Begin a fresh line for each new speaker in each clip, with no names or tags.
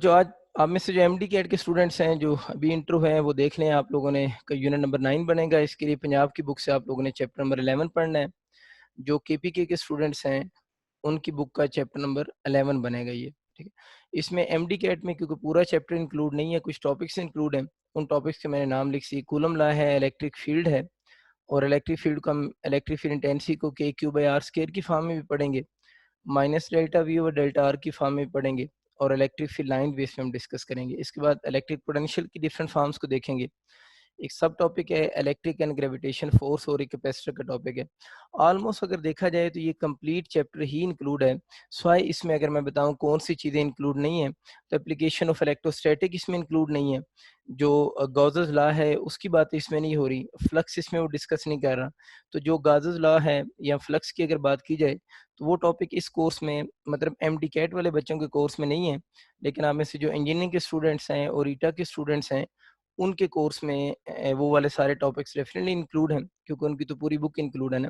बच्चों आज आप में से जो एमडी कैट के स्टूडेंट्स हैं जो अभी इंट्रो हैं वो देख लें आप लोगों ने यूनिट नंबर 9 बनेगा। इसके लिए पंजाब की बुक से आप लोगों ने चैप्टर नंबर 11 पढ़ना है। जो केपीके के स्टूडेंट्स हैं उनकी बुक का चैप्टर नंबर 11 बनेगा ये, ठीक है। इसमें एमडी कैट में क्योंकि पूरा चैप्टर इंक्लूड नहीं है, कुछ टॉपिक्स इंक्लूड हैं। उन टॉपिक्स के मैंने नाम लिख सी। कूलम लॉ है, इलेक्ट्रिक फील्ड है, और इलेक्ट्रिक फील्ड को हम इलेक्ट्रिक फील्ड इंटेंसिटी को के क्यू बाई आर स्केयर की फॉर्म में भी पढ़ेंगे, माइनस डेल्टा वी और डेल्टा आर की फॉर्म में पढ़ेंगे, और इलेक्ट्रिक फील्ड लाइन बेस में हम डिस्कस करेंगे। इसके बाद इलेक्ट्रिक पोटेंशियल की डिफरेंट फॉर्म्स को देखेंगे। एक सब टॉपिक है इलेक्ट्रिक एंड ग्रेविटेशन फोर्स, और एक कैपेसिटर का टॉपिक है। ऑलमोस्ट अगर देखा जाए तो ये कंप्लीट चैप्टर ही इंक्लूड है। स्वाई इसमें अगर मैं बताऊं कौन सी चीज़ें इंक्लूड नहीं है, तो एप्लीकेशन ऑफ इलेक्ट्रोस्टैटिक इसमें इंक्लूड नहीं है। जो गॉसेस लॉ है उसकी बात इसमें नहीं हो रही, फ्लक्स इसमें वो डिस्कस नहीं कर रहा। तो जो गॉसेस लॉ है या फ्लक्स की अगर बात की जाए तो वो टॉपिक इस कोर्स में, मतलब एमडी कैट वाले बच्चों के कोर्स में नहीं है। लेकिन आप में से जो इंजीनियरिंग के स्टूडेंट्स हैं और ईटा के स्टूडेंट्स हैं उनके कोर्स में वो वाले सारे टॉपिक्स डेफिनेटली इंक्लूड हैं, क्योंकि उनकी तो पूरी बुक इंक्लूड है ना।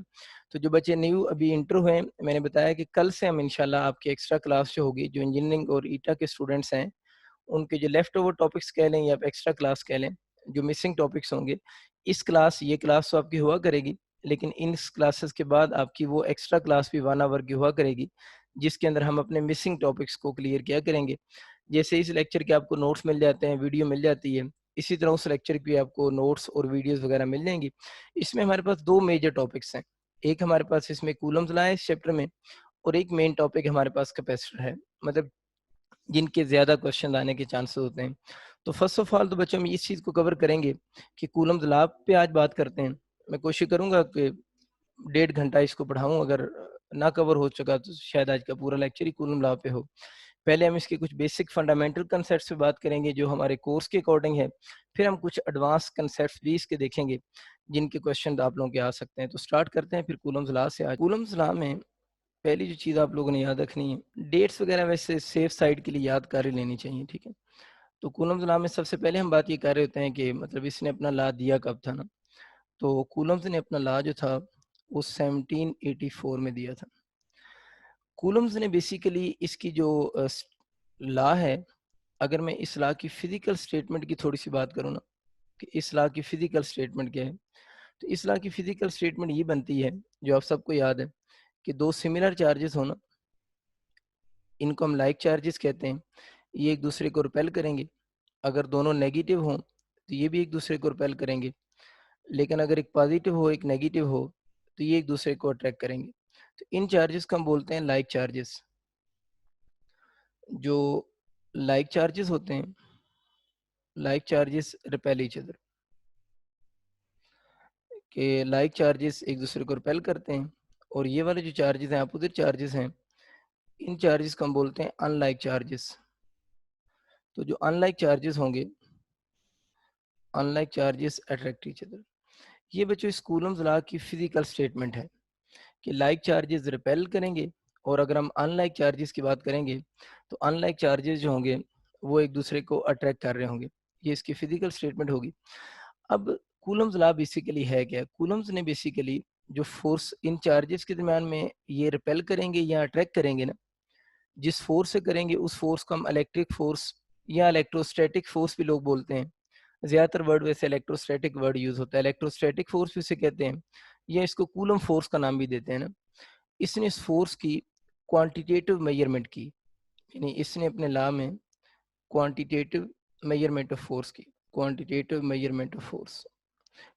तो जो बच्चे न्यू अभी इंटर हुए हैं, मैंने बताया कि कल से हम इंशाल्लाह आपकी एक्स्ट्रा क्लास जो होगी, जो इंजीनियरिंग और ईटा के स्टूडेंट्स हैं उनके जो लेफ्ट ओवर टॉपिक्स कह लें या एक्स्ट्रा क्लास कह लें, जो मिसिंग टॉपिक्स होंगे, इस क्लास ये क्लास तो आपकी हुआ करेगी, लेकिन इन क्लासेस के बाद आपकी वो एक्स्ट्रा क्लास भी 1 आवर की हुआ करेगी, जिसके अंदर हम अपने मिसिंग टॉपिक्स को क्लियर किया करेंगे। जैसे इस लेक्चर के आपको नोट्स मिल जाते हैं, वीडियो मिल जाती है, इसी तरह उस लेक्चर की आपको नोट्स और वीडियोस वगैरह मिल जाएंगी। इसमें हमारे पास दो मेजर टॉपिक्स हैं। एक हमारे पास इसमें कूलम्स लॉ है इस चैप्टर में, और एक मेन टॉपिक हमारे पास कैपेसिटर है, मतलब जिनके ज़्यादा क्वेश्चन आने के चांसेस होते हैं। तो फर्स्ट ऑफ ऑल तो बच्चों हम इस चीज़ को कवर करेंगे कि कूलम्स लॉ पे आज बात करते हैं। मैं कोशिश करूँगा कि 1.5 घंटा इसको पढ़ाऊँ, अगर ना कवर हो चुका तो शायद आज का पूरा लेक्चर ही कूलम लॉ पे हो। पहले हम इसके कुछ बेसिक फंडामेंटल कंसेप्ट्स पे बात करेंगे जो हमारे कोर्स के अकॉर्डिंग है, फिर हम कुछ एडवांस कंसेप्ट्स भी इसके देखेंगे जिनके क्वेश्चन आप लोगों के आ सकते हैं। तो स्टार्ट करते हैं फिर कूलम्स लॉ से। आज कूलम्स लॉ में पहली जो चीज़ आप लोगों ने याद रखनी है, डेट्स वगैरह वैसे सेफ साइड के लिए याद कर ही लेनी चाहिए, ठीक है। तो कूलम्स लॉ में सबसे पहले हम बात ये कर रहे होते हैं कि मतलब इसने अपना लॉ दिया कब था ना। तो कूलम्स ने अपना लॉ जो था वो 1784 में दिया था। कूलम्स ने बेसिकली इसकी जो लॉ है, अगर मैं इस लॉ की फिजिकल स्टेटमेंट की थोड़ी सी बात करूँ ना, कि इस लॉ की फिजिकल स्टेटमेंट क्या है, तो इस लॉ की फिजिकल स्टेटमेंट ये बनती है, जो आप सबको याद है, कि दो सिमिलर चार्जेस होना, इनको हम लाइक चार्जेस कहते हैं, ये एक दूसरे को रिपेल करेंगे। अगर दोनों नेगेटिव हों तो ये भी एक दूसरे को रिपेल करेंगे, लेकिन अगर एक पॉजिटिव हो एक नेगेटिव हो तो ये एक दूसरे को अट्रैक्ट करेंगे। तो इन चार्जेस को हम बोलते हैं लाइक चार्जेस। जो लाइक चार्जेस होते हैं, like charges repel each other, कि लाइक चार्जेस एक दूसरे को रिपेल करते हैं, और ये वाले जो चार्जेस हैं अपोजिट चार्जेस हैं, इन चार्जेस को हम बोलते हैं अनलाइक चार्जेस। तो जो अनलाइक चार्जेस होंगे, unlike charges attract each other. ये बच्चों इस कूलम्स लॉ की फिजिकल स्टेटमेंट है कि लाइक चार्जेस रिपेल करेंगे, और अगर हम अनलाइक चार्जेस की बात करेंगे तो अनलाइक चार्जेस जो होंगे वो एक दूसरे को अट्रैक्ट कर रहे होंगे। ये इसकी फिजिकल स्टेटमेंट होगी। अब कूलम्स लॉ बेसिकली है क्या? कूलम्स ने बेसिकली जो फोर्स इन चार्जेस के दरम्यान में ये रिपेल करेंगे या अट्रैक्ट करेंगे ना, जिस फोर्स से करेंगे उस फोर्स को हम इलेक्ट्रिक फोर्स या इलेक्ट्रोस्टैटिक फोर्स भी लोग बोलते हैं। ज़्यादातर वर्ड वैसे इलेक्ट्रोस्टैटिक वर्ड यूज़ होता है, इलेक्ट्रोस्टैटिक फोर्स भी इसे कहते हैं, या इसको कूलम फोर्स का नाम भी देते हैं ना। इसने इस फोर्स की क्वांटिटेटिव मेजरमेंट की, यानी इसने अपने लॉ में क्वांटिटेटिव मेजरमेंट ऑफ फोर्स की, quantitative measurement of force.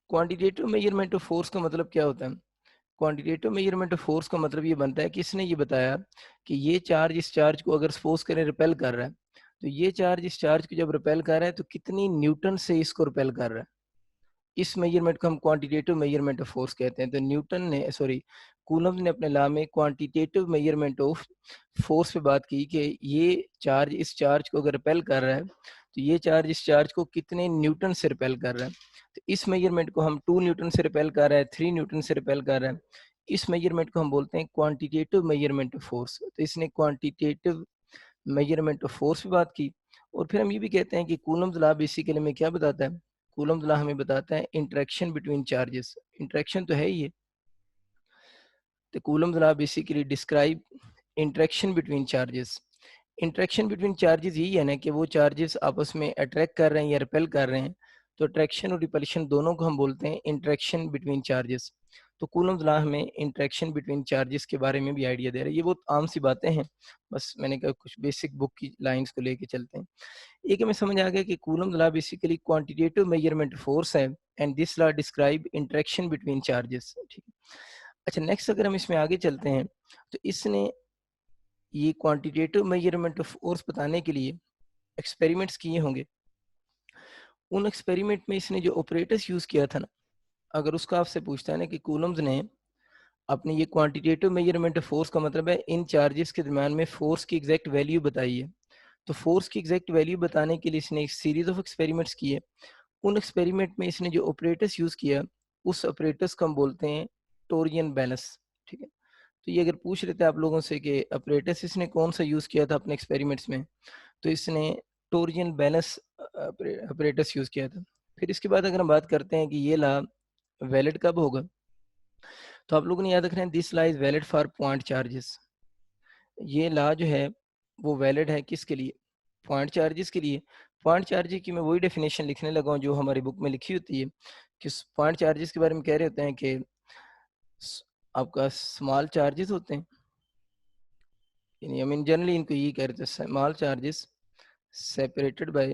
Quantitative measurement of force का मतलब क्या होता है? क्वांटिटेटिव मेजरमेंट ऑफ फोर्स का मतलब ये बनता है कि इसने ये बताया कि ये चार्ज इस चार्ज को अगर सपोज करें रिपेल कर रहा है, तो ये चार्ज इस चार्ज को जब रिपेल कर रहा है तो कितनी न्यूटन से इसको रिपेल कर रहा है। इस मेजरमेंट को हम क्वांटिटेटिव मेजरमेंट ऑफ फोर्स कहते हैं। तो न्यूटन ने, सॉरी, कूलम्ब ने अपने लॉ में क्वांटिटेटिव मेजरमेंट ऑफ फोर्स पे बात की कि ये चार्ज इस चार्ज को अगर रिपेल कर रहा है तो ये चार्ज इस चार्ज को कितने न्यूटन से रिपेल कर रहा है। तो इस मेजरमेंट को हम 2 न्यूटन से रिपेल कर रहा है, 3 न्यूटन से रिपेल कर रहा है, इस मेजरमेंट को हम बोलते हैं क्वांटिटेटिव मेजरमेंट ऑफ फोर्स। तो इसने क्वांटिटेटिव मेजरमेंट ऑफ फोर्स पे बात की। और फिर हम ये भी कहते हैं कि कूलम्ब लॉ बेसिकली हमें क्या बताता है? कूलम्ब लॉ हमें बताता है इंटरेक्शन बिटवीन चार्जेस। इंटरेक्शन तो है ही है। तो coulomb law basically describe interaction between charges. Interaction between charges यही है ना कि वो चार्जेस आपस में अट्रैक्ट कर रहे हैं या रिपेल कर रहे हैं, तो अट्रैक्शन और रिपल्शन दोनों को हम बोलते हैं इंटरेक्शन बिटवीन चार्जेस। तो कूलम्स लॉ हमें इंटरेक्शन बिटवीन चार्जेस के बारे में भी आइडिया दे रहा है। ये बहुत आम सी बातें हैं, बस मैंने कहा कुछ बेसिक बुक की लाइंस को लेके चलते हैं। एक हमें समझ आ गया कि Coulomb's law basically quantitative measurement force है and this law describe interaction between charges. ठीक है। अच्छा, नेक्स्ट अगर हम इसमें आगे चलते हैं, तो इसने ये क्वांटिटेटिव मेजरमेंट ऑफ फोर्स बताने के लिए एक्सपेरिमेंट्स किए होंगे। उन एक्सपेरिमेंट में इसने जो ऑपरेटर्स यूज किया था ना, अगर उसका आपसे पूछता है ना कि कूलम्स ने अपने ये क्वांटिटेटिव मेजरमेंट ऑफ फोर्स का मतलब है इन चार्जेस के दरम्यान में फोर्स की एग्जैक्ट वैल्यू बताई है। तो फोर्स की एग्जैक्ट वैल्यू बताने के लिए इसने एक सीरीज ऑफ एक्सपेरिमेंट्स किए। उन एक्सपेरिमेंट में इसने जो ऑपरेटर्स यूज किया, उस ऑपरेटर्स को हम बोलते हैं टोरियन बैलेंस। ठीक है। तो ये अगर पूछ रहे थे आप लोगों से कि ऑपरेटर्स इसने कौन सा यूज किया था अपने एक्सपेरिमेंट्स में, तो इसने टोरियन बैलेंस ऑपरेटर्स यूज किया था। फिर इसके बाद अगर हम बात करते हैं कि ये ला वैलिड कब होगा, तो आप लोगों ने याद रखना है this law is valid for point charges. ये ला जो है वो वैलिड है किसके लिए? पॉइंट चार्जेस के लिए। पॉइंट चार्जेस की मैं वही डेफिनेशन लिखने लगा हूँ जो हमारी बुक में लिखी होती है कि पॉइंट चार्जेस के बारे में कह रहे होते हैं कि आपका स्मॉल चार्जेस होते हैं, यानी आई मीन जनरली इनको यही कह रहे थे, small charges separated bye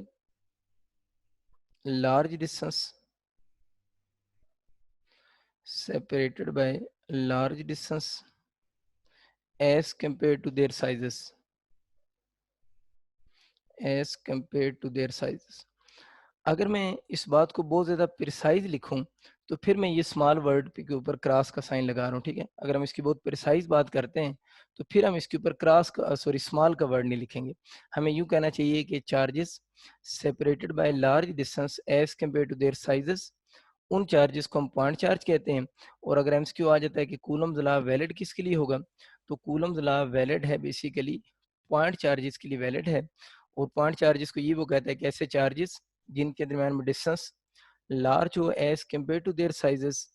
large distance separated by large distance as compared to their sizes, as compared to their sizes। अगर मैं इस बात को बहुत ज़्यादा प्रिसाइज लिखूं, तो फिर मैं ये स्मॉल वर्ड के ऊपर क्रॉस का साइन लगा रहा हूँ। ठीक है। अगर हम इसकी बहुत प्रिसाइज बात करते हैं, तो फिर हम इसके ऊपर क्रॉस का सॉरी स्मॉल का वर्ड नहीं लिखेंगे। हमें यूँ कहना चाहिए कि charges separated by large distance as compare to their sizes, उन चार्जेस को हम पॉइंट चार्ज कहते हैं। और अगर एमसीक्यू आ जाता है कि कूलम्स लॉ वैलिड किसके लिए होगा, तो कूलम्स लॉ वैलिड है बेसिकली पॉइंट चार्जेस के लिए वैलिड है। और पॉइंट चार्जेस को ये वो कहता है कि ऐसे चार्जेस जिनके दरमियान में डिस्टेंस लार्ज हो as compare to their sizes,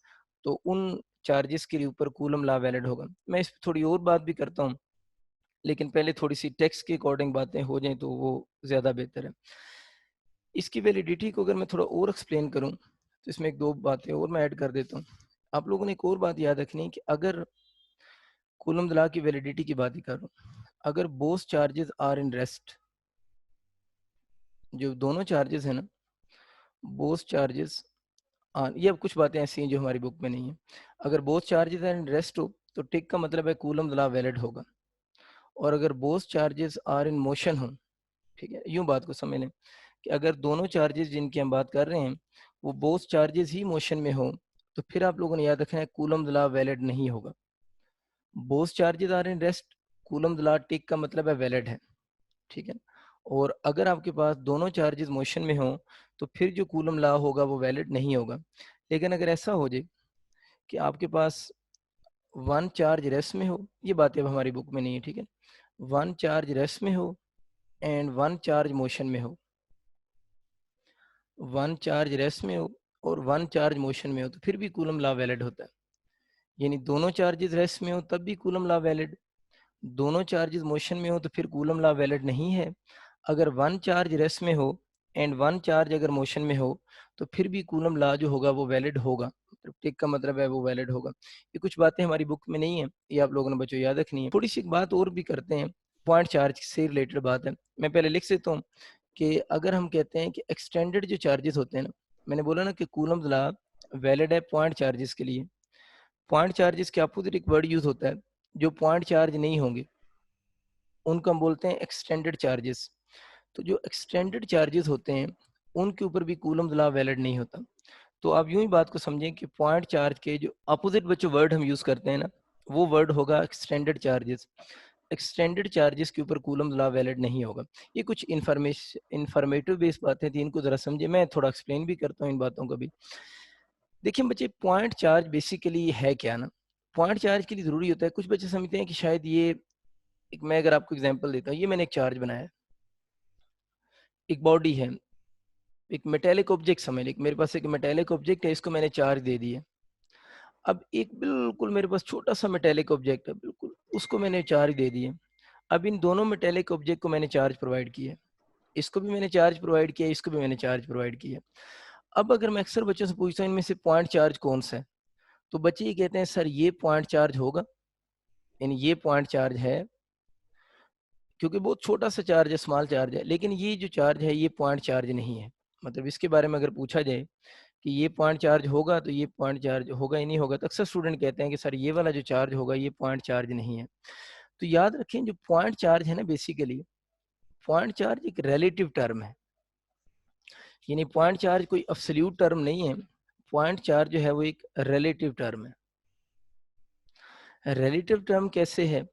तो उन चार्जेस के लिए ऊपर कूलम लॉ वैलिड होगा। मैं इस पर थोड़ी और बात भी करता हूँ, लेकिन पहले थोड़ी सी टेक्स्ट के अकॉर्डिंग बातें हो जाएं तो वो ज़्यादा बेहतर है। इसकी वैलिडिटी को अगर मैं थोड़ा और एक्सप्लेन करूं, तो इसमें एक दो बातें और मैं ऐड कर देता हूं। आप लोगों ने एक और बात याद रखनी है कि अगर कूलम लॉ की वैलिडिटी की बात ही करूं, अगर both charges are in rest, जो दोनों चार्जेस है ना, बोथ चार्जेस ये अब कुछ बातें ऐसी हैं जो हमारी बुक में नहीं है। अगर both charges are in rest हो, तो टिक का मतलब है कूलम लॉ वैलिड होगा। और अगर both charges are in motion हो, ठीक है, यूं बात को समझ लें कि अगर दोनों चार्जेस जिनकी हम बात कर रहे हैं वो बोथ चार्जेस ही मोशन में हो, तो फिर आप लोगों ने याद रखना है कूलम्स लॉ वैलिड नहीं होगा। Both charges are in rest, Coulomb's law tick का मतलब है वैलिड है। ठीक है। और अगर आपके पास दोनों चार्जेस मोशन में हो, तो फिर जो कूलम लॉ होगा वो वैलिड नहीं होगा। लेकिन अगर ऐसा हो जाए कि आपके पास वन चार्ज रेस्ट में हो, ये बातें अब हमारी बुक में नहीं है, ठीक है, वन चार्ज रेस्ट में हो एंड वन चार्ज मोशन में हो, वन चार्ज रेस्ट में हो और वन चार्ज मोशन में हो, तो फिर भी कूलम लॉ वैलिड होता है। यानी दोनों चार्जेस रेस्ट में हो तब भी कूलम लॉ वैलिड, दोनों चार्जेस मोशन में हो तो फिर कूलम लॉ वैलिड नहीं है। अगर वन चार्ज रेस्ट में हो एंड वन चार्ज अगर मोशन में हो, तो फिर भी कूलम लॉ जो होगा वो वैलिड होगा। मतलब टिक का मतलब है वो वैलिड होगा। ये कुछ बातें हमारी बुक में नहीं है, ये आप लोगों ने बच्चों याद रखनी है। थोड़ी सी एक बात और भी करते हैं, पॉइंट चार्ज से रिलेटेड बात है, मैं पहले लिख देता हूँ कि अगर हम कहते हैं कि एक्सटेंडेड जो चार्जेस होते हैं ना, मैंने बोला ना कि कूलम्स लॉ वैलिड है पॉइंट चार्जेस के लिए। पॉइंट चार्जेस के अपोजिट एक वर्ड यूज होता है, जो पॉइंट चार्ज नहीं होंगे उनको हम बोलते हैं एक्सटेंडेड चार्जेस। तो जो एक्सटेंडेड चार्जेस होते हैं उनके ऊपर भी कूलम्स लॉ वैलिड नहीं होता। तो आप यूं ही बात को समझें कि पॉइंट चार्ज के जो अपोजिट बच्चों वर्ड हम यूज करते हैं ना, वो वर्ड होगा एक्सटेंडेड चार्जेस। एक्सटेंडेड चार्जेस के ऊपर कूलम्स लॉ वैलिड नहीं होगा। ये कुछ इंफॉर्मेटिव बेस्ड बातें थी, इनको जरा समझे, मैं थोड़ा एक्सप्लेन भी करता हूँ इन बातों को भी। देखिए बच्चे, पॉइंट चार्ज बेसिकली है क्या ना, पॉइंट चार्ज के लिए जरूरी होता है, कुछ बच्चे समझते हैं कि शायद ये एक, मैं अगर आपको एग्जांपल देता हूँ, ये मैंने एक चार्ज बनाया है, एक बॉडी है, एक मेटेलिक ऑब्जेक्ट समझ लें, मेरे पास एक मेटेलिक ऑब्जेक्ट है, इसको मैंने चार्ज दे दिया। अब एक बिल्कुल मेरे पास छोटा सा मेटेलिक ऑब्जेक्ट है, बिल्कुल उसको मैंने चार्ज दे दिया। अब इन दोनों मेटेलिक ऑब्जेक्ट को मैंने चार्ज प्रोवाइड किया, इसको भी मैंने चार्ज प्रोवाइड किया, इसको भी मैंने चार्ज प्रोवाइड किया। अब अगर मैं अक्सर बच्चों से पूछता हूँ इनमें से पॉइंट चार्ज कौन सा है, तो बच्चे ये कहते हैं सर ये पॉइंट चार्ज होगा, यानी ये पॉइंट चार्ज है, क्योंकि बहुत छोटा सा चार्ज है, स्मॉल चार्ज है, लेकिन ये जो चार्ज है ये पॉइंट चार्ज नहीं है। मतलब इसके बारे में अगर पूछा जाए कि ये पॉइंट चार्ज होगा तो ये पॉइंट चार्ज होगा ही नहीं होगा, तो अक्सर स्टूडेंट कहते हैं कि सर ये वाला जो चार्ज होगा ये पॉइंट चार्ज नहीं है। तो याद रखें जो पॉइंट चार्ज है ना, बेसिकली पॉइंट चार्ज एक रिलेटिव टर्म है, यानी पॉइंट चार्ज कोई एब्सोल्यूट टर्म नहीं है। पॉइंट चार्ज जो है वो एक रिलेटिव टर्म है। रिलेटिव टर्म कैसे है?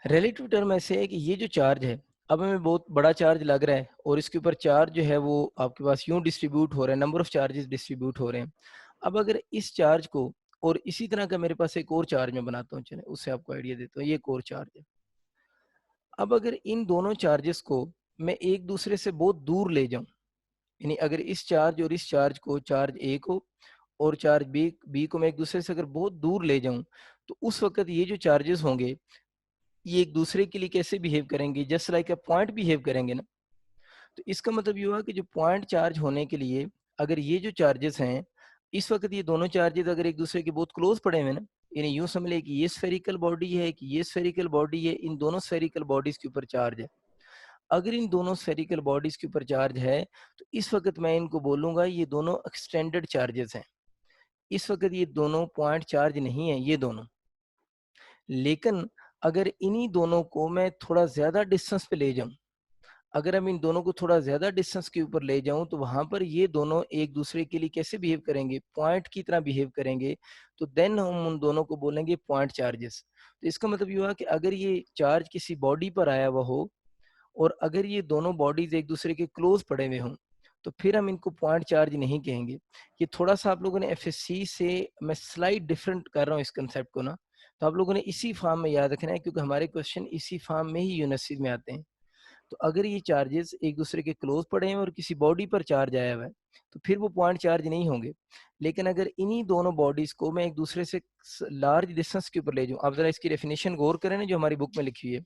रिलेटिव टर्म ऐसे है कि ये जो चार्ज है, अब हमें बहुत बड़ा चार्ज लग रहा है और इसके ऊपर चार्ज जो है वो आपके पास यूं डिस्ट्रीब्यूट हो रहा है, नंबर ऑफ चार्जेस डिस्ट्रीब्यूट हो रहे हैं। अब अगर इस चार्ज को और इसी तरह का मेरे पास एक और चार्ज मैं बनाता हूँ, चले उससे आपको आइडिया देता हूँ, ये एक और चार्ज है। अब अगर इन दोनों चार्जेस को मैं एक दूसरे से बहुत दूर ले जाऊं, यानी अगर इस चार्ज और इस चार्ज को, चार्ज ए को और चार्ज बी बी को मैं एक दूसरे से अगर बहुत दूर ले जाऊं, तो उस वक्त ये जो चार्जेस होंगे ये एक दूसरे के लिए कैसे बिहेव करेंगे, just like a point behave करेंगे ना। तो इसका मतलब ये हुआ कि जो पॉइंट चार्ज होने के लिए अगर ये जो चार्जेस हैं, इस वक्त ये दोनों चार्जेस अगर एक दूसरे के बहुत क्लोज पड़े हुए ना, यानी यूं समझ ले कि ये स्फेरिकल बॉडी है कि ये स्फेरिकल बॉडी है, इन दोनों स्फेरिकल बॉडीज के ऊपर चार्ज है। अगर इन दोनों स्फेरिकल बॉडीज के ऊपर चार्ज है, तो इस वक्त मैं इनको बोलूंगा ये दोनों एक्सटेंडेड चार्जेस हैं। इस वक्त ये दोनों पॉइंट चार्ज नहीं है ये दोनों। लेकिन अगर इन्हीं दोनों को मैं थोड़ा ज्यादा डिस्टेंस पे ले जाऊं, अगर हम इन दोनों को थोड़ा ज्यादा डिस्टेंस के ऊपर ले जाऊं, तो वहां पर ये दोनों एक दूसरे के लिए कैसे बिहेव करेंगे, पॉइंट की तरह बिहेव करेंगे। तो देन हम उन दोनों को बोलेंगे पॉइंट चार्जेस। तो इसका मतलब ये हुआ कि अगर ये चार्ज किसी बॉडी पर आया हुआ हो और अगर ये दोनों बॉडीज एक दूसरे के क्लोज पड़े हुए हों, तो फिर हम इनको पॉइंट चार्ज नहीं कहेंगे। ये थोड़ा सा आप लोगों ने एफएससी से, मैं स्लाइड डिफरेंट कर रहा हूँ इस कंसेप्ट को ना, तो आप लोगों ने इसी फॉर्म में याद रखना है, क्योंकि हमारे क्वेश्चन इसी फॉर्म में ही यूनिवर्सिटी में आते हैं। तो अगर ये चार्जेस एक दूसरे के क्लोज पड़े हैं और किसी बॉडी पर चार्ज आया हुआ है, तो फिर वो पॉइंट चार्ज नहीं होंगे। लेकिन अगर इन्हीं दोनों बॉडीज को मैं एक दूसरे से लार्ज डिस्टेंस के ऊपर ले जाऊं, आप जरा इसकी डेफिनेशन गौर करें ना जो हमारी बुक में लिखी हुई है।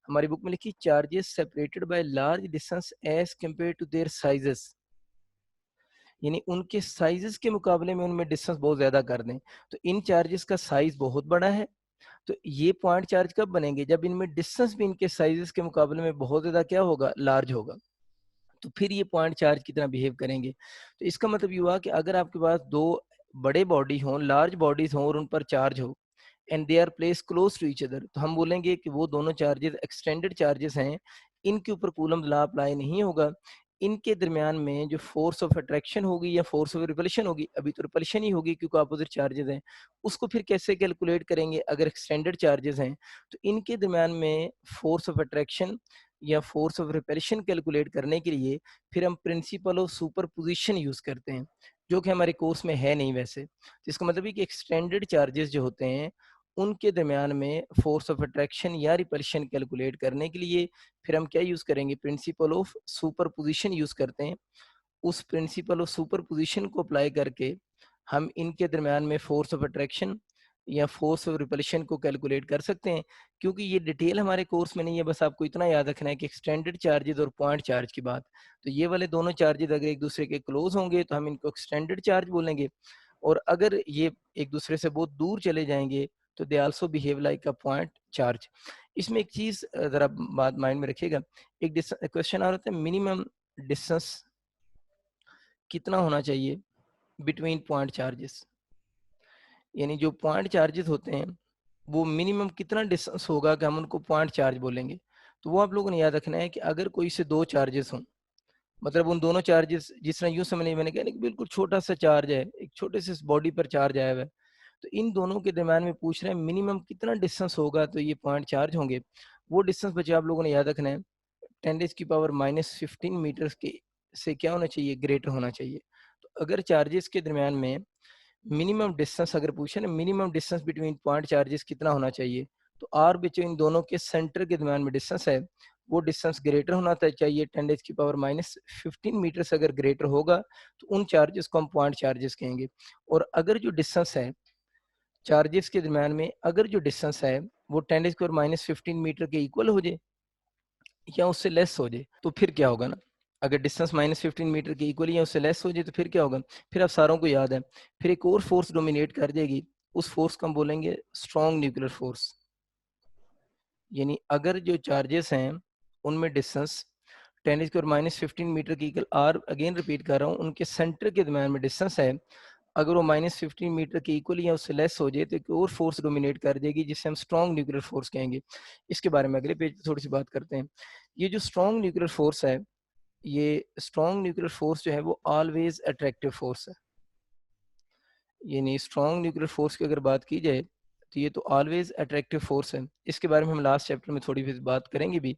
हमारी बुक में लिखी charges separated by large distance as compare to their sizes, यानी उनके साइजेस के मुकाबले में उनमें डिस्टेंस बहुत ज्यादा कर दें। तो इन चार्जेस का साइज बहुत बड़ा है, तो ये पॉइंट चार्ज कब बनेंगे, जब इनमें डिस्टेंस भी इनके साइजेस के मुकाबले में बहुत ज्यादा क्या होगा, लार्ज होगा। तो फिर ये पॉइंट चार्ज की तरह बिहेव करेंगे। तो इसका मतलब ये हुआ कि अगर आपके पास दो बड़े बॉडी हों, लार्ज बॉडीज हों और उन पर चार्ज हो and they are place close to each other, तो हम बोलेंगे कि वो दोनों चार्जेस एक्सटेंडेड चार्जेस हैं, इनके ऊपर कूलम्ब लॉ अप्लाई नहीं होगा। इनके दरमियान में जो फोर्स ऑफ अट्रैक्शन होगी या फोर्स ऑफ रिपल्शन होगी, अभी तो रिपल्शन ही होगी क्योंकि अपोजिट चार्जेस हैं, उसको फिर कैसे कैलकुलेट करेंगे अगर एक्सटेंडेड चार्जेस हैं। तो इनके दरमियान में फोर्स ऑफ अट्रैक्शन या फोर्स ऑफ रिपल्शन कैलकुलेट करने के लिए फिर हम प्रिंसिपल ऑफ सुपरपोजिशन यूज करते हैं, जो कि हमारे कोर्स में है नहीं वैसे। तो इसका मतलब है कि एक्सटेंडेड चार्जेस जो होते हैं उनके दरमियान में फोर्स ऑफ अट्रैक्शन या रिपल्शन कैलकुलेट करने के लिए फिर हम क्या यूज करेंगे, प्रिंसिपल ऑफ सुपरपोजिशन यूज करते हैं। उस प्रिंसिपल ऑफ सुपरपोजिशन को अप्लाई करके हम इनके दरमियान में फोर्स ऑफ अट्रैक्शन या फोर्स ऑफ रिपल्शन को कैलकुलेट कर सकते हैं। क्योंकि ये डिटेल हमारे कोर्स में नहीं है, बस आपको इतना याद रखना है कि एक्सटेंडेड चार्जेस और पॉइंट चार्ज की बात, तो ये वाले दोनों चार्जेस अगर एक दूसरे के क्लोज होंगे तो हम इनको एक्सटेंडेड चार्ज बोलेंगे, और अगर ये एक दूसरे से बहुत दूर चले जाएंगे तो दे also behave like a point charge. इसमें एक चीज जरा बात माइंड में रखिएगा, एक क्वेश्चन आ रहा था, मिनिमम डिस्टेंस कितना होना चाहिए बिटवीन पॉइंट चार्जेस, यानी जो पॉइंट चार्जेस होते हैं वो मिनिमम कितना डिस्टेंस होगा कि हम उनको पॉइंट चार्ज बोलेंगे। तो वो आप लोगों ने याद रखना है कि अगर कोई से दो चार्जेस हों, मतलब उन दोनों चार्जेस जिस तरह यूं समझ, मैंने कहा ना कि बिल्कुल छोटा सा चार्ज है, एक छोटे से बॉडी पर चार्ज आया हुआ है, तो इन दोनों के दरम्यान में पूछ रहे हैं मिनिमम कितना डिस्टेंस होगा तो ये पॉइंट चार्ज होंगे। वो डिस्टेंस बच्चे आप लोगों ने याद रखना है, 10⁻⁻15 मीटर्स के से क्या होना चाहिए, ग्रेटर होना चाहिए। तो अगर चार्जेस के दरम्यान में मिनिमम डिस्टेंस अगर पूछे ना, minimum distance between point charges कितना होना चाहिए, तो आर बच्चों इन दोनों के सेंटर के दरम्यान में डिस्टेंस है, वो डिस्टेंस ग्रेटर होना चाहिए, 10⁻⁻15 मीटर से अगर ग्रेटर होगा तो उन चार्जेस को हम पॉइंट चार्जेस कहेंगे। और अगर जो डिस्टेंस है चार्जेस के दरम्यान में, अगर जो डिस्टेंस है वो 10⁻⁻15 मीटर के इक्वल हो जाए या उससे लेस हो जाए, तो फिर क्या होगा ना, अगर डिस्टेंस -15 मीटर के इक्वल या उससे लेस हो जाए तो फिर क्या होगा, फिर आप सारों को याद है, फिर एक और फोर्स डोमिनेट कर जाएगी, उस फोर्स को हम बोलेंगे स्ट्रॉन्ग न्यूक्लियर फोर्स। यानी अगर जो चार्जेस हैं उनमें डिस्टेंस 10⁻⁻15 मीटर की इक्वल आर, अगेन रिपीट कर रहा हूँ, उनके सेंटर के दरम्यान में डिस्टेंस है, अगर वो -15 मीटर के इक्वल या उससे लेस हो जाए तो एक और फोर्स डोमिनेट कर देगी जिसे हम स्ट्रॉन्ग न्यूक्लियर फोर्स कहेंगे। इसके बारे में अगले पेज पे थोड़ी सी बात करते हैं। ये जो स्ट्रॉन्ग न्यूक्लियर फोर्स है, ये स्ट्रॉन्ग न्यूक्लियर फोर्स जो है वो ऑलवेज अट्रैक्टिव फोर्स है। यानी स्ट्रॉन्ग न्यूक्लियर फोर्स की अगर बात की जाए तो ये तो ऑलवेज अट्रैक्टिव फोर्स है। इसके बारे में हम लास्ट चैप्टर में थोड़ी फिर बात करेंगे भी।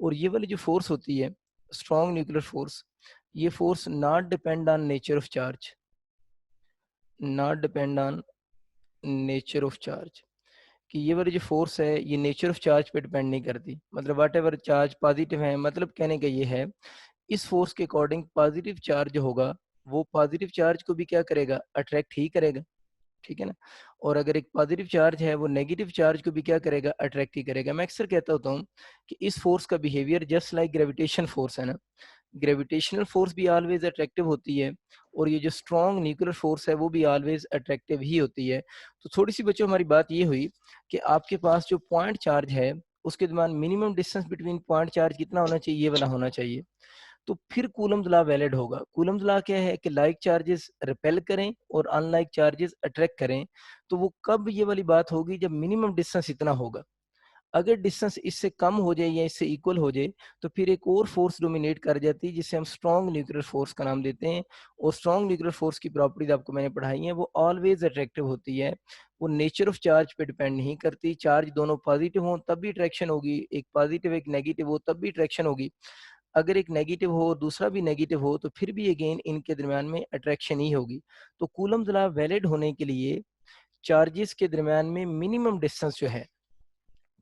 और ये वाली जो फोर्स होती है स्ट्रॉन्ग न्यूक्लियर फोर्स, ये force not depend on nature of charge, not depend on nature of charge, कि ये वाली जो फोर्स है ये नेचर ऑफ चार्ज पे डिपेंड नहीं करती। मतलब वट एवर चार्ज पॉजिटिव है, मतलब कहने का ये है इस फोर्स के अकॉर्डिंग पॉजिटिव चार्ज होगा वो पॉजिटिव चार्ज को भी क्या करेगा, अट्रैक्ट ही करेगा, ठीक है ना। और अगर एक पॉजिटिव चार्ज है वो नेगेटिव चार्ज को भी क्या करेगा, अट्रैक्ट ही करेगा। मैं अक्सर कहता होता हूँ कि इस फोर्स का behaviour just like gravitation force है ना, ग्रेविटेशनल फोर्स भी ऑलवेज अट्रैक्टिव होती है और ये जो स्ट्रॉन्ग न्यूक्लियर फोर्स है वो भी ऑलवेज अट्रैक्टिव ही होती है। तो थोड़ी सी बच्चों हमारी बात ये हुई कि आपके पास जो पॉइंट चार्ज है उसके दरमियान minimum distance between point charge कितना होना चाहिए, ये वाला होना चाहिए। तो फिर कूलम्स लॉ वैलिड होगा। कूलम्स लॉ क्या है कि लाइक चार्जेस रिपेल करें और अनलाइक चार्जेस अट्रैक्ट करें। तो वो कब ये वाली बात होगी, जब मिनिमम डिस्टेंस इतना होगा। अगर डिस्टेंस इससे कम हो जाए या इससे इक्वल हो जाए तो फिर एक और फोर्स डोमिनेट कर जाती है जिसे हम स्ट्रॉन्ग न्यूक्लियर फोर्स का नाम देते हैं। और स्ट्रॉन्ग न्यूक्लियर फोर्स की प्रॉपर्टीज आपको मैंने पढ़ाई हैं, वो ऑलवेज अट्रैक्टिव होती है, वो नेचर ऑफ चार्ज पे डिपेंड नहीं करती। चार्ज दोनों पॉजिटिव हों तब भी अट्रैक्शन होगी, एक पॉजिटिव एक नेगेटिव हो तब भी अट्रैक्शन होगी। अगर एक नेगेटिव हो और दूसरा भी नेगेटिव हो तो फिर भी अगेन इनके दरमियान में अट्रैक्शन ही होगी। तो कूलम्स लॉ वैलिड होने के लिए चार्जेस के दरमियान में मिनिमम डिस्टेंस जो है,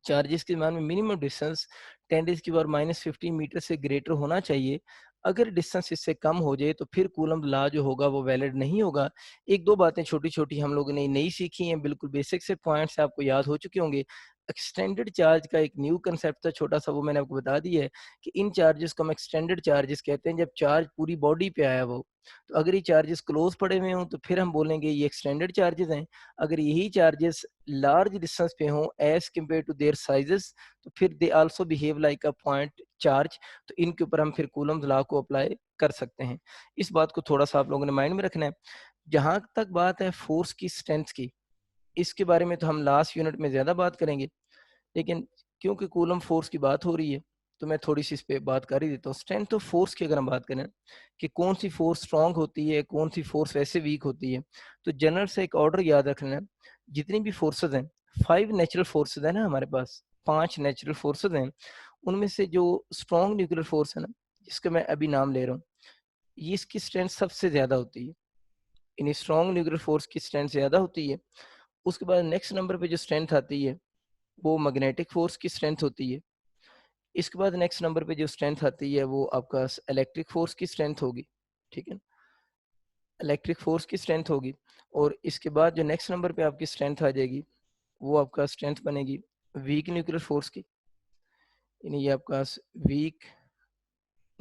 चार्जेस के दरमियान में मिनिमम डिस्टेंस 10⁻⁻15 मीटर से ग्रेटर होना चाहिए। अगर डिस्टेंस इससे कम हो जाए तो फिर कूलम्ब लॉ जो होगा वो वैलिड नहीं होगा। एक दो बातें छोटी छोटी हम लोगों ने नई सीखी हैं, बिल्कुल बेसिक से पॉइंट्स आपको याद हो चुके होंगे। एक्सटेंडेड चार्ज का एक न्यू कंसेप्ट था छोटा सा, वो मैंने आपको बता दिया है कि इन चार्जेस को हम एक्सटेंडेड चार्जेस कहते हैं जब चार्ज पूरी बॉडी पे आया वो। तो अगर ये चार्जेस क्लोज पड़े हुए हों तो फिर हम बोलेंगे ये एक्सटेंडेड चार्जेस हैं। अगर यही चार्जेस लार्ज डिस्टेंस पे हों as compare to their sizes तो फिर they also behave like a point charge. तो इनके ऊपर हम फिर कूलम्स लॉ को अप्लाई कर सकते हैं। इस बात को थोड़ा सा आप लोगों ने माइंड में रखना है। जहां तक बात है फोर्स की स्ट्रेंथ की, इसके बारे में तो हम लास्ट यूनिट में ज्यादा बात करेंगे, लेकिन क्योंकि कूलम फोर्स की बात हो रही है तो मैं थोड़ी सी इस पे बात कर ही देता हूँ। स्ट्रेंथ ऑफ फोर्स की अगर हम बात करें कि कौन सी फोर्स स्ट्रांग होती है कौन सी फोर्स वैसे वीक होती है, तो जनरल से एक ऑर्डर याद रख लेना। जितनी भी फोर्सेज हैं, 5 नेचुरल फोर्सेज है ना हमारे पास, 5 नेचुरल फोर्सेज हैं, उनमें से जो स्ट्रॉन्ग न्यूक्लियर फोर्स है ना, जिसका मैं अभी नाम ले रहा हूँ, ये इसकी स्ट्रेंथ सबसे ज्यादा होती है। इन स्ट्रॉन्ग न्यूक्लियर फोर्स की स्ट्रेंथ ज्यादा होती है। उसके बाद नेक्स्ट नंबर पे जो स्ट्रेंथ आती है वो मैग्नेटिक फोर्स की स्ट्रेंथ होती है। इसके बाद नेक्स्ट नंबर पे जो स्ट्रेंथ आती है वो आपका इलेक्ट्रिक फोर्स की स्ट्रेंथ होगी, ठीक है, इलेक्ट्रिक फोर्स की स्ट्रेंथ होगी। और इसके बाद जो नेक्स्ट नंबर पे आपकी स्ट्रेंथ आ जाएगी वो आपका स्ट्रेंथ बनेगी वीक न्यूक्लियर फोर्स की। यानी ये आपका वीक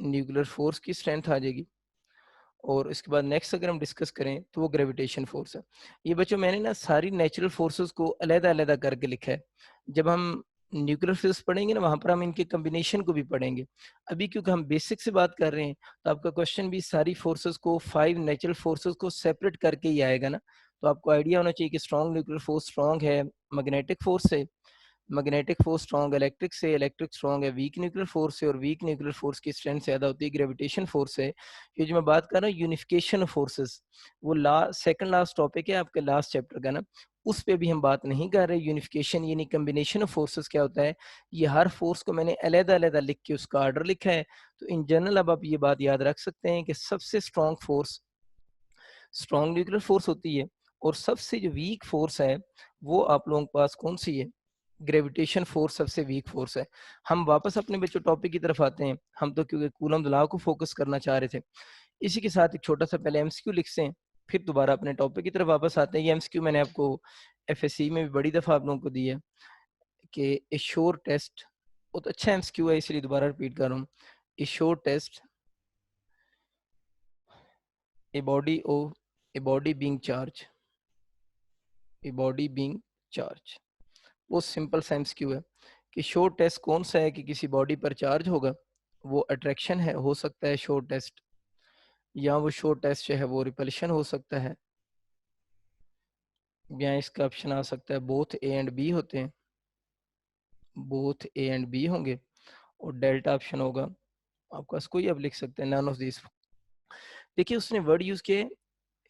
न्यूक्लियर फोर्स की स्ट्रेंथ आ जाएगी। और इसके बाद नेक्स्ट अगर हम डिस्कस करें तो वो ग्रेविटेशन फोर्स है। ये बच्चों मैंने ना सारी नेचुरल फोर्सेस को अलग-अलग करके लिखा है। जब हम न्यूक्लियर फिजिक्स पढ़ेंगे ना वहाँ पर हम इनके कॉम्बिनेशन को भी पढ़ेंगे। अभी क्योंकि हम बेसिक से बात कर रहे हैं तो आपका क्वेश्चन भी सारी फोर्सेस को 5 नेचुरल फोर्सेस को सेपरेट करके ही आएगा ना। तो आपको आइडिया होना चाहिए कि स्ट्रॉन्ग न्यूक्लियर फोर्स स्ट्रॉन्ग है मैग्नेटिक फोर्स से, मैग्नेटिक फोर्स स्ट्रॉन्ग इलेक्ट्रिक से, इलेक्ट्रिक स्ट्रॉन्ग है वीक न्यूक्लियर फोर्स से, और वीक न्यूक्लियर फोर्स की स्ट्रेंथ ज्यादा होती है ग्रेविटेशन फोर्स से। ये जो मैं बात कर रहा हूँ यूनिफिकेशन ऑफ फोर्सेस, वो सेकंड लास्ट टॉपिक है आपके लास्ट चैप्टर का ना, उस पे भी हम बात नहीं कर रहे। यूनिफिकेशन यानी कम्बिनेशन ऑफ फोर्सेस क्या होता है, ये हर फोर्स को मैंने अलग-अलग लिख के उसका ऑर्डर लिखा है। तो इन जनरल अब आप ये बात याद रख सकते हैं कि सबसे strong force strong nuclear force होती है, और सबसे जो वीक फोर्स है वो आप लोगों के पास कौन सी है, ग्रेविटेशन फोर्स सबसे वीक फोर्स है। हम वापस अपने बच्चों टॉपिक की तरफ आते हैं, हम तो क्योंकि कूलम लॉ को फोकस करना चाह रहे थे। इसी के साथ एक छोटा सा पहले एमसीक्यू लिखते हैं, फिर दोबारा अपने टॉपिक की तरफ वापस आते हैं। ये एमसीक्यू मैंने आपको एफएससी में भी बड़ी दफा आप लोगों को दी है कि ए श्योर टेस्ट, बहुत अच्छा एमसीक्यू है इसलिए दोबारा रिपीट कर रहा हूँ। A sure test, a body of a body being charge, a body being charge, वो सिंपल सा एमसीक्यू है कि श्योर टेस्ट कौन सा है कि किसी बॉडी पर चार्ज होगा, वो अट्रैक्शन है, हो सकता है श्योर टेस्ट, या वो श्योर टेस्ट जो है वो रिपल्शन हो सकता है, या इसका ऑप्शन आ सकता है बोथ ए एंड बी होते हैं, बोथ ए एंड बी होंगे, और डेल्टा ऑप्शन होगा आपका कोई, आप लिख सकते हैं नन ऑफ दिस। देखिए उसने वर्ड यूज किए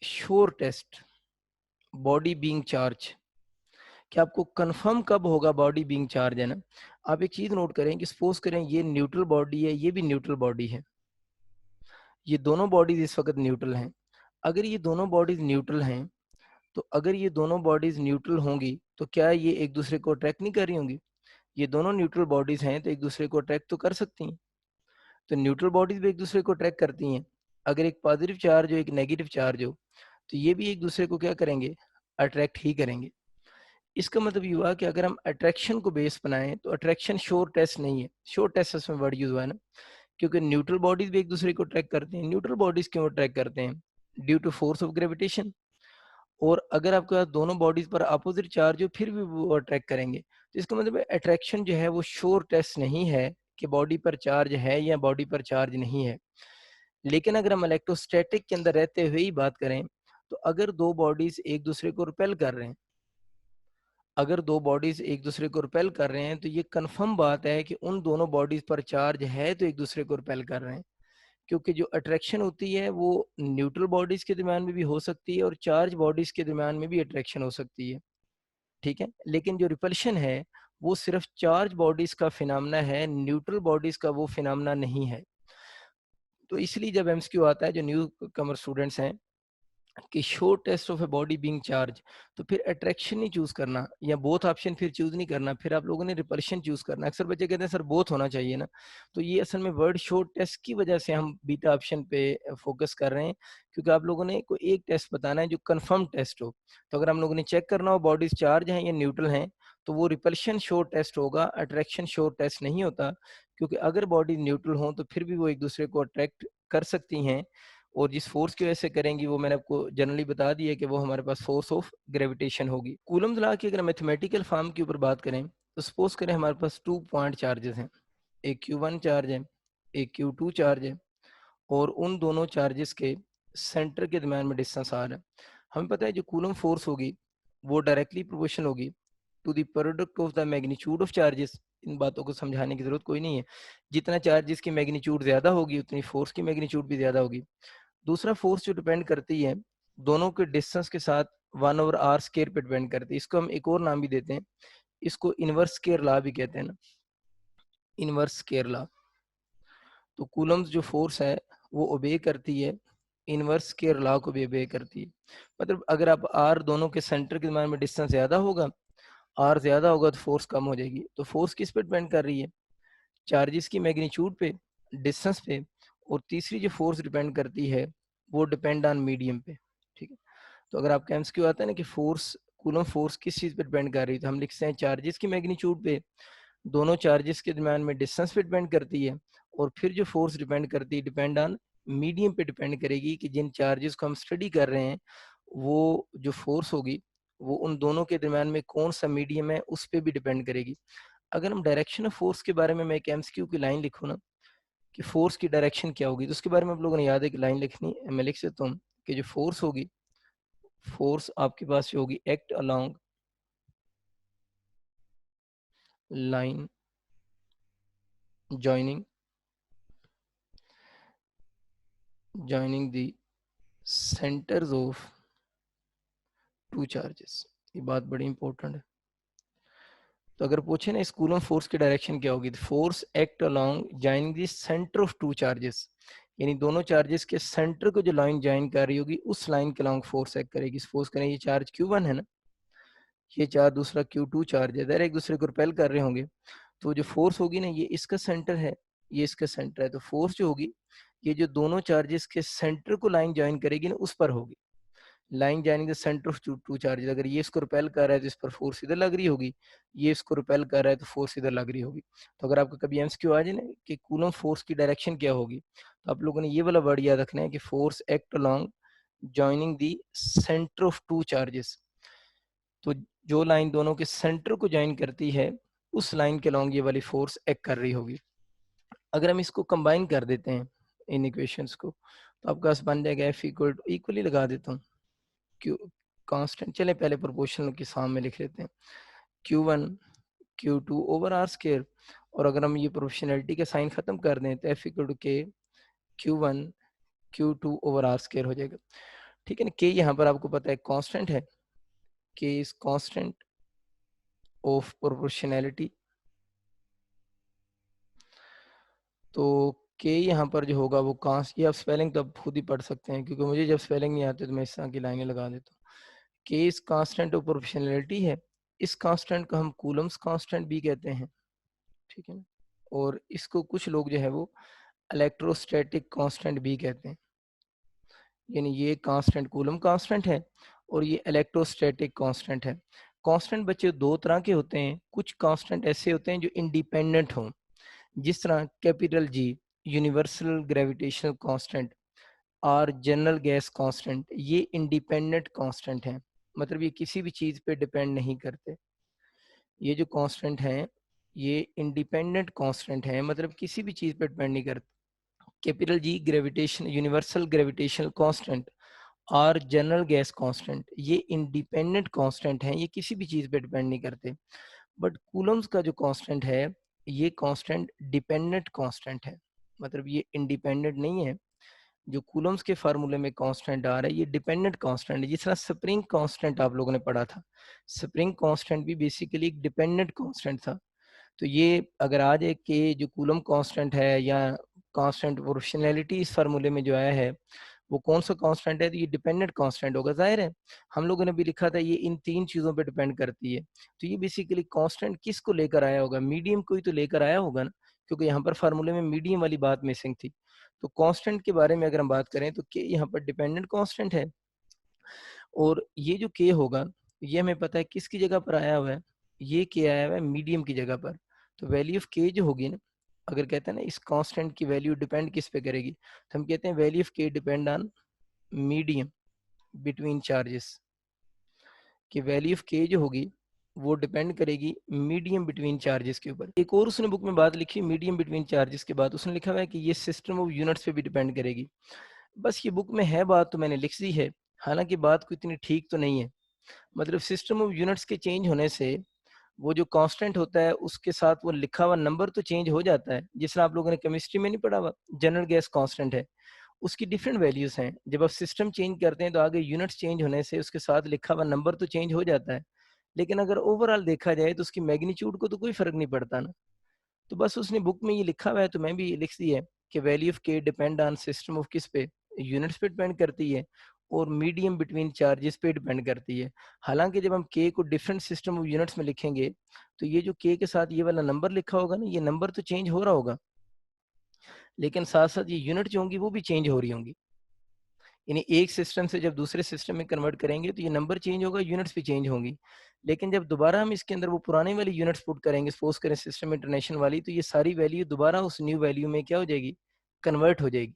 sure test, body being charge, कि आपको कंफर्म कब होगा बॉडी बीइंग चार्ज है ना। आप एक चीज नोट करें कि सपोज करें ये न्यूट्रल बॉडी है, ये भी न्यूट्रल बॉडी है, ये दोनों बॉडीज इस वक्त न्यूट्रल हैं। अगर ये दोनों बॉडीज न्यूट्रल हैं, तो अगर ये दोनों बॉडीज न्यूट्रल होंगी तो क्या ये एक दूसरे को अट्रैक्ट नहीं कर रही होंगी? ये दोनों न्यूट्रल बॉडीज हैं तो एक दूसरे को अट्रैक्ट तो कर सकती हैं। तो न्यूट्रल बॉडीज भी एक दूसरे को अट्रैक्ट करती हैं। अगर एक पॉजिटिव चार्ज हो, एक नेगेटिव चार्ज हो, तो ये भी एक दूसरे को क्या करेंगे? अट्रैक्ट ही करेंगे। इसका मतलब ये हुआ कि अगर हम अट्रैक्शन को बेस बनाएं तो अट्रैक्शन श्योर टेस्ट नहीं है। श्योर टेस्ट इसमें वर्ड यूज हुआ है ना, क्योंकि न्यूट्रल बॉडीज भी एक दूसरे को अट्रैक्ट करते हैं। न्यूट्रल बॉडीज क्यों अट्रैक्ट करते हैं? Due to force of gravitation. और अगर आपके पास दोनों बॉडीज पर अपोजिट चार्ज हो फिर भी वो अट्रैक्ट करेंगे। तो इसका मतलब अट्रैक्शन जो है वो श्योर टेस्ट नहीं है कि बॉडी पर चार्ज है या बॉडी पर चार्ज नहीं है। लेकिन अगर हम इलेक्ट्रोस्टैटिक के अंदर रहते हुए ही बात करें, तो अगर दो बॉडीज एक दूसरे को रिपेल कर रहे हैं, अगर दो बॉडीज एक दूसरे को रिपेल कर रहे हैं, तो ये कंफर्म बात है कि उन दोनों बॉडीज पर चार्ज है तो एक दूसरे को रिपेल कर रहे हैं। क्योंकि जो अट्रैक्शन होती है वो न्यूट्रल बॉडीज के दरमियान में भी हो सकती है और चार्ज बॉडीज के दरमियान में भी अट्रैक्शन हो सकती है, ठीक है। लेकिन जो रिपल्शन है वो सिर्फ चार्ज बॉडीज का फिनोमेना है, न्यूट्रल बॉडीज का वो फिनोमेना नहीं है। तो इसलिए जब एमसीक्यू आता है, जो न्यू कमर स्टूडेंट्स हैं, कि show test of a body being charge, तो फिर अट्रैक्शन नहीं चूज करना या बोथ ऑप्शन फिर चूज नहीं करना, फिर आप लोगों ने रिपल्शन चूज करना। अक्सर बच्चे कहते हैं सर बोथ होना चाहिए ना, तो ये असल में वर्ड शो टेस्ट की वजह से हम बीटा ऑप्शन पे फोकस कर रहे हैं, क्योंकि आप लोगों ने कोई एक टेस्ट बताना है जो कंफर्म टेस्ट हो। तो अगर हम लोगों ने चेक करना हो बॉडीज चार्ज हैं या न्यूट्रल हैं, तो वो रिपल्शन शो टेस्ट होगा, अट्रैक्शन शो टेस्ट नहीं होता। क्योंकि अगर बॉडी न्यूट्रल हो तो फिर भी वो एक दूसरे को अट्रैक्ट कर सकती हैं, और जिस फोर्स की वजह से करेंगी वो मैंने आपको जनरली बता दिया कि वो हमारे पास फोर्स ऑफ ग्रेविटेशन होगी। कूलम्स लॉ की अगर मैथमेटिकल फॉर्म के ऊपर बात करें, तो सपोज करें हमारे पास 2 पॉइंट चार्जेस हैं, एक Q1 चार्ज है, एक Q2 चार्ज है, और उन दोनों चार्जेस के सेंटर के दरमियान में डिस्टेंस r है। हमें पता है जो कूलम फोर्स होगी वो डायरेक्टली प्रोपोर्शनल होगी to the product of the magnitude of charges. इन बातों को समझाने की जरूरत कोई नहीं है। जितना चार्जेस की मैग्नीट्यूड ज्यादा होगी उतनी फोर्स की मैग्नीट्यूड भी ज्यादा होगी। दूसरा फोर्स जो डिपेंड करती है दोनों के डिस्टेंस के साथ 1/r² पे डिपेंड करती है। इसको हम एक और नाम भी देते हैं, इसको इनवर्स स्केयर लॉ भी कहते हैं ना, इनवर्स स्केयर लॉ। तो कूलम्स जो फोर्स है वो ओबे करती है इनवर्स स्केयर लॉ को भी ओबे करती है। मतलब अगर आप आर दोनों के सेंटर के दरमियान में डिस्टेंस ज्यादा होगा, आर ज्यादा होगा तो फोर्स कम हो जाएगी। तो फोर्स किस पे डिपेंड कर रही है? चार्जेस की मैग्नीट्यूड पे, डिस्टेंस पे, और तीसरी जो फोर्स डिपेंड करती है वो डिपेंड ऑन मीडियम पे, ठीक है। तो अगर आपका एमसीक्यू आता है ना कि फोर्स, कूलम फोर्स किस चीज पे डिपेंड कर रही है, तो हम लिखते हैं चार्जेस की मैग्नीट्यूड पे, दोनों चार्जेस के दरमियान में डिस्टेंस पे डिपेंड करती है, और फिर जो फोर्स डिपेंड करती है डिपेंड ऑन मीडियम पे डिपेंड करेगी कि जिन चार्जेस को हम स्टडी कर रहे हैं वो जो फोर्स होगी वो उन दोनों के दरमियान में कौन सा मीडियम है उस पर भी डिपेंड करेगी। अगर हम डायरेक्शन ऑफ फोर्स के बारे में मैं एक एमसीक्यू की लाइन लिखूँ ना कि फोर्स की डायरेक्शन क्या होगी, तो उसके बारे में आप लोगों ने याद है कि लाइन लिखनी, मैं लिख सकता हूँ कि जो फोर्स होगी, फोर्स आपके पास जो होगी act along line joining joining the centers of two charges। ये बात बड़ी इंपॉर्टेंट है। तो अगर पूछे ना स्कूल में फोर्स की डायरेक्शन क्या होगी, तो force act along joining the centre of two charges, यानी दोनों चार्जेस के सेंटर को जो लाइन ज्वाइन कर रही होगी उस लाइन के अलोंग फोर्स एक्ट करेगी। सपोज करें ये चार्ज Q1 है ना, ये चार्ज दूसरा Q2 चार्ज है, अगर एक दूसरे को रिपेल कर रहे होंगे, तो जो फोर्स होगी ना ये इसका सेंटर है, ये इसका सेंटर है, तो फोर्स जो होगी ये जो दोनों चार्जेस के सेंटर को लाइन ज्वाइन करेगी ना उस पर होगी। Line joining the centre of two charges, अगर ये इसको रिपेल कर रहा है तो इस पर फोर्स इधर लग रही होगी, ये इसको रिपेल कर रहा है तो फोर्स इधर लग रही होगी। तो अगर आपका कभी एमसीक्यू आ जाए ना कि कूलम फोर्स की डायरेक्शन क्या होगी, तो आप लोगों ने ये वाला वर्ड याद रखना है कि force act along joining the centre of two charges. तो जो लाइन दोनों के सेंटर को ज्वाइन करती है, उस लाइन के अलोंग ये वाली फोर्स एक्ट कर रही होगी। अगर हम इसको कंबाइन कर देते हैं इन इक्वेशंस को, तो आपके पास बन जाएगा एफ इक्वल टू, इक्वली लगा देता हूँ, क्यू कांस्टेंट, चले पहले प्रोपोर्शनल के सामने लिख लेते हैं, Q1 Q2 over r square. और अगर हम ये प्रोपोर्शनलिटी के साइन खत्म कर दें तो एफ इक्वल टू के Q1 Q2 over r square हो जाएगा। ठीक है ना, के यहाँ पर आपको पता है कांस्टेंट है, के इज कांस्टेंट ऑफ प्रोपोर्शनैलिटी। तो के यहाँ पर जो होगा वो कांस्ट, ये आप स्पेलिंग तो आप खुद ही पढ़ सकते हैं, क्योंकि मुझे जब स्पेलिंग नहीं आती तो मैं इस तरह की लाइनें लगा देता हूँ। के इस कांस्टेंट ऑफ प्रोपोर्शनैलिटी है, इस कांस्टेंट को हम कूलम्स कांस्टेंट भी कहते हैं, ठीक है ना। और इसको कुछ लोग जो है वो इलेक्ट्रोस्टैटिक कांस्टेंट भी कहते हैं, यानी ये कांस्टेंट कूलम कांस्टेंट है और ये इलेक्ट्रोस्टैटिक कांस्टेंट है। कांस्टेंट बच्चे दो तरह के होते हैं, कुछ कांस्टेंट ऐसे होते हैं जो इंडिपेंडेंट हों, जिस तरह capital G universal gravitational constant और जनरल गैस कांस्टेंट, ये इंडिपेंडेंट कांस्टेंट हैं, मतलब ये किसी भी चीज पे डिपेंड नहीं करते। ये जो कांस्टेंट हैं ये इंडिपेंडेंट कांस्टेंट हैं, मतलब किसी भी चीज पे डिपेंड नहीं करते। Capital G gravitation universal gravitational constant और जनरल गैस कांस्टेंट, ये इंडिपेंडेंट कांस्टेंट हैं, ये किसी भी चीज पे डिपेंड नहीं करते। बट कूलम्स का जो कांस्टेंट है, ये कांस्टेंट डिपेंडेंट कांस्टेंट है, मतलब ये इंडिपेंडेंट नहीं है। जो कूलम्स के फार्मूले में कांस्टेंट आ रहा है ये डिपेंडेंट कांस्टेंट है, जिस तरह स्प्रिंग कांस्टेंट आप लोगों ने पढ़ा था, स्प्रिंग कांस्टेंट भी बेसिकली एक डिपेंडेंट कांस्टेंट था। तो ये अगर आ जाए कि जो कूलम कांस्टेंट है या कांस्टेंट प्रोपोर्शनैलिटी इस फार्मूले में जो आया है वो कौन सा कांस्टेंट है, तो ये डिपेंडेंट कांस्टेंट होगा। जाहिर है हम लोगों ने भी लिखा था ये इन तीन चीजों पे डिपेंड करती है। तो ये बेसिकली कांस्टेंट किसको लेकर आया होगा, मीडियम को ही तो लेकर आया होगा ना, क्योंकि यहाँ पर फार्मूले में मीडियम वाली बात मिसिंग थी। तो कांस्टेंट के बारे में अगर हम बात करें तो के यहाँ पर डिपेंडेंट कांस्टेंट है, और ये जो के होगा ये हमें पता है किसकी जगह पर आया हुआ है, ये के आया हुआ है मीडियम की जगह पर। तो वैल्यू ऑफ के जो होगी ना, अगर कहते हैं ना इस कांस्टेंट की वैल्यू डिपेंड किस पे करेगी, तो हम कहते हैं वैल्यू ऑफ के depend on medium between charges, कि वैल्यू ऑफ के जो होगी वो डिपेंड करेगी मीडियम बिटवीन चार्जेस के ऊपर। एक और उसने बुक में बात लिखी मीडियम बिटवीन चार्जेस के बाद, उसने लिखा हुआ है कि ये सिस्टम ऑफ यूनिट्स पे भी डिपेंड करेगी। बस ये बुक में है बात तो मैंने लिख दी है, हालांकि बात को इतनी ठीक तो नहीं है। मतलब सिस्टम ऑफ यूनिट्स के चेंज होने से वो जो कांस्टेंट होता है उसके साथ वो लिखा हुआ नंबर तो चेंज हो जाता है, जिस तरह आप लोगों ने केमिस्ट्री में नहीं पढ़ा हुआ जनरल गैस कांस्टेंट है, उसकी डिफरेंट वैल्यूज हैं। जब आप सिस्टम चेंज करते हैं तो आगे यूनिट्स चेंज होने से उसके साथ लिखा हुआ नंबर तो चेंज हो जाता है, लेकिन अगर ओवरऑल देखा जाए तो उसकी मैग्नीट्यूड को तो कोई फर्क नहीं पड़ता ना। तो बस उसने बुक में ये लिखा हुआ है तो मैं भी लिख दी है कि वैल्यू ऑफ के डिपेंड ऑन सिस्टम ऑफ किस पे, यूनिट्स पे डिपेंड करती है, और मीडियम बिटवीन चार्जेस पे डिपेंड करती है। हालांकि जब हम के को डिफरेंट सिस्टम ऑफ यूनिट्स में लिखेंगे तो ये जो के के साथ ये वाला नंबर लिखा होगा ना, ये नंबर तो चेंज हो रहा होगा, लेकिन साथ साथ ये यूनिट जो होंगी वो भी चेंज हो रही होंगी। यानी एक सिस्टम से जब दूसरे सिस्टम में कन्वर्ट करेंगे तो ये नंबर चेंज होगा, यूनिट्स भी चेंज होंगी। लेकिन जब दोबारा हम इसके अंदर वो पुराने वाली यूनिट्स पुट करेंगे, सपोज करें सिस्टम इंटरनेशनल वाली, तो ये सारी वैल्यू दोबारा उस न्यू वैल्यू में क्या हो जाएगी, कन्वर्ट हो जाएगी।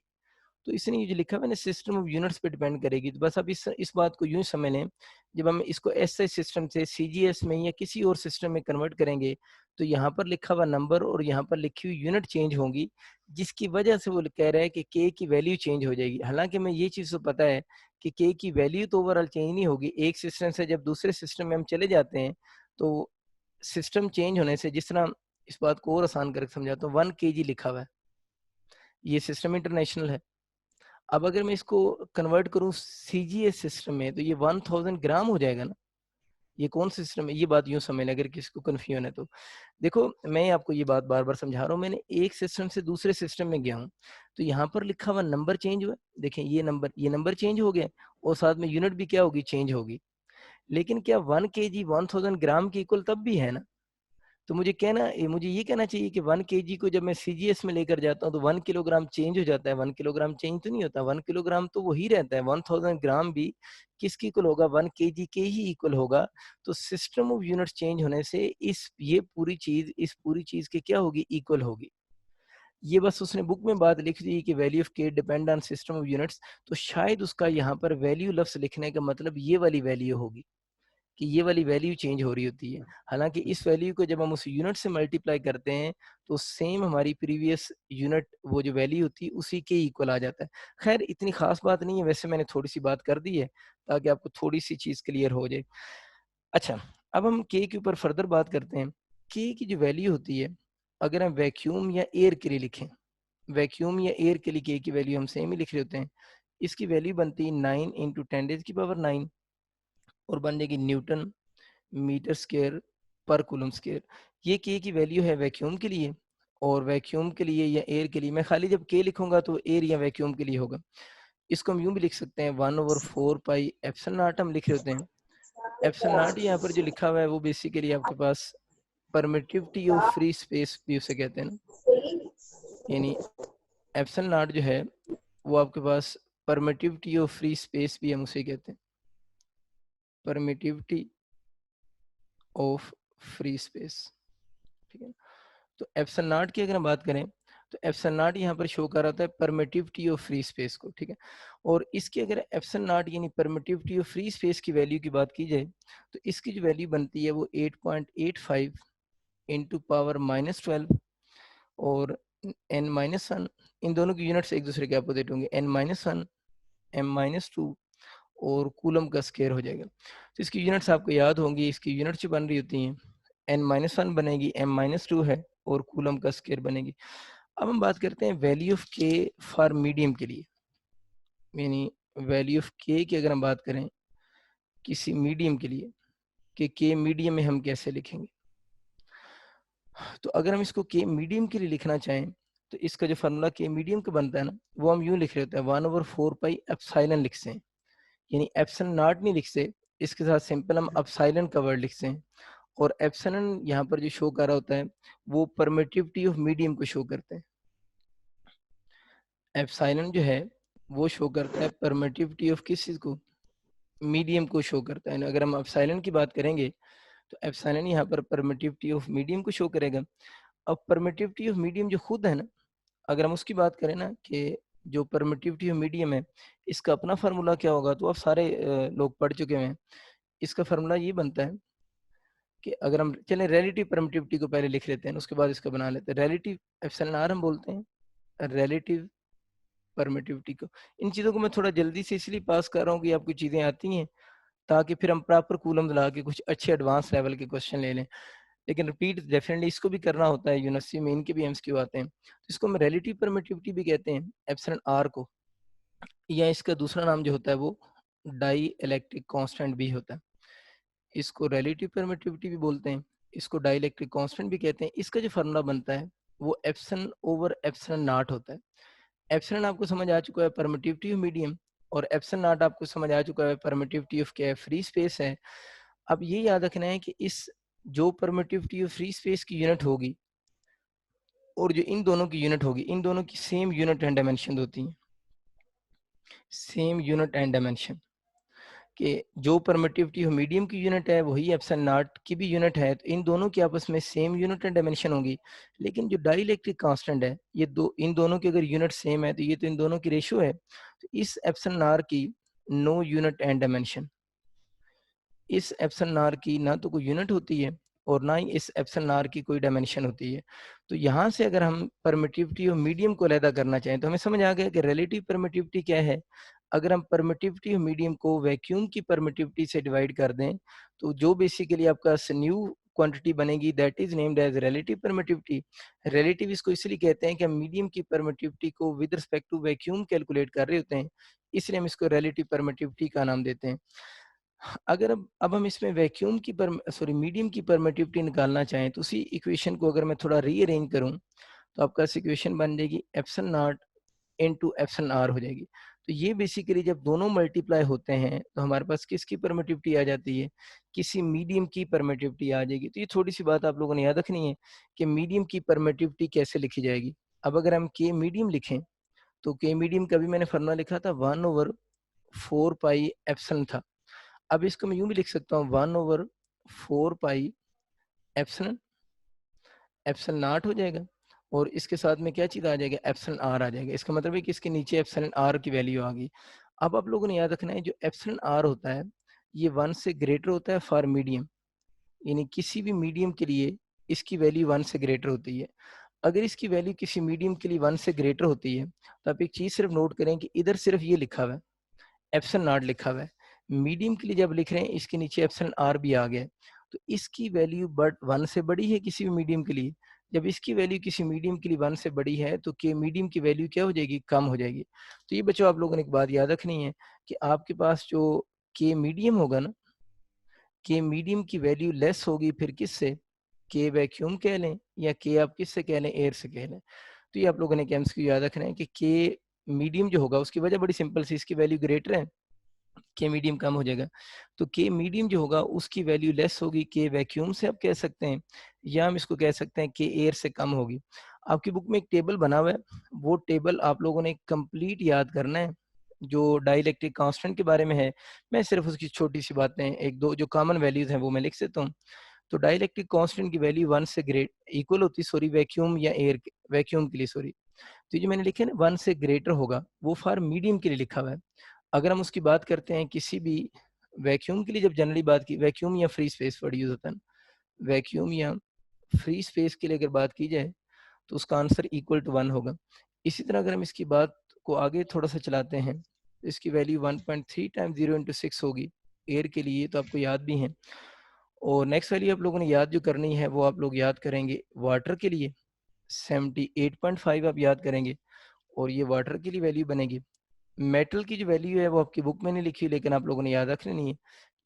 तो इसने ये जो लिखा हुआ है ना सिस्टम ऑफ यूनिट्स पे डिपेंड करेगी, तो बस अब इस बात को यूं समझ लें, जब हम इसको एसआई सिस्टम से सीजीएस में या किसी और सिस्टम में कन्वर्ट करेंगे तो यहाँ पर लिखा हुआ नंबर और यहाँ पर लिखी हुई यूनिट चेंज होंगी, जिसकी वजह से वो कह रहा है कि के की वैल्यू चेंज हो जाएगी। हालांकि मैं ये चीज़ तो पता है कि के की वैल्यू तो ओवरऑल चेंज नहीं होगी, एक सिस्टम से जब दूसरे सिस्टम में हम चले जाते हैं तो सिस्टम चेंज होने से, जिस तरह इस बात को और आसान करके समझाता हूँ, 1 kg लिखा हुआ है, ये सिस्टम इंटरनेशनल है। अब अगर मैं इसको कन्वर्ट करूं सीजीएस सिस्टम में तो ये 1000 ग्राम हो जाएगा ना। ये कौन सा सिस्टम है, ये बात यूं समझ लें अगर किसी को कंफ्यूजन है तो। देखो मैं आपको ये बात बार बार समझा रहा हूँ, मैंने एक सिस्टम से दूसरे सिस्टम में गया हूँ तो यहाँ पर लिखा हुआ नंबर चेंज हुआ, देखें ये नंबर चेंज हो गए और साथ में यूनिट भी क्या होगी, चेंज होगी। लेकिन क्या 1 kg 1000 ग्राम की इक्वल तब भी है ना। तो मुझे ये कहना चाहिए कि 1 केजी को जब मैं सीजीएस में लेकर जाता हूँ तो 1 किलोग्राम चेंज हो जाता है, 1 किलोग्राम चेंज तो नहीं होता, 1 किलोग्राम तो वही रहता है, 1000 ग्राम भी किसके इक्वल होगा, 1 केजी के ही इक्वल होगा। तो सिस्टम ऑफ यूनिट्स चेंज होने से ये पूरी चीज़ इस पूरी चीज़ के क्या होगी, इक्वल होगी। ये बस उसने बुक में बात लिख दी कि वैल्यू ऑफ के depend on system of units, तो शायद उसका यहाँ पर वैल्यू लफ्ज़ लिखने का मतलब ये वाली वैल्यू होगी। कि ये वाली वैल्यू चेंज हो रही होती है। हालाँकि इस वैल्यू को जब हम उस यूनिट से मल्टीप्लाई करते हैं, तो सेम हमारी प्रीवियस यूनिट वो जो वैल्यू होती है, उसी के इक्वल आ जाता है। ख़ैर इतनी ख़ास बात नहीं है, वैसे मैंने थोड़ी-सी बात कर दी है, ताकि आपको थोड़ी-सी चीज़ क्लियर हो जाए। अच्छा, अब हम के के ऊपर फर्दर बात करते हैं। के की जो वैल्यू होती है, अगर हम वैक्यूम या एयर के लिए लिखें, वैक्यूम या एयर के लिए के की वैल्यू हम सेम ही लिख रहे होते हैं। इसकी वैल्यू बनती है 9 × 10⁻⁹ और बन जाएगी न्यूटन मीटर स्क्वायर पर कूलम स्क्वायर। ये के की वैल्यू है वैक्यूम के लिए, और वैक्यूम के लिए या एयर के लिए मैं खाली जब के लिखूंगा तो एयर या वैक्यूम के लिए होगा। इसको हम यूं भी लिख सकते हैं 1/4 पाई एप्सिलॉन नॉट हम लिख रहे होते हैं। एप्सिलॉन नॉट यहाँ पर जो लिखा हुआ है वो बेसिकली आपके पास परमिटिविटी ऑफ फ्री स्पेस भी उसे कहते हैं ना, यानी एप्सिलॉन नॉट जो है वो आपके पास परमिटिविटी ऑफ फ्री स्पेस भी हम उसे कहते हैं, परमिटिविटी ऑफ फ्री स्पेस। ठीक है, तो एप्सिलॉन नॉट की अगर हम बात करें तो एप्सिलॉन नॉट यहाँ पर शो कर रहा है परमिटिविटी ऑफ फ्री स्पेस को। ठीक है, और इसकी अगर एप्सिलॉन नॉट यानी परमिटिविटी ऑफ फ्री स्पेस की वैल्यू की बात की जाए तो इसकी जो वैल्यू बनती है वो 8.85 इंटू पावर -12 और n-1, इन दोनों की यूनिट्स एक दूसरे के अपोजिट होंगे, n-1 m-2 और कूलम का स्क्वायर हो जाएगा। तो इसकी यूनिट्स आपको याद होंगी, इसकी यूनिट्स जो बन रही होती हैं n-1 बनेगी, m-2 है और कूलम का स्क्वायर बनेगी। अब हम बात करते हैं वैल्यू ऑफ के फॉर मीडियम के लिए, यानी वैल्यू ऑफ के की अगर हम बात करें किसी मीडियम के लिए कि के मीडियम में हम कैसे लिखेंगे। तो अगर हम इसको के मीडियम के लिए लिखना चाहें तो इसका जो फार्मूला के मीडियम का बनता है ना, वो हम यूं लिख रहे होते हैं 1/4 पाई एप्सिलॉन लिखते हैं, यानी एप्सिलॉन नॉट नहीं लिखते, इसके साथ सिंपल हम एप्सिलॉन का वर्ड लिखते हैं। और एप्सिलॉन यहाँ पर जो शो कर रहा होता है वो परमिटिविटी ऑफ मीडियम को शो करते हैं। एप्सिलॉन जो है वो शो करता है परमिटिविटी ऑफ किस चीज़ को, मीडियम को शो करता है। अगर हम एप्सिलॉन की बात करेंगे तो एप्सिलॉन यहाँ पर परमिटिविटी ऑफ मीडियम को शो करेगा। अब परमिटिविटी ऑफ मीडियम जो खुद है ना, अगर हम उसकी बात करें ना कि जो परमिटिविटी ऑफ मीडियम है इसका अपना फार्मूला क्या होगा, तो आप सारे लोग पढ़ चुके हैं। इसका फार्मूला ये बनता है कि अगर हम चलें रिलेटिव परमिटिविटी को पहले लिख लेते हैं, उसके बाद इसका बना लेते हैं। रिलेटिव एप्सिलॉन आर हम बोलते हैं रिलेटिव परमिटिविटी को। इन चीज़ों को मैं थोड़ा जल्दी से इसलिए पास कर रहा हूँ कि आपको चीज़ें आती हैं, ताकि फिर हम प्रॉपर कूलम लगा के कुछ अच्छे एडवांस लेवल के क्वेश्चन ले लें। लेकिन रिपीट डेफिनेटली इसको भी करना होता है, यूनिवर्सिटी में इनके भी एमसीक्यू आते हैं। तो इसको हम रिलेटिव परमिटिविटी भी कहते हैं एप्सिलॉन आर को, या इसका दूसरा नाम जो होता है वो डाई इलेक्ट्रिक कांस्टेंट भी होता है। इसको रिलेटिव परमिटिविटी भी बोलते हैं, इसको डाई इलेक्ट्रिक कांस्टेंट भी कहते हैं। इसका जो फार्मूला बनता है वो एप्सिलॉन ओवर एप्सिलॉन नॉट होता है। एप्सिलॉन आपको समझ आ चुका है परमिटिविटी ऑफ मीडियम, और एप्सिलॉन नॉट आपको समझ आ चुका है परमिटिविटी ऑफ क्या, फ्री स्पेस है। अब ये याद रखना है कि इस जो परमिटिविटी ऑफ फ्री स्पेस की यूनिट होगी और जो इन दोनों की यूनिट होगी, इन दोनों की सेम यूनिट एंड डायमेंशन होती हैं, सेम यूनिट एंड डायमेंशन। कि जो परमिटिविटी ऑफ मीडियम की यूनिट है वही एप्सिलॉन नॉट की भी यूनिट है, तो इन दोनों की आपस में सेम यूनिट एंड डायमेंशन होगी। लेकिन जो डाई इलेक्ट्रिक कांस्टेंट है, ये दो इन दोनों की अगर यूनिट सेम है तो ये तो इन दोनों की रेशियो है, तो इस एप्सिलॉन आर की नो यूनिट एंड डायमेंशन, इस एप्सिलॉन आर की ना तो कोई यूनिट होती है और ना ही इस एप्सिलॉन आर की कोई डायमेंशन होती है। तो यहाँ से अगर हम परमिटिविटी ऑफ मीडियम को अलहदा करना चाहें तो हमें समझ आ गया कि रिलेटिव परमिटिविटी क्या है। अगर हम परमिटिविटी ऑफ मीडियम को वैक्यूम की परमिटिविटी से डिवाइड कर दें तो जो बेसिकली आपका न्यू क्वांटिटी बनेगी that is named as relative permittivity. Relative इसको इसलिए कहते हैं कि हम मीडियम की परमिटिविटी को with respect to vacuum calculate कर रहे होते हैं, इसलिए हम इसको रिलेटिव परमिटिविटी का नाम देते हैं। अगर अब हम इसमें वैक्यूम की मीडियम की परमिटिविटी निकालना चाहें तो उसी इक्वेशन को अगर मैं थोड़ा रीअरेंज करूं तो आपका इक्वेशन बन जाएगी epsilon nought into epsilon r हो जाएगी। तो ये बेसिकली जब दोनों मल्टीप्लाई होते हैं तो हमारे पास किसकी परमिटिविटी आ जाती है, किसी मीडियम की परमिटिविटी आ जाएगी। तो ये थोड़ी सी बात आप लोगों ने याद रखनी है कि मीडियम की परमिटिविटी कैसे लिखी जाएगी। अब अगर हम के मीडियम लिखें तो के मीडियम का भी मैंने फॉर्मूला लिखा था 1/4 पाई एप्सिलॉन था। अब इसको मैं यूं भी लिख सकता हूँ 1/4 पाई एप्सिलॉन, एप्सिलॉन नॉट हो जाएगा और इसके साथ में क्या चीज़ आ जाएगा, एप्सिलॉन आर आ जाएगा। इसका मतलब है कि इसके नीचे एप्सिलॉन आर की वैल्यू आ गई। अब आप लोगों ने याद रखना है जो एप्सिलॉन आर होता है ये 1 से ग्रेटर होता है फॉर मीडियम, यानी किसी भी मीडियम के लिए इसकी वैल्यू 1 से ग्रेटर होती है। अगर इसकी वैल्यू किसी मीडियम के लिए 1 से ग्रेटर होती है तो आप एक चीज़ सिर्फ नोट करें कि इधर सिर्फ ये लिखा हुआ है, एप्सिलॉन नॉट लिखा हुआ है। मीडियम के लिए जब लिख रहे हैं इसके नीचे एप्सिलॉन आर भी आ गया है। तो इसकी वैल्यू बट 1 से बड़ी है किसी भी मीडियम के लिए। जब इसकी वैल्यू किसी मीडियम के लिए 1 से बड़ी है तो के मीडियम की वैल्यू क्या हो जाएगी, कम हो जाएगी। तो ये बच्चों आप लोगों ने एक बात याद रखनी है कि आपके पास जो के मीडियम होगा ना, के मीडियम की वैल्यू लेस होगी फिर किससे, के वैक्यूम कह लें या के आप किससे कह लें, एयर से कह लें। तो ये आप लोगों ने केमिस्ट्री याद रखना है कि के मीडियम जो होगा उसकी वजह बड़ी सिंपल सी, इसकी वैल्यू ग्रेटर है, के मीडियम कम हो जाएगा। तो के मीडियम जो होगा उसकी वैल्यू लेस होगी के वैक्यूम से आप कह सकते हैं, या हम इसको कह सकते हैं के एयर से कम होगी। आपकी बुक में एक टेबल बना हुआ है, वो टेबल आप लोगों ने कंप्लीट याद करना है जो डाइलेक्ट्रिक कांस्टेंट के बारे में है। मैं सिर्फ उसकी छोटी सी बातें एक दो जो कॉमन वैल्यूज हैं वो मैं लिख देता हूँ। तो डाइलेक्ट्रिक कांस्टेंट की वैल्यू 1 से ग्रेट इक्वल होती है, सॉरी वैक्यूम या एयर वैक्यूम के लिए सॉरी। तो ये जो मैंने लिखे ना 1 से ग्रेटर होगा वो फॉर मीडियम के लिए लिखा हुआ है। अगर हम उसकी बात करते हैं किसी भी वैक्यूम के लिए, जब जनरली बात की वैक्यूम या फ्री स्पेस वर्ड यूज होता है ना, वैक्यूम या फ्री स्पेस के लिए अगर बात की जाए तो उसका आंसर इक्वल टू 1 होगा। इसी तरह अगर हम इसकी बात को आगे थोड़ा सा चलाते हैं तो इसकी वैल्यू 1.3 टाइम्स 0 × 6 होगी एयर के लिए, तो आपको याद भी है। और नेक्स्ट वैल्यू आप लोगों ने याद जो करनी है वो आप लोग याद करेंगे वाटर के लिए 78.5 आप याद करेंगे, और ये वाटर के लिए वैल्यू बनेगी। मेटल की जो वैल्यू है वो आपकी बुक में नहीं लिखी लेकिन आप लोगों ने याद रख लेनी है।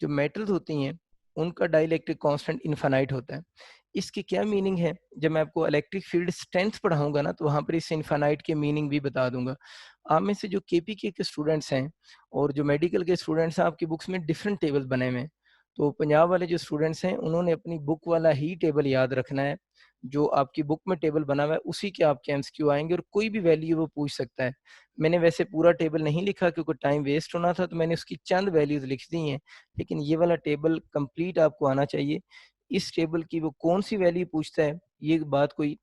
जो मेटल्स होती हैं उनका डाइलेक्ट्रिक कांस्टेंट इनफाइनाइट होता है। इसकी क्या मीनिंग है, जब मैं आपको इलेक्ट्रिक फील्ड स्ट्रेंथ पढ़ाऊंगा ना तो वहाँ पर इस इनफाइनाइट के मीनिंग भी बता दूंगा। आप में से जो केपीके के स्टूडेंट्स हैं और जो मेडिकल के स्टूडेंट्स हैं आपकी बुक्स में डिफरेंट टेबल बने हुए हैं। तो पंजाब वाले जो स्टूडेंट्स हैं उन्होंने अपनी बुक वाला ही टेबल याद रखना है, जो आपकी बुक में टेबल बना हुआ है उसी के आपके एमसीक्यू आएंगे और कोई भी वैल्यू वो पूछ सकता है। मैंने वैसे पूरा टेबल नहीं लिखा क्योंकि टाइम वेस्ट होना था, तो मैंने उसकी चंद वैल्यूज लिख दी हैं, लेकिन ये वाला टेबल कंप्लीट आपको आना चाहिए। इस टेबल की वो कौन सी वैल्यू पूछता है ये बात कोई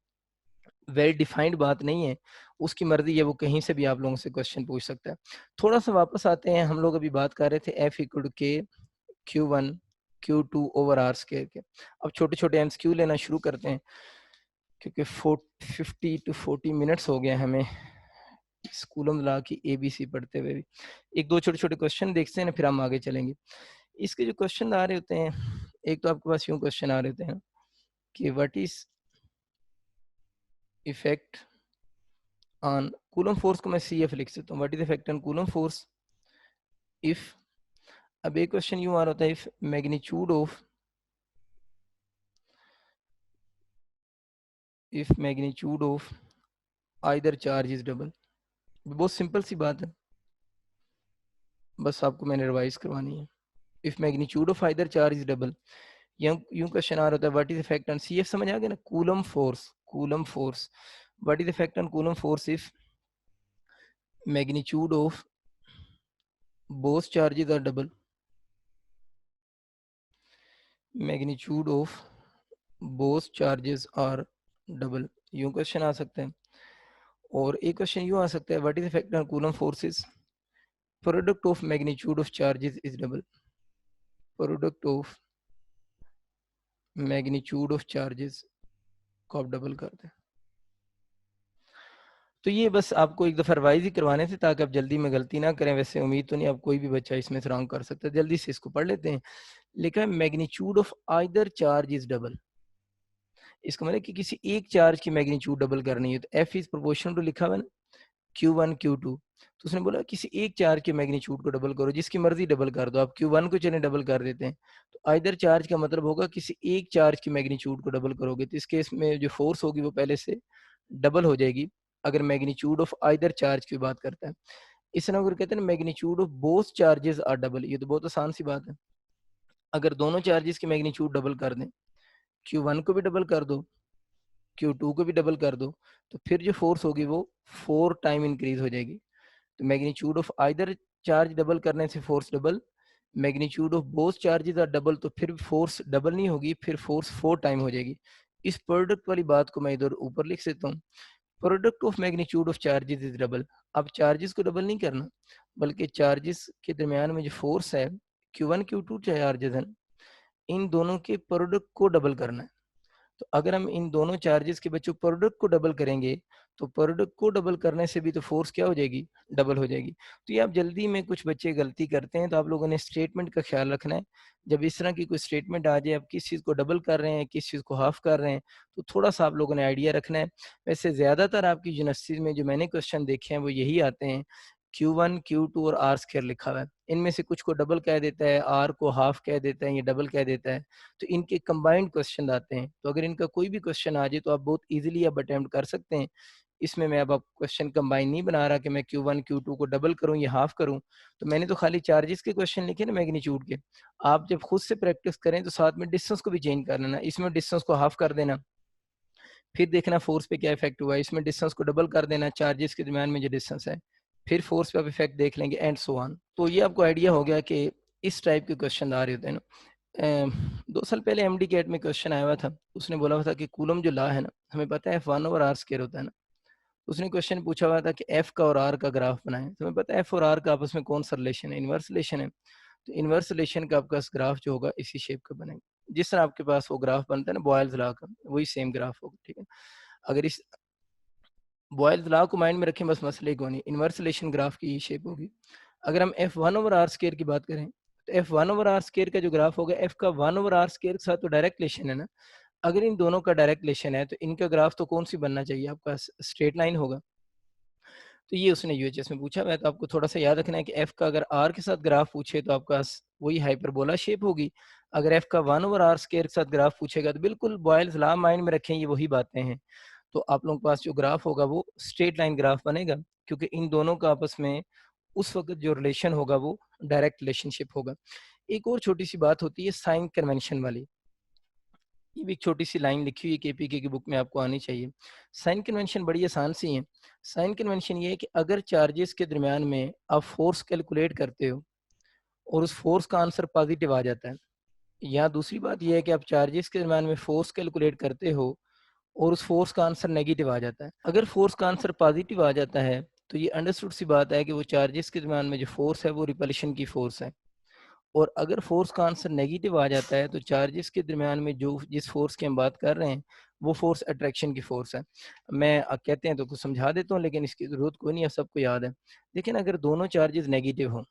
वेल डिफाइंड बात नहीं है, उसकी मर्जी है, वो कहीं से भी आप लोगों से क्वेश्चन पूछ सकता है। थोड़ा सा वापस आते हैं, हम लोग अभी बात कर रहे थे एफ इक्वल टू के Q1 Q2 over are square के। अब छोटे छोटे एमसीक्यू लेना शुरू करते हैं क्योंकि 50 to 40 मिनट्स हो गए हमें स्कूलों में ला की एबीसी पढ़ते हुए भी। एक दो छोटे छोटे क्वेश्चन देखते हैं ना फिर हम आगे चलेंगे। इसके जो क्वेश्चन आ रहे होते हैं, एक तो आपके पास यूं क्वेश्चन आ रहे होते हैं कि what is effect on Coulomb force, को मैं CF लिख सकता हूँ, what is effect on Coulomb force if. अब एक क्वेश्चन यूं आ रहा होता है if magnitude of either charge is double. बहुत सिंपल सी बात है, बस आपको मैंने रिवाइज करवानी है। If magnitude of either charge is double, यूं क्वेश्चन आ रहा होता है what is effect on CF, समझ आ गया ना, Coulomb force what is effect on Coulomb force if magnitude of both charges are double, magnitude of both charges are double, यूं question आ सकते हैं। और एक क्वेश्चन यूं आ सकता है what is effect on Coulomb forces product of magnitude of charges is double, product of magnitude of charges को आप डबल कर दें। तो ये बस आपको एक दफ़ा रिवाइज ही करवाने थे ताकि आप जल्दी में गलती ना करें। वैसे उम्मीद तो नहीं अब कोई भी बच्चा इसमें से रॉन्ग कर सकता है, जल्दी से इसको पढ़ लेते हैं। लिखा है magnitude of either charge is double, इसका मतलब कि किसी एक चार्ज की मैग्नीट्यूड डबल करनी है। तो एफ इज प्रोपोर्शनल टू लिखा हुआ है Q1 Q2, तो उसने बोला किसी एक चार्ज के मैग्नीट्यूड को डबल करो, जिसकी मर्जी डबल कर दो, आप Q1 को चले डबल कर देते हैं। तो आइदर चार्ज का मतलब होगा किसी एक चार्ज की मैग्नीट्यूड को डबल करोगे, तो इस केस में जो फोर्स होगी वो पहले से डबल हो जाएगी अगर मैग्नीट्यूड ऑफ आइदर चार्ज की बात करता है। इस तरह अगर कहते हैं ना magnitude of both charges are double, ये तो बहुत आसान सी बात है। अगर दोनों चार्जेस की मैग्नीट्यूड डबल कर दें, Q1 को भी डबल कर दो, Q2 को भी डबल कर दो, तो फिर जो फोर्स होगी वो 4 टाइम इंक्रीज हो जाएगी। तो magnitude of either charge double करने से force double, magnitude of both charges are double, तो फिर फोर्स डबल नहीं होगी, फिर फोर्स 4 टाइम हो जाएगी। इस प्रोडक्ट वाली बात को मैं इधर ऊपर लिख देता हूँ, product of magnitude of charges is double. अब चार्जेस को डबल नहीं करना, बल्कि चार्जेस के दरमियान में जो फोर्स है, Q1 Q2 चार्जेस हैं, इन दोनों के प्रोडक्ट को डबल करना है। तो अगर हम इन दोनों चार्जेस के बच्चों प्रोडक्ट को डबल करेंगे, तो प्रोडक्ट को डबल करने से भी तो फोर्स क्या हो जाएगी, डबल हो जाएगी। तो ये आप जल्दी में कुछ बच्चे गलती करते हैं, तो आप लोगों ने स्टेटमेंट का ख्याल रखना है। जब इस तरह की कोई स्टेटमेंट आ जाए, आप किस चीज़ को डबल कर रहे हैं, किस चीज़ को हाफ कर रहे हैं, तो थोड़ा सा आप लोगों ने आइडिया रखना है। वैसे ज़्यादातर आपकी यूनिवर्सिटीज में जो मैंने क्वेश्चन देखे हैं वो यही आते हैं, Q1 Q2 और आर स्क्वायर लिखा हुआ है, इनमें से कुछ को डबल कह देता है, आर को हाफ कह देता है, ये डबल कह देता है, तो इनके कंबाइंड क्वेश्चन आते हैं। तो अगर इनका कोई भी क्वेश्चन आ जाए तो आप बहुत इजीली अब अटेम्प्ट कर सकते हैं। इसमें मैं अब आप क्वेश्चन कंबाइन नहीं बना रहा कि मैं Q1 Q2 को डबल करूं या हाफ करूं, तो मैंने तो खाली चार्जेस के क्वेश्चन लिखे ना मैग्नीट्यूड के। आप जब खुद से प्रैक्टिस करें तो साथ में डिस्टेंस को भी चेंज कर लेना, इसमें डिस्टेंस को हाफ कर देना, फिर देखना फोर्स पे क्या इफेक्ट हुआ है, इसमें डिस्टेंस को डबल कर देना, चार्जेस के दरमियान में जो डिस्टेंस है, फिर फोर्स पे आप इफेक्ट देख लेंगे एंड सो ऑन। तो ये आपको आइडिया हो गया कि इस टाइप के क्वेश्चन आ रहे होते हैं ना। 2 साल पहले एमडी कैट में क्वेश्चन आया हुआ था, उसने बोला हुआ था कि कूलम जो लॉ है ना, हमें पता है F1/r² होता है ना, उसने क्वेश्चन पूछा हुआ था कि एफ का और आर का ग्राफ बनाएं। तो हमें पता है एफ और आर का आपस में कौन सा रिलेशन है, इनवर्स रिलेशन है। तो इनवर्स रिलेशन का आपका ग्राफ जो होगा इसी शेप का बनेगा, जिस तरह आपके पास वो ग्राफ बनता है ना बॉयल्स लॉ का, वही सेम ग्राफ होगा, ठीक है। अगर इस बॉयल्स लॉ को माइंड में रखें, बस मसले को नहीं, इनवर्स रिलेशन ग्राफ की शेप होगी। अगर हम F1/r² की बात करें, तो F1/r² का जो ग्राफ होगा, F का 1/r² के साथ तो डायरेक्ट रिलेशन है ना। अगर इन दोनों का डायरेक्ट रिलेशन है तो इनका ग्राफ तो कौन सी बनना चाहिए, आपका स्ट्रेट लाइन होगा। तो ये उसने यूएचएस में पूछा हुआ है, तो आपको थोड़ा सा याद रखना है कि एफ का अगर आर के साथ ग्राफ पूछे तो आपका वही हाइपरबोला शेप होगी। अगर एफ का 1/r² के साथ ग्राफ पूछेगा तो बिल्कुल बॉयल्स लॉ माइंड में रखें, ये वही बातें हैं। तो आप लोगों के पास जो ग्राफ होगा वो स्ट्रेट लाइन ग्राफ बनेगा, क्योंकि इन दोनों का आपस में उस वक्त जो रिलेशन होगा वो डायरेक्ट रिलेशनशिप होगा। एक और छोटी सी बात होती है साइन कन्वेंशन वाली, ये भी एक छोटी सी लाइन लिखी हुई है केपीके की बुक में, आपको आनी चाहिए। साइन कन्वेंशन बड़ी आसान सी है। साइन कन्वेंशन ये है कि अगर चार्जेस के दरमियान में आप फोर्स कैलकुलेट करते हो और उस फोर्स का आंसर पॉजिटिव आ जाता है, या दूसरी बात यह है कि आप चार्जेस के दरमियान में फोर्स कैलकुलेट करते हो और उस फोर्स का आंसर नेगेटिव आ जाता है। अगर फोर्स का आंसर पॉजिटिव आ जाता है तो ये अंडरस्टूड सी बात है कि वो चार्जेस के दरमियान में जो फोर्स है वो रिपल्शन की फोर्स है। और अगर फोर्स का आंसर नेगेटिव आ जाता है तो चार्जेस के दरमियान में जो जिस फोर्स की हम बात कर रहे हैं वो फोर्स अट्रैक्शन की फोर्स है। मैं कहते हैं तो कुछ समझा देता हूँ, लेकिन इसकी जरूरत कोई नहीं है, सबको याद है। लेकिन अगर दोनों चार्जेस नेगेटिव हों,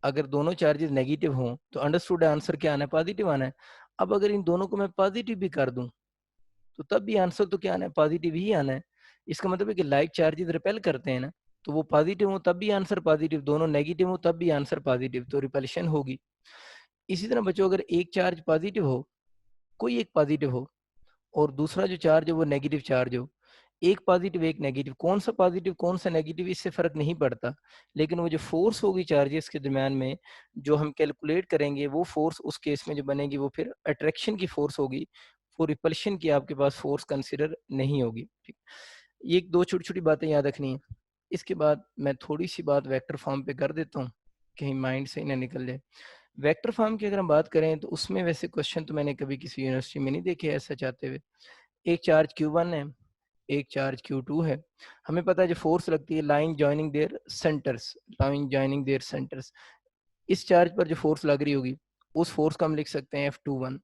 अगर दोनों चार्जेस नेगेटिव हों तो अंडरस्टूड आंसर क्या आना है, पॉजिटिव आना है। अब अगर इन दोनों को मैं पॉजिटिव भी कर दूं तो तब भी आंसर तो क्या आना है, पॉजिटिव ही आना है। इसका मतलब है कि लाइक चार्जेस रिपेल करते हैं ना, तो वो पॉजिटिव हो तब भी आंसर पॉजिटिव, दोनों नेगेटिव हो तब भी आंसर पॉजिटिव, तो रिपल्शन होगी। इसी तरह बच्चों अगर एक चार्ज पॉजिटिव हो, कोई एक पॉजिटिव हो और दूसरा जो चार्ज है वो नेगेटिव चार्ज हो, एक पॉजिटिव एक नेगेटिव, कौन सा पॉजिटिव कौन सा नेगेटिव इससे फर्क नहीं पड़ता, लेकिन वो जो फोर्स होगी चार्जेस के दरमियान में जो हम कैलकुलेट करेंगे वो फोर्स उस केस में जो बनेगी वो फिर अट्रैक्शन की फोर्स होगी, वो रिपल्शन की आपके पास फोर्स कंसिडर नहीं होगी, ठीक। ये एक दो छोटी छोटी बातें याद रखनी है। इसके बाद मैं थोड़ी सी बात वेक्टर फॉर्म पे कर देता हूँ, कहीं माइंड से ही ना निकल जाए। वेक्टर फॉर्म की अगर हम बात करें तो उसमें वैसे क्वेश्चन तो मैंने कभी किसी यूनिवर्सिटी में नहीं देखे ऐसा चाहते हुए। एक चार्ज Q1 है, एक चार्ज Q2 है। हमें पता है जो फोर्स लगती है line joining there centres, line joining there centres, इस चार्ज पर जो फोर्स लग रही होगी उस फोर्स को हम लिख सकते हैं F21।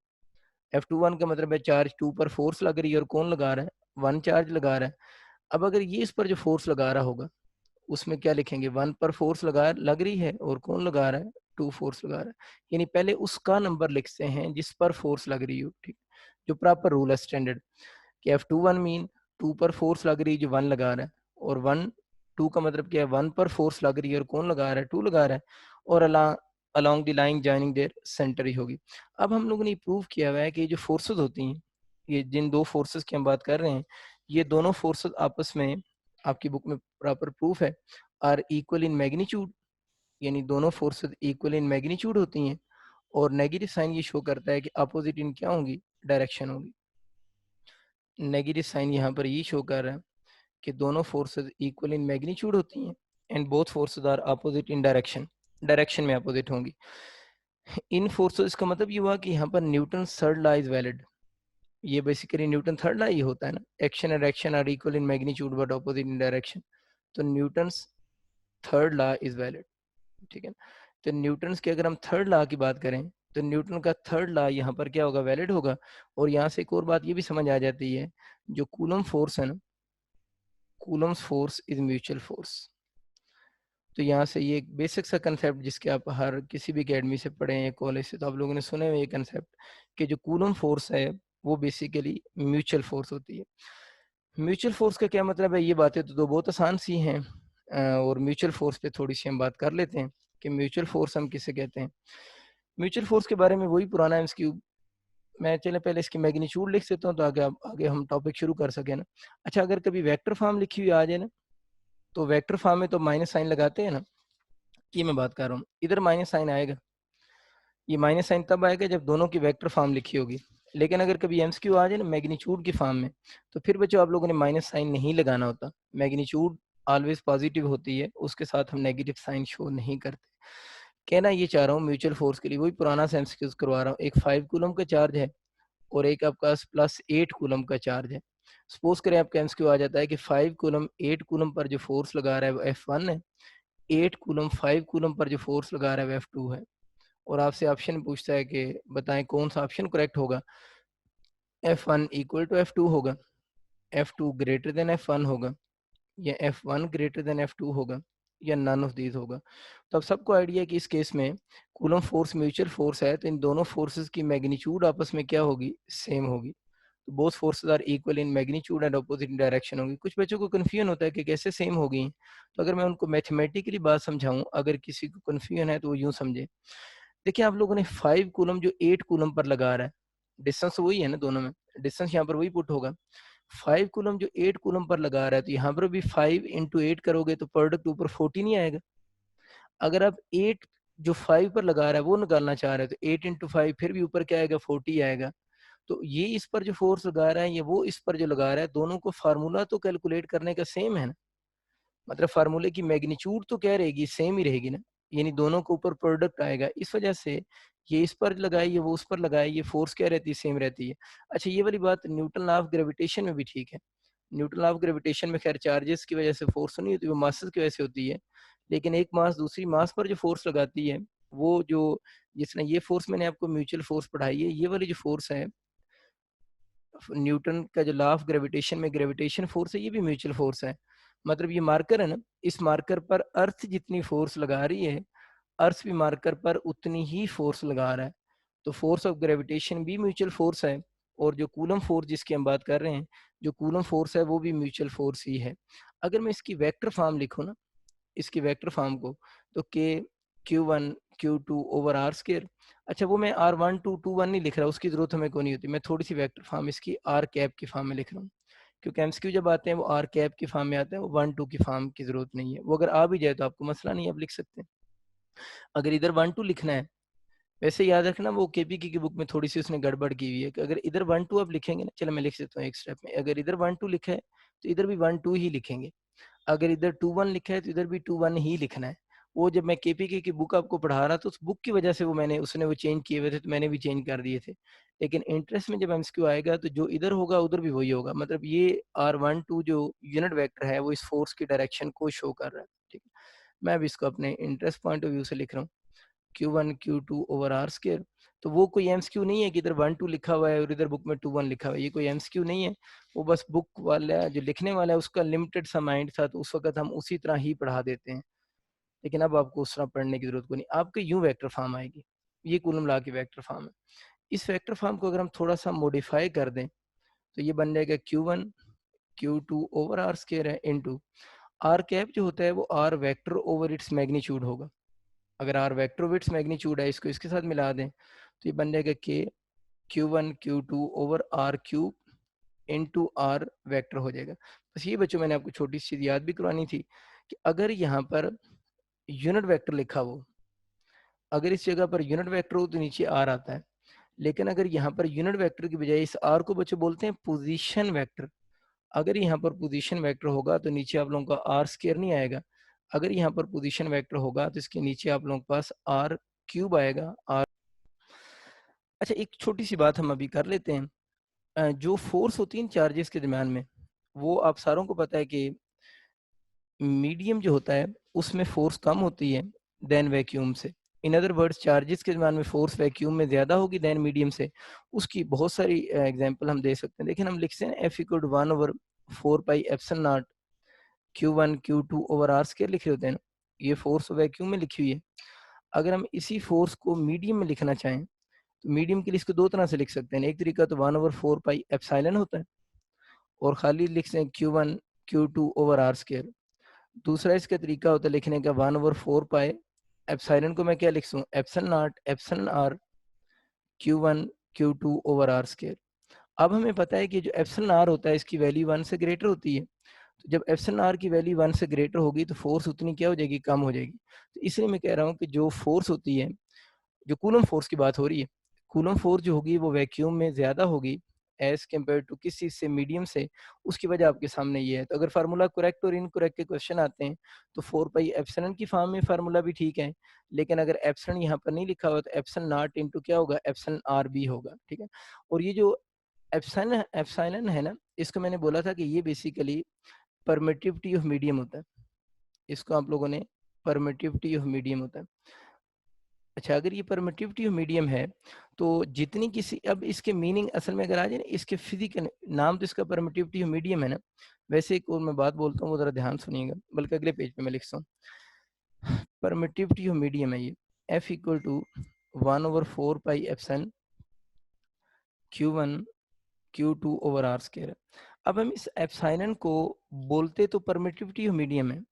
F21 का मतलब है चार्ज 2 पर फोर्स लग रही है और कौन लगा रहा है, 1 चार्ज लगा रहा है। अब अगर ये इस पर जो फोर्स लगा रहा होगा उसमें क्या लिखेंगे, 1 पर फोर्स लग रही है और कौन लगा रहा है, 2 फोर्स लगा रहा है। यानी पहले उसका नंबर लिखते हैं जिस पर फोर्स लग रही हो, ठीक। जो प्रॉपर रूल है स्टैंडर्ड कि F21 मीन 2 पर फोर्स लग रही है जो 1 लगा रहा है, और 1 2 का मतलब क्या है, 1 पर फोर्स लग रही है और कौन लगा रहा है, 2 लगा रहा है, और along the line joining their centre ही होगी। अब हम लोगों ने प्रूव किया हुआ है कि ये जो फोर्सेस होती हैं, ये जिन दो फोर्सेस की हम बात कर रहे हैं, ये दोनों फोर्सेस आपस में, आपकी बुक में प्रॉपर प्रूफ है, आर इक्वल इन मैग्नीट्यूड, यानी दोनों फोर्सेस इक्वल इन मैग्नीट्यूड होती हैं, और नेगेटिव साइन ये शो करता है कि अपोजिट इन क्या होंगी, डायरेक्शन होगी। नेगेटिव साइन यहाँ पर ये शो कर रहा है कि दोनों फोर्सेस इक्वल इन मैग्नीट्यूड होती हैं and both forces are opposite in direction, direction में अपोजिट होंगी। इन फोर्सेस का मतलब ये हुआ कि यहाँ पर Newton third law is valid. ये बेसिकली न्यूटन थर्ड लॉ ही होता है ना, action and reaction are equal in magnitude but opposite in direction. तो Newton third law is valid, ठीक है। तो न्यूटन की अगर हम थर्ड लॉ की बात करें तो न्यूटन का थर्ड लॉ यहाँ पर क्या होगा, वैलिड होगा। और यहाँ से एक और बात ये भी समझ आ जाती है, जो कूलम फोर्स है ना, Coulomb's force is mutual force. तो यहाँ से ये एक बेसिक सा कंसेप्ट जिसके आप हर किसी भी अकेडमी से पढ़े हैं, कॉलेज से, तो आप लोगों ने सुने हुए ये कंसेप्ट कि जो कूलम फोर्स है वो बेसिकली म्यूचुअल फोर्स होती है। म्यूचुअल फोर्स का क्या मतलब है, ये बातें तो बहुत आसान सी हैं, और म्यूचुअल फोर्स पे थोड़ी सी हम बात कर लेते हैं कि म्यूचुअल फोर्स हम किसे कहते हैं। म्यूचुअल फोर्स के बारे में वही पुराना एमसीक्यू, मैं चले पहले इसकी मैग्नीट्यूड लिख देता हूँ तो आगे हम टॉपिक शुरू कर सके ना। अच्छा, अगर कभी वेक्टर फॉर्म लिखी हुई आ जाए ना, तो वेक्टर फॉर्म में तो माइनस साइन लगाते हैं ना, ये मैं बात कर रहा हूँ, इधर माइनस साइन आएगा। ये माइनस साइन तब आएगा जब दोनों की वेक्टर फॉर्म लिखी होगी। लेकिन अगर कभी एमसीक्यू आ जाए ना मैग्नीट्यूड की फॉर्म में, तो फिर बच्चों आप लोगों ने माइनस साइन नहीं लगाना होता। मैग्नीट्यूड ऑलवेज पॉजिटिव होती है, उसके साथ हम नेगेटिव साइन शो नहीं करते। कहना ये चाह रहा हूँ म्यूचुअल फोर्स के लिए वही पुराना सा एमसीक्यू करवा रहा हूँ। एक 5 कूलम का चार्ज है और एक आपका प्लस 8 कूलम का चार्ज है। सपोज करें आपका एमसीक्यू आ जाता है कि 5 कूलम 8 कूलम पर जो फोर्स लगा रहा है वो F1 है, 8 कूलम 5 कूलम पर जो फोर्स लगा रहा है वो F2 है। और आपसे ऑप्शन पूछता है कि बताएं कौन सा ऑप्शन करेक्ट होगा। F1 इक्वल टू F2 होगा, F2 ग्रेटर देन F1 होगा, या F1 ग्रेटर देन F2 होगा, या नन ऑफ दीज होगा। तो अब सबको आइडिया है कि इस केस में कूलम फोर्स म्यूचुअल फोर्स है, तो इन दोनों फोर्सेस की मैग्नीट्यूड आपस में क्या होगी, सेम होगी। तो both forces are equal in magnitude and opposite in direction होगी। कुछ बच्चों को कन्फ्यूजन होता है कि कैसे सेम होगी, तो अगर मैं उनको मैथमेटिकली बात समझाऊं, अगर किसी को कन्फ्यूजन है तो वो यूं समझे। देखिए आप लोगों ने 5 कूलम जो 8 कूलम पर लगा रहा है, डिस्टेंस वही है ना दोनों में, डिस्टेंस यहाँ पर वही पुट होगा। 5 कूलम जो 8 कूलम पर लगा रहा है, तो यहाँ पर भी 5 इंटू 8 करोगे तो प्रोडक्ट ऊपर 40 नहीं आएगा। अगर आप 8 जो 5 पर लगा रहा है वो निकालना चाह रहे हैं, तो 8 इंटू 5 फिर भी ऊपर क्या आएगा, 40 आएगा। तो ये इस पर जो फोर्स लगा रहा है, ये वो इस पर जो लगा रहा है, दोनों को फार्मूला तो कैलकुलेट करने का सेम है ना। मतलब फार्मूले की मैग्नीट्यूड तो क्या रहेगी, सेम ही रहेगी ना, यानी दोनों के ऊपर प्रोडक्ट आएगा। इस वजह से ये इस पर लगाए, ये वो उस पर लगाए, ये फोर्स क्या रहती है, सेम रहती है। अच्छा, ये वाली बात न्यूटन लॉ ऑफ ग्रेविटेशन में भी ठीक है। न्यूटन लॉ ऑफ ग्रेविटेशन में खैर चार्जेस की वजह से फोर्स नहीं होती, वो मासेस की वजह से होती है। लेकिन एक मास दूसरी मास पर जो फोर्स लगाती है, वो जो जिसने ये फोर्स मैंने आपको म्यूचुअल फोर्स पढ़ाई है, ये वाली जो फोर्स है न्यूटन का जो लॉ ऑफ ग्रेविटेशन में ग्रेविटेशन फोर्स है, ये भी म्यूचुअल फोर्स है। मतलब ये मार्कर है ना, इस मार्कर पर अर्थ जितनी फोर्स लगा रही है, अर्थ भी मार्कर पर उतनी ही फोर्स लगा रहा है। तो फोर्स ऑफ ग्रेविटेशन भी म्यूचुअल फोर्स है, और जो कूलम फोर्स जिसकी हम बात कर रहे हैं, जो कूलम फोर्स है वो भी म्यूचुअल फोर्स ही है। अगर मैं इसकी वेक्टर फॉर्म लिखूं ना, इसकी वेक्टर फॉर्म को, तो के Q1 Q2 over r square. अच्छा, वो मैं R12 21 नहीं लिख रहा, उसकी जरूरत हमें को नहीं होती। मैं थोड़ी सी वेक्टर फॉर्म इसकी आर कैप की फॉर्म में लिख रहा हूँ, क्योंकि एमसीक्यू जब आते हैं वो आर कैप की फॉर्म में आते हैं, वो 1 2 की फॉर्म की जरूरत नहीं है। वो अगर आ भी जाए तो आपको मसला नहीं है, आप लिख सकते हैं। अगर इधर 1 2 लिखना है, वैसे याद रखना वो केपीके की बुक में थोड़ी सी उसने गड़बड़ की हुई है कि अगर इधर 1 2 आप लिखेंगे ना, चलो मैं लिख देता हूँ एक स्टेप में, अगर इधर 1 2 लिखा है तो इधर भी 1 2 ही लिखेंगे। अगर इधर 2 1 लिखा है तो इधर भी 2 1 ही लिखना है। वो जब मैं केपीके की बुक आपको पढ़ा रहा था, उस बुक की वजह से वो मैंने उसने वो चेंज किए हुए थे, तो मैंने भी चेंज कर दिए थे। लेकिन इंटरेस्ट में जब एमसीक्यू आएगा तो जो इधर होगा उधर भी वही होगा। मतलब ये R12 जो यूनिट वेक्टर है वो इस फोर्स की डायरेक्शन को शो कर रहा है, ठीक है। मैं अब इसको अपने इंटरेस्ट पॉइंट ऑफ व्यू से लिख रहा हूँ, Q1 Q2 over r square. तो वो कोई एमसीक्यू नहीं है कि इधर 1 2 लिखा हुआ है और इधर बुक में 2 1 लिखा हुआ है, ये कोई एमसीक्यू नहीं है। वो बस बुक वाला जो लिखने वाला है उसका लिमिटेड सा माइंड था, तो उस वक्त हम उसी तरह ही पढ़ा देते हैं। लेकिन अब आपको उस तरह पढ़ने की जरूरत को नहीं, आपके यूं वेक्टर फॉर्म आएगी। ये कूलम लॉ की वेक्टर फॉर्म है। इस वेक्टर फॉर्म को अगर हम थोड़ा सा मॉडिफाई कर दें, तो ये बन जाएगा Q1 Q2 over r square है इनटू आर कैप जो होता है वो r vector over its magnitude होगा। अगर r vector over its magnitude है, इसको इसके साथ मिला दें तो ये बन जाएगा के Q1 Q2 over r cube into r vector हो जाएगा। बस ये बच्चों मैंने आपको छोटी सी चीज याद भी करवानी थी कि अगर यहाँ पर यूनिट वेक्टर लिखा हो, अगर इस जगह पर यूनिट वेक्टर हो तो नीचे आर आता है, लेकिन अगर यहाँ पर यूनिट वेक्टर की बजाय इस आर को बच्चों बोलते हैं पोजीशन वेक्टर। अगर यहाँ पर पोजीशन वेक्टर होगा तो नीचे आप लोगों का आर स्क्वायर नहीं आएगा। अगर यहाँ पर पोजीशन वेक्टर होगा तो इसके नीचे आप लोगों के पास आर क्यूब आएगा। आर अच्छा, एक छोटी सी बात हम अभी कर लेते हैं। जो फोर्स होती है चार्जेस के दरम्यान में, वो आप सारों को पता है कि मीडियम जो होता है उसमें फोर्स कम होती है देन वैक्यूम से। इन अदर वर्ड्स चार्जेस के दरम्यान में फोर्स वैक्यूम में ज़्यादा होगी देन मीडियम से। उसकी बहुत सारी एग्जांपल हम दे सकते हैं। देखिए हम लिखते हैं F equal to 1/4 pi epsilon nought Q1 Q2 over are square लिखे होते हैं ना, ये फोर्स वैक्यूम में लिखी हुई है। अगर हम इसी फोर्स को मीडियम में लिखना चाहें तो मीडियम के लिए इसको दो तरह से लिख सकते हैं। एक तरीका तो 1/4 पाई एप्सिलॉन होता है और खाली लिखते हैं Q1 Q2 over are square. दूसरा इसका तरीका होता है लिखने का 1/4 पाई एप्सिलॉन को मैं क्या लिख सकूँ, epsilon naught epsilon R Q1 Q2 over are square. अब हमें पता है कि जो एप्सिलॉन आर होता है इसकी वैल्यू 1 से ग्रेटर होती है। तो जब एप्सिलॉन आर की वैल्यू 1 से ग्रेटर होगी तो फोर्स उतनी क्या हो जाएगी, कम हो जाएगी। तो इसलिए मैं कह रहा हूँ कि जो फोर्स होती है, जो कूलम फोर्स की बात हो रही है, कूलम फोर्स जो होगी वो वैक्यूम में ज़्यादा होगी एज़ कम्पेयर टू किस चीज़ से, मीडियम से। उसकी वजह आपके सामने ये है। तो अगर फार्मूला करेक्ट और इनकरेक्ट के क्वेश्चन आते हैं तो 4 पाई एप्सिलॉन की फॉर्म में फार्मूला भी ठीक है, लेकिन अगर एप्सिलॉन यहाँ पर नहीं लिखा हुआ तो एप्सिलॉन नॉट इंटू क्या होगा, एप्सिलॉन आर बी होगा। ठीक है। और ये जो एप्सिलॉन एप्सिलॉन है ना, इसको मैंने बोला था कि ये बेसिकली परमिटिविटी ऑफ मीडियम होता है। इसको आप लोगों ने परमिटिविटी ऑफ मीडियम होता है। अच्छा, अगर ये परमिटिविटी ऑफ मीडियम है तो जितनी किसी, अब इसके मीनिंग असल में अगर आ जाए ना, इसके फिजिकल नाम तो इसका परमिटिविटी ऑफ मीडियम है ना। वैसे एक और मैं बात बोलता हूँ, वो जरा ध्यान सुनिएगा, बल्कि अगले पेज पे मैं लिखता हूँ। परमिटिविटी ऑफ मीडियम है ये F equal to 1/4 pi epsilon Q1 Q2 over are square. अब हम इस एप्सिलॉन को बोलते तो परमिटिविटी ऑफ मीडियम है,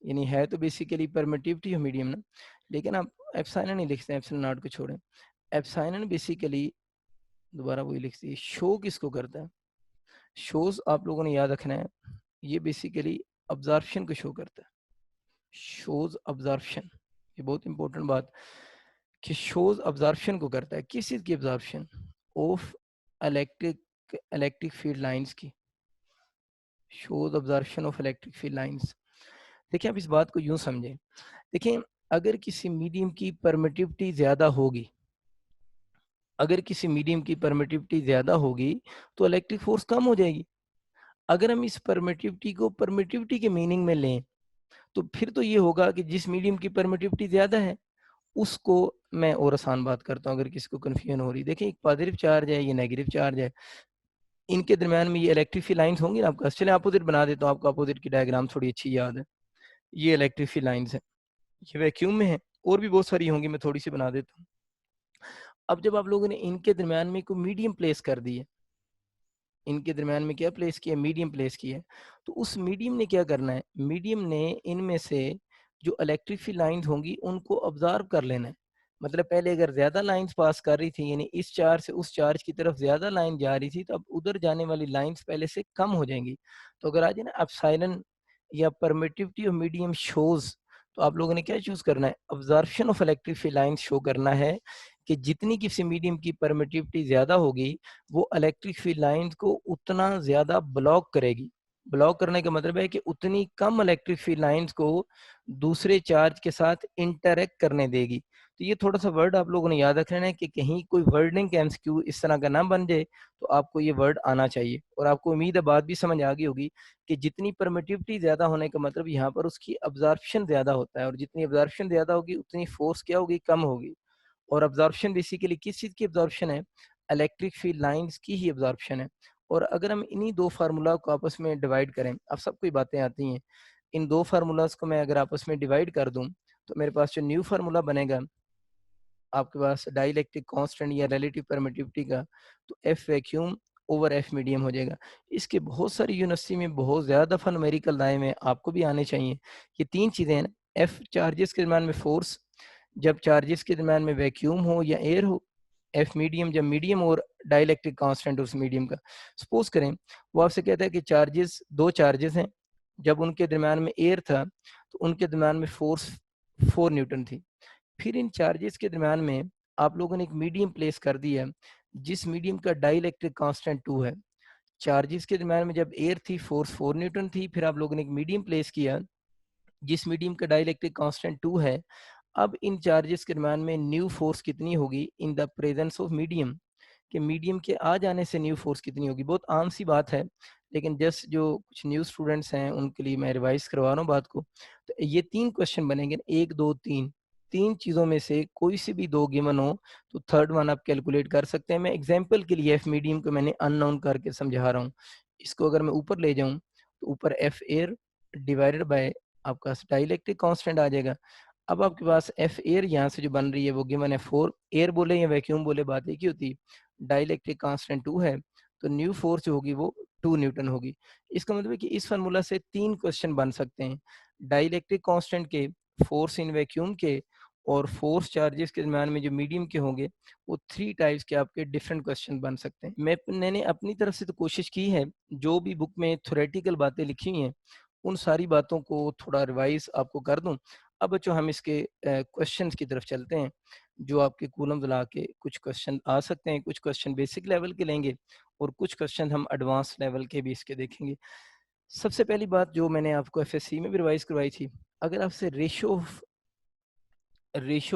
यानी है तो बेसिकली परमिटिविटी ऑफ मीडियम ना, लेकिन आप एप्सिलॉन ही लिखते हैं, एप्सिलॉन नॉट को छोड़ें। एप्सिलॉन बेसिकली दोबारा वही लिखती है, शो किसको करता है, शोज आप लोगों ने याद रखना है, ये बेसिकली अब्जॉर्प्शन को शो करता है। शोज अब्जॉर्प्शन, ये बहुत इंपॉर्टेंट बात, कि शोज अब्जॉर्प्शन को करता है। किस चीज की absorption, of electric field lines की। Shows absorption of electric field lines. देखिए आप इस बात को यूं समझें, देखिए अगर किसी मीडियम की परमिटिविटी ज्यादा होगी, अगर किसी मीडियम की परमिटिविटी ज्यादा होगी तो इलेक्ट्रिक फोर्स कम हो जाएगी। अगर हम इस परमिटिविटी को परमिटिविटी के मीनिंग में लें तो फिर तो ये होगा कि जिस मीडियम की परमिटिविटी ज्यादा है उसको, मैं और आसान बात करता हूँ अगर किसी को कन्फ्यूजन हो रही, देखिए एक पॉजिटिव चार्ज है, ये नेगेटिव चार्ज है, इनके दरमियान में ये इलेक्ट्रिक फील्ड लाइंस होंगी ना आपका। चले अपोजिट बना देता हूँ, आपको अपोजिट की डायग्राम थोड़ी अच्छी याद है। ये इलेक्ट्रिक फील्ड लाइंस है, ये वैक्यूम में है, और भी बहुत सारी होंगी, मैं थोड़ी सी बना देता हूँ। अब जब आप लोगों ने इनके दरमियान में कोई मीडियम प्लेस कर दी है, इनके दरमियान में क्या प्लेस किया, मीडियम प्लेस किया है, तो उस मीडियम ने क्या करना है, मीडियम ने इनमें से जो इलेक्ट्रिक फील्ड लाइंस होंगी उनको ऑब्जर्व कर लेना है। मतलब पहले अगर ज्यादा लाइंस पास कर रही थी, यानी इस चार्ज से उस चार्ज की तरफ ज्यादा लाइन जा रही थी, तो अब उधर जाने वाली लाइंस पहले से कम हो जाएंगी। तो अगर आ जाए ना एप्सिलॉन या परमिटिविटी ऑफ मीडियम शोज, तो आप लोगों ने क्या चूज करना है, absorption of electric field lines show करना है कि जितनी किसी मीडियम की परमिटिविटी ज्यादा होगी वो इलेक्ट्रिक फील्ड लाइंस को उतना ज्यादा ब्लॉक करेगी। ब्लॉक करने का मतलब है कि उतनी कम इलेक्ट्रिक फील्ड लाइंस को दूसरे चार्ज के साथ इंटरेक्ट करने देगी। तो ये थोड़ा सा वर्ड आप लोगों ने याद रखना है कि कहीं कोई वर्डिंग एमसीक्यू इस तरह का ना बन जाए, तो आपको ये वर्ड आना चाहिए। और आपको उम्मीद है बात भी समझ आ गई होगी कि जितनी परमिटिविटी ज्यादा होने का मतलब यहाँ पर उसकी अब्जॉर्प्शन ज्यादा होता है, और जितनी अब्जॉर्प्शन ज्यादा होगी उतनी फोर्स क्या होगी, कम होगी। और अब्जॉर्प्शन बेसिकली किस चीज की अब्जॉर्प्शन है, इलेक्ट्रिक फील्ड लाइंस की ही अब्जॉर्प्शन है। और अगर हम इन्हीं दो फार्मूला को आपस में डिवाइड करें, अब सबको ही बातें आती हैं, इन दो फार्मूलाज को मैं अगर आपस में डिवाइड कर दूं तो मेरे पास जो न्यू फार्मूला बनेगा आपके पास डाइलेक्ट्रिक कांस्टेंट या रिलेटिव परमिटिविटी का, तो F vacuum over F medium हो जाएगा। इसके बहुत सारी यूनिवर्सिटी में बहुत ज़्यादा दफ़ा न्यूमेरिकल आए में, आपको भी आने चाहिए। ये तीन चीज़ें हैं, एफ चार्जेस के दरम्यान में फोर्स, जब चार्जेस के दरम्यान में वैक्यूम हो या एयर हो, एफ मीडियम जब मीडियम और डाइलेक्ट्रिक कांस्टेंट उस मीडियम का। सपोज करें वो आपसे कहता है कि चार्जेस, दो चार्जेस हैं, जब उनके दरमियान में एयर था तो उनके दरमियान में फोर्स 4 न्यूटन थी। फिर इन चार्जेस के दरमियान में आप लोगों ने एक मीडियम प्लेस कर दिया, जिस मीडियम का डाइलेक्ट्रिक कांस्टेंट 2 है। चार्जेस के दरमियान में जब एयर थी, फोर्स 4 न्यूटन थी, फिर आप लोगों ने एक मीडियम प्लेस किया, जिस मीडियम का डाइलेक्ट्रिक कांस्टेंट 2 है। अब इन चार्जेस के दरमियान में न्यू फोर्स कितनी होगी in the presence of medium, कि मीडियम के आ जाने से न्यू फोर्स कितनी होगी। बहुत आम सी बात है, लेकिन जस्ट जो कुछ न्यू स्टूडेंट्स हैं उनके लिए मैं रिवाइज करवा रहा हूँ बात को। तो ये 3 क्वेश्चन बनेंगे, 1, 2, 3। 3 चीज़ों में से कोई सी भी 2 गिवन हो तो थर्ड वन आप कैलकुलेट कर सकते हैं। मैं एग्जांपल के लिए एफ मीडियम को मैंने अननोन करके समझा रहा हूँ। इसको अगर मैं ऊपर ले जाऊँ तो ऊपर एफ एयर डिवाइडेड बाय आपका डाइलेक्ट्रिक कांस्टेंट आ जाएगा। अब आपके पास एफ एयर यहाँ से जो बन रही है वो गिवन है 4। एयर बोले या वैक्यूम बोले बात एक ही होती है। डाइलेक्ट्रिक कांस्टेंट 2 है, तो न्यू फोर्स जो होगी वो 2 न्यूटन होगी। इसका मतलब है कि इस फार्मूला से 3 क्वेश्चन बन सकते हैं। डाइलेक्ट्रिक कांस्टेंट के, फोर्स इन वैक्यूम के और फोर्स चार्जेस के दरमियान में जो मीडियम के होंगे, वो 3 टाइप्स के आपके डिफरेंट क्वेश्चन बन सकते हैं। मैंने अपनी तरफ से तो कोशिश की है, जो भी बुक में थ्योरेटिकल बातें लिखी हुई हैं, उन सारी बातों को थोड़ा रिवाइज़ आपको कर दूँ। अब बच्चों हम इसके क्वेश्चंस की तरफ चलते हैं, जो आपके कॉलम्स ला के कुछ क्वेश्चन आ सकते हैं, कुछ क्वेश्चन बेसिक लेवल के लेंगे और कुछ क्वेश्चन हम एडवांस लेवल के भी इसके देखेंगे। सबसे पहली बात जो मैंने आपको एफएससी में भी रिवाइज करवाई थी, अगर आपसे रेशियो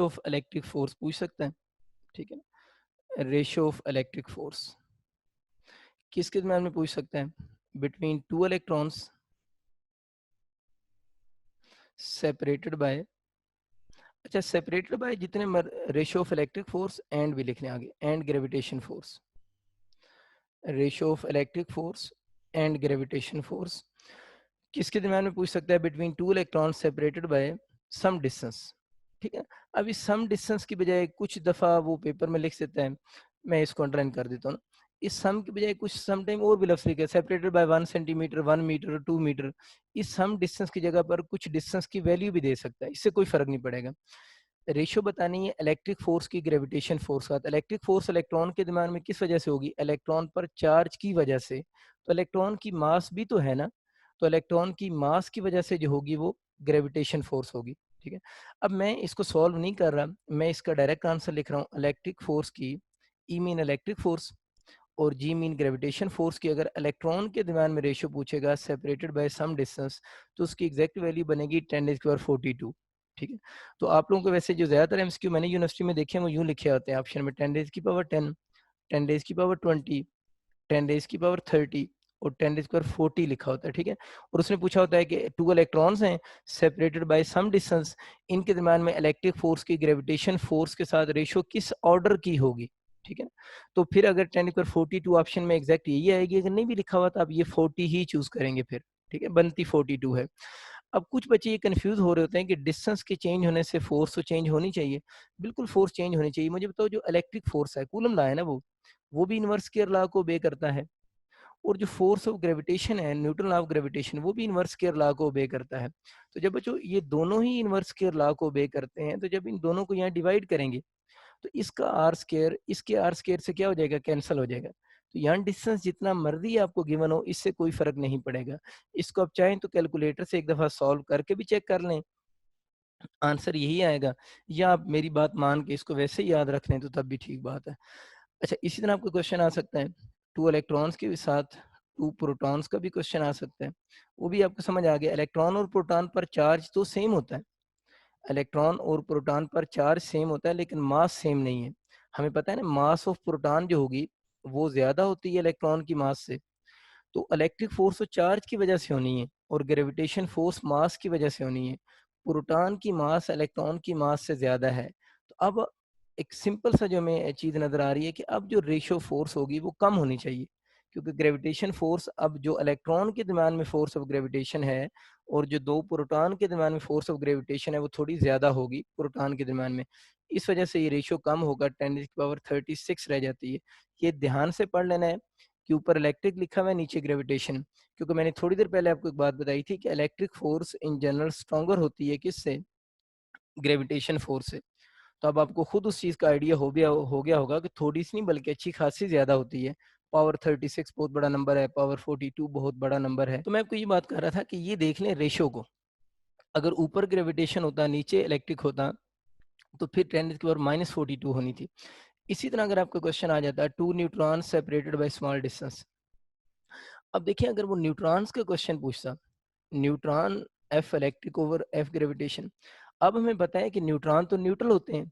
ऑफ इलेक्ट्रिक फोर्स पूछ सकता है, ठीक है ना? रेशियो ऑफ इलेक्ट्रिक फोर्स किसके दरम्यान में पूछ सकता है? Between two electrons separated by, अच्छा सेपरेटेड बाय जितने ratio of electric force and भी लिखने आगे, and gravitation force, ratio of electric force and gravitation force किसके दरम्यान में पूछ सकता है? Between two electron separated by some distance, ठीक है। अब इस सम डिस्टेंस की बजाय कुछ दफा वो पेपर में लिख देता है, मैं इसको अंडरलाइन कर देता हूँ ना, इस सम की बजाय कुछ सम टाइम और भी लफ्ज लिखा है, separated by 1 centimetre, 1 metre, 2 metre. इस सम डिस्टेंस की जगह पर कुछ डिस्टेंस की वैल्यू भी दे सकता है, इससे कोई फर्क नहीं पड़ेगा। रेशियो बतानी है इलेक्ट्रिक फोर्स की ग्रेविटेशन फोर्स का। इलेक्ट्रिक फोर्स इलेक्ट्रॉन के दिमाग में किस वजह से होगी? इलेक्ट्रॉन पर चार्ज की वजह से। तो इलेक्ट्रॉन की मास भी तो है ना, तो इलेक्ट्रॉन की मास की वजह से जो होगी वो ग्रेविटेशन फोर्स होगी, ठीक है। अब मैं इसको सॉल्व नहीं कर रहा, मैं इसका डायरेक्ट आंसर लिख रहा हूँ। इलेक्ट्रिक फोर्स की ई मीन इलेक्ट्रिक फोर्स और जी मीन ग्रेविटेशन फोर्स की अगर इलेक्ट्रॉन के दरमियान में रेशियो पूछेगा सेपरेटेड बाय सम डिस्टेंस, तो उसकी एग्जैक्ट वैल्यू बनेगी 10⁻42, ठीक है। तो आप लोगों को वैसे जो ज़्यादातर एमसीक्यू मैंने यूनिवर्सिटी में देखे हैं वो यूँ लिखे होते हैं ऑप्शन में 10⁻10, 10⁻20, 10⁻30 और 10⁻40 लिखा होता है, ठीक है। और उसने पूछा होता है कि 2 इलेक्ट्रॉन्स हैं सेपरेटेड बाय सम डिस्टेंस, इनके दरमियान में इलेक्ट्रिक फोर्स की ग्रेविटेशन फोर्स के साथ रेशियो किस ऑर्डर की होगी, ठीक है। तो फिर अगर 10⁻42 ऑप्शन में एग्जैक्ट यही आएगी, अगर नहीं भी लिखा हुआ तो आप ये 40 ही चूज करेंगे फिर, ठीक है, बनती 42 है। अब कुछ बच्चे ये कंफ्यूज हो रहे होते हैं कि डिस्टेंस के चेंज होने से फोर्स तो चेंज होनी चाहिए। बिल्कुल फोर्स चेंज होनी चाहिए। मुझे बताओ, जो इलेक्ट्रिक फोर्स है, कूलम लॉ है ना, वो भी इनवर्स केयर लॉ को ओबे करता है। और जो फोर्स ऑफ ग्रेविटेशन है, न्यूटन लॉ ऑफ ग्रेविटेशन, वो भी इनवर्स केयर लॉ को ओबे करता है। तो जब बच्चों ये दोनों ही इनवर्स केयर लॉ को ओबे करते हैं, तो जब इन दोनों को यहाँ डिवाइड करेंगे तो इसका आर स्केयर इसके आर स्केयर से क्या हो जाएगा? कैंसिल हो जाएगा। तो यहाँ डिस्टेंस जितना मर्जी आपको गिवन हो, इससे कोई फर्क नहीं पड़ेगा। इसको आप चाहें तो कैलकुलेटर से एक दफा सॉल्व करके भी चेक कर लें, आंसर यही आएगा, या आप मेरी बात मान के इसको वैसे ही याद रख लें तो तब भी ठीक बात है। अच्छा, इसी तरह आपको क्वेश्चन आ सकता है 2 इलेक्ट्रॉन्स के साथ 2 प्रोटॉन्स का भी क्वेश्चन आ सकता है। वो भी आपको समझ आ गया। इलेक्ट्रॉन और प्रोटॉन पर चार्ज तो सेम होता है, इलेक्ट्रॉन और प्रोटॉन पर चार्ज सेम होता है, लेकिन मास सेम नहीं है। हमें पता है ना, मास ऑफ प्रोटॉन जो होगी वो ज्यादा होती है इलेक्ट्रॉन की मास से। तो इलेक्ट्रिक फोर्स तो चार्ज की वजह से होनी है और ग्रेविटेशन फोर्स मास की वजह से होनी है। प्रोटॉन की मास इलेक्ट्रॉन की मास से ज्यादा है। तो अब एक सिंपल सा जो हमें चीज नजर आ रही है कि अब जो रेशियो फोर्स होगी वो कम होनी चाहिए, क्योंकि ग्रेविटेशन फोर्स, अब जो इलेक्ट्रॉन के दरम्यान में फोर्स ऑफ ग्रेविटेशन है और जो 2 प्रोटॉन के दरम्यान में फोर्स ऑफ ग्रेविटेशन है, वो थोड़ी ज्यादा होगी प्रोटॉन के दरम्यान में। इस वजह से ये रेशियो कम होगा, 10⁻36 रह जाती है। ये ध्यान से पढ़ लेना है कि ऊपर इलेक्ट्रिक लिखा हुआ है, नीचे ग्रेविटेशन। क्योंकि मैंने थोड़ी देर पहले आपको एक बात बताई थी कि electric force in general stronger होती है किससे? ग्रेविटेशन फोर्स से। तो अब आपको खुद उस चीज़ का आइडिया हो गया होगा कि थोड़ी सी नहीं बल्कि अच्छी खासी ज़्यादा होती है पावर 36 बहुत बड़ा नंबर है, पावर 42 बहुत बड़ा नंबर है। तो मैं आपको ये बात कर रहा था कि ये देख लें रेशो को, अगर ऊपर ग्रेविटेशन होता, नीचे इलेक्ट्रिक होता, तो फिर 10⁻42 होनी थी। इसी तरह अगर आपका क्वेश्चन आ जाता है 2 neutron separated by small distance. अब देखिए अगर वो न्यूट्रॉन्स का क्वेश्चन पूछता, neutron F electric over F gravitation, अब हमें पता है कि न्यूट्रॉन तो न्यूट्रल होते हैं,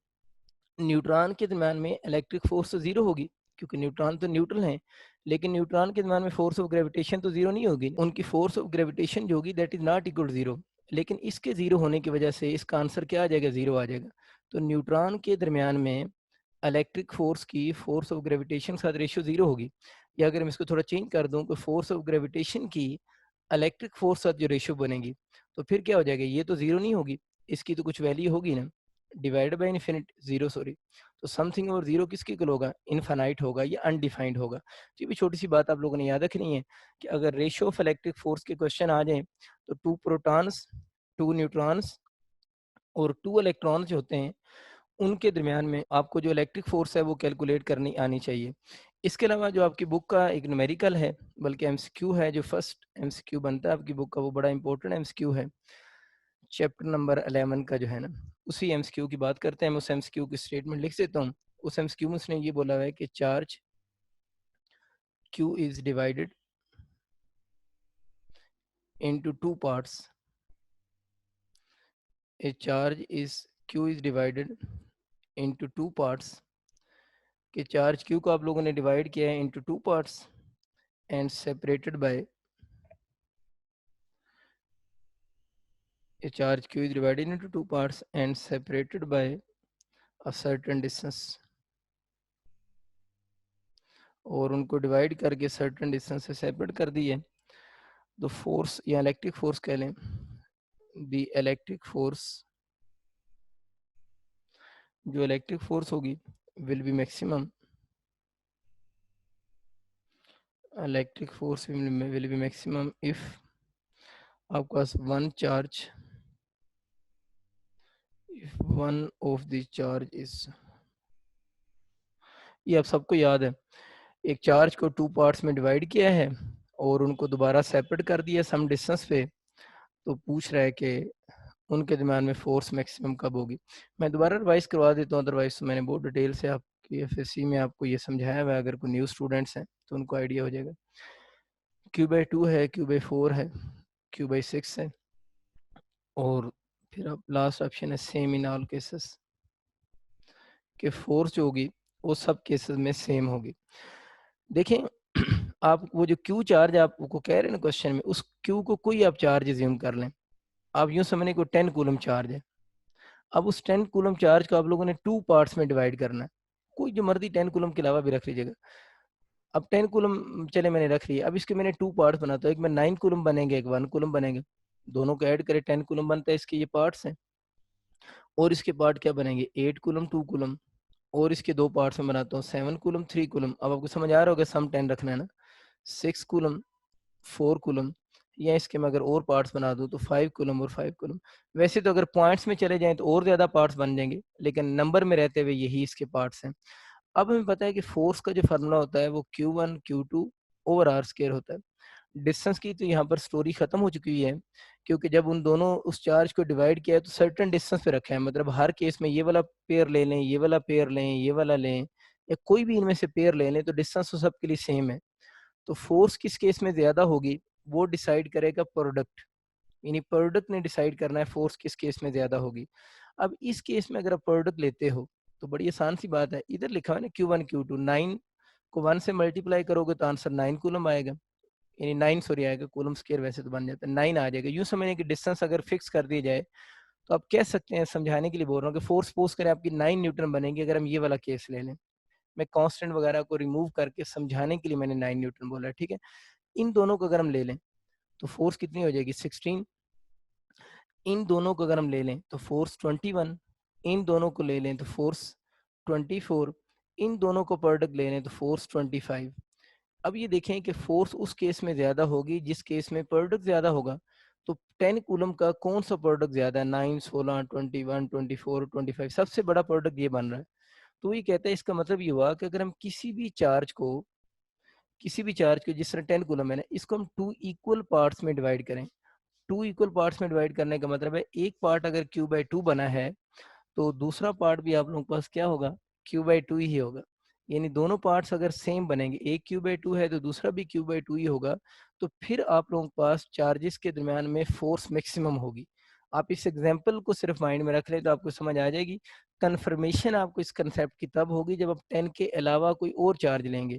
न्यूट्रॉन के दरम्यान में इलेक्ट्रिक फोर्स तो जीरो होगी क्योंकि न्यूट्रॉन तो न्यूट्रल हैं, लेकिन न्यूट्रॉन के दरम्यान में फोर्स ऑफ ग्रेविटेशन तो जीरो नहीं होगी, उनकी फोर्स ऑफ ग्रेविटेशन जो होगी that is not equal to zero. लेकिन इसके जीरो होने की वजह से इसका आंसर क्या आ जाएगा, जीरो आ जाएगा। तो न्यूट्रॉन के दरम्यान में इलेक्ट्रिक फोर्स की फोर्स ऑफ ग्रेविटेशन के साथ रेशियो जीरो होगी। या अगर मैं इसको थोड़ा चेंज कर दूं तो फोर्स ऑफ ग्रेविटेशन की इलेक्ट्रिक फोर्स साथ जो रेशियो बनेगी, तो फिर क्या हो जाएगा, ये तो जीरो नहीं होगी, इसकी तो कुछ वैल्यू होगी ना, divide by infinite zero sorry, तो समथिंग और जीरो किसकी इक्वल होगा, इनफाइनाइट होगा या अनडिफाइंड होगा। तो ये भी छोटी सी बात आप लोगों ने याद रखनी है कि अगर रेशियो ऑफ इलेक्ट्रिक फोर्स के क्वेश्चन आ जाए तो 2 प्रोटॉन्स, 2 न्यूट्रॉन्स और 2 इलेक्ट्रॉन्स जो होते हैं उनके दरमियान में आपको जो इलेक्ट्रिक फोर्स है वो कैलकुलेट करनी आनी चाहिए। इसके अलावा जो आपकी बुक का एक न्यूमेरिकल है, बल्कि एमसीक्यू है, जो फर्स्ट एमसीक्यू बनता है आपकी बुक का, वो बड़ा इंपॉर्टेंट एमसीक्यू है, चैप्टर नंबर 11 का जो है ना, उसी एमसीक्यू की बात करते हैं। मैं उस एमसीक्यू की स्टेटमेंट लिख देता हूँ। उस एमसीक्यू में उसने ये बोला हुआ है कि charge Q is divided into two parts. A charge is q is divided into two parts. कि चार्ज q को आप लोगों ने डिवाइड किया है into two parts and separated by, a charge q is divided into two parts and separated by a certain distance, और उनको divide करके सर्टेन डिस्टेंस से सेपरेट कर दिए। तो फोर्स या इलेक्ट्रिक फोर्स कह लें, द इलेक्ट्रिक फोर्स, जो इलेक्ट्रिक फोर्स होगी will be maximum, electric force will be maximum if आपके पास one charge, if one of the charge is, ये आप सबको याद है, एक चार्ज को टू पार्ट्स में डिवाइड किया है और उनको दोबारा सेपरेट कर दिया सम डिस्टेंस पे, तो पूछ रहा है कि उनके दरम्यान में फोर्स मैक्सिमम कब होगी। मैं दोबारा रिवाइज करवा देता हूँ, अदरवाइज तो मैंने बहुत डिटेल से आपकी एफएससी में आपको ये समझाया हुआ है, अगर कोई न्यू स्टूडेंट्स हैं तो उनको आइडिया हो जाएगा। Q/2 है, Q/4 है, Q/6 है, और फिर अब लास्ट ऑप्शन है सेम इन ऑल केसेस, कि फोर्स जो होगी वो सब केसेस में सेम होगी। देखें आप वो जो क्यू चार्ज आपको कह रहे हैं ना क्वेश्चन में, उस क्यू को कोई आप चार्ज ज्यूम कर लें, आप यूं समझने को 10 कूलम चार्ज है। अब उस 10 कूलम चार्ज को आप लोगों ने टू पार्ट्स में डिवाइड करना है, कोई जो मर्जी 10 कूलम के अलावा भी रख लीजिएगा। अब 10 कूलम चले मैंने रख लिया, अब इसके मैंने टू पार्ट्स बनाता हूँ, एक में 9 कूलम बनेंगे, एक 1 कूलम बनेंगे, दोनों को ऐड करें 10 कूलम बनता है, इसके ये पार्ट्स हैं। और इसके पार्ट क्या बनेंगे, 8 कूलम 2 कूलम, और इसके दो पार्ट्स में बनाता हूँ 7 कूलम 3 कूलम। अब आपको समझ आ रहा होगा सम 10 रखना है ना, 6 कूलम 4 कूलम, या इसके मैं अगर और पार्ट्स बना दूं तो 5 कूलम और 5 कूलम। वैसे तो अगर पॉइंट्स में चले जाएं तो और ज़्यादा पार्ट्स बन जाएंगे, लेकिन नंबर में रहते हुए यही इसके पार्ट्स हैं। अब हमें पता है कि फोर्स का जो फार्मूला होता है वो Q1 Q2 over are square होता है। डिस्टेंस की तो यहाँ पर स्टोरी खत्म हो चुकी है, क्योंकि जब उन दोनों उस चार्ज को डिवाइड किया है तो सर्टेन डिस्टेंस पे रखा है, मतलब हर केस में ये वाला पेयर ले लें, ये वाला पेयर लें, ये वाला लें, या कोई भी इनमें से पेयर ले लें, तो डिस्टेंस तो सबके लिए सेम है। तो फोर्स किस केस में ज्यादा होगी वो डिसाइड करेगा प्रोडक्ट, यानी प्रोडक्ट ने डिसाइड करना है फोर्स किस केस में ज्यादा होगी। अब इस केस में अगर आप प्रोडक्ट लेते हो तो बड़ी आसान सी बात है, इधर लिखा है ना Q1 Q2, 9 को 1 से मल्टीप्लाई करोगे तो आंसर 9 कूलम आएगा, यानी 9 सॉरी आएगा, कूलम स्क्वायर वैसे तो बन जाता है 9 आ जाएगा। यूं समझने कि डिस्टेंस अगर फिक्स कर दिया जाए तो आप कह सकते हैं, समझाने के लिए बोल रहा हूँ कि फोर्स पोज करें आपकी 9 न्यूटन बनेगी अगर हम ये वाला केस ले लें। मैं कांस्टेंट वगैरह को रिमूव करके समझाने के लिए मैंने 9 न्यूटन बोला है, ठीक है। इन दोनों को अगर हम ले लें तो फोर्स कितनी हो जाएगी 16, इन दोनों को अगर हम ले लें तो फोर्स 21, इन दोनों को ले लें तो फोर्स 24, इन दोनों को प्रोडक्ट ले लें तो फोर्स 25। अब ये देखें कि फोर्स उस केस में ज्यादा होगी जिस केस में प्रोडक्ट ज्यादा होगा। तो 10 कूलम का कौन सा प्रोडक्ट ज्यादा है, 9, 16, 21, 24, 25, सबसे बड़ा प्रोडक्ट ये बन रहा है। तो ये कहता है, इसका मतलब ये हुआ कि अगर हम किसी भी चार्ज को किसी भी चार्ज को, जिस तरह 10 कूलम है ना, इसको हम 2 इक्वल पार्ट्स में डिवाइड करें। 2 इक्वल पार्ट्स में डिवाइड करने का मतलब है एक पार्ट अगर Q/2 बना है, तो दूसरा पार्ट भी आप लोगों के पास क्या होगा, Q/2 ही होगा। यानी दोनों पार्ट्स अगर सेम बनेंगे, एक Q/2 है तो दूसरा भी Q/2 ही होगा, तो फिर आप लोगों के पास चार्जेस के दरमियान में फोर्स मैक्सिमम होगी। आप इस एग्जांपल को सिर्फ माइंड में रख लें तो आपको समझ आ जाएगी। कन्फर्मेशन आपको इस कंसेप्ट की तब होगी जब आप 10 के अलावा कोई और चार्ज लेंगे।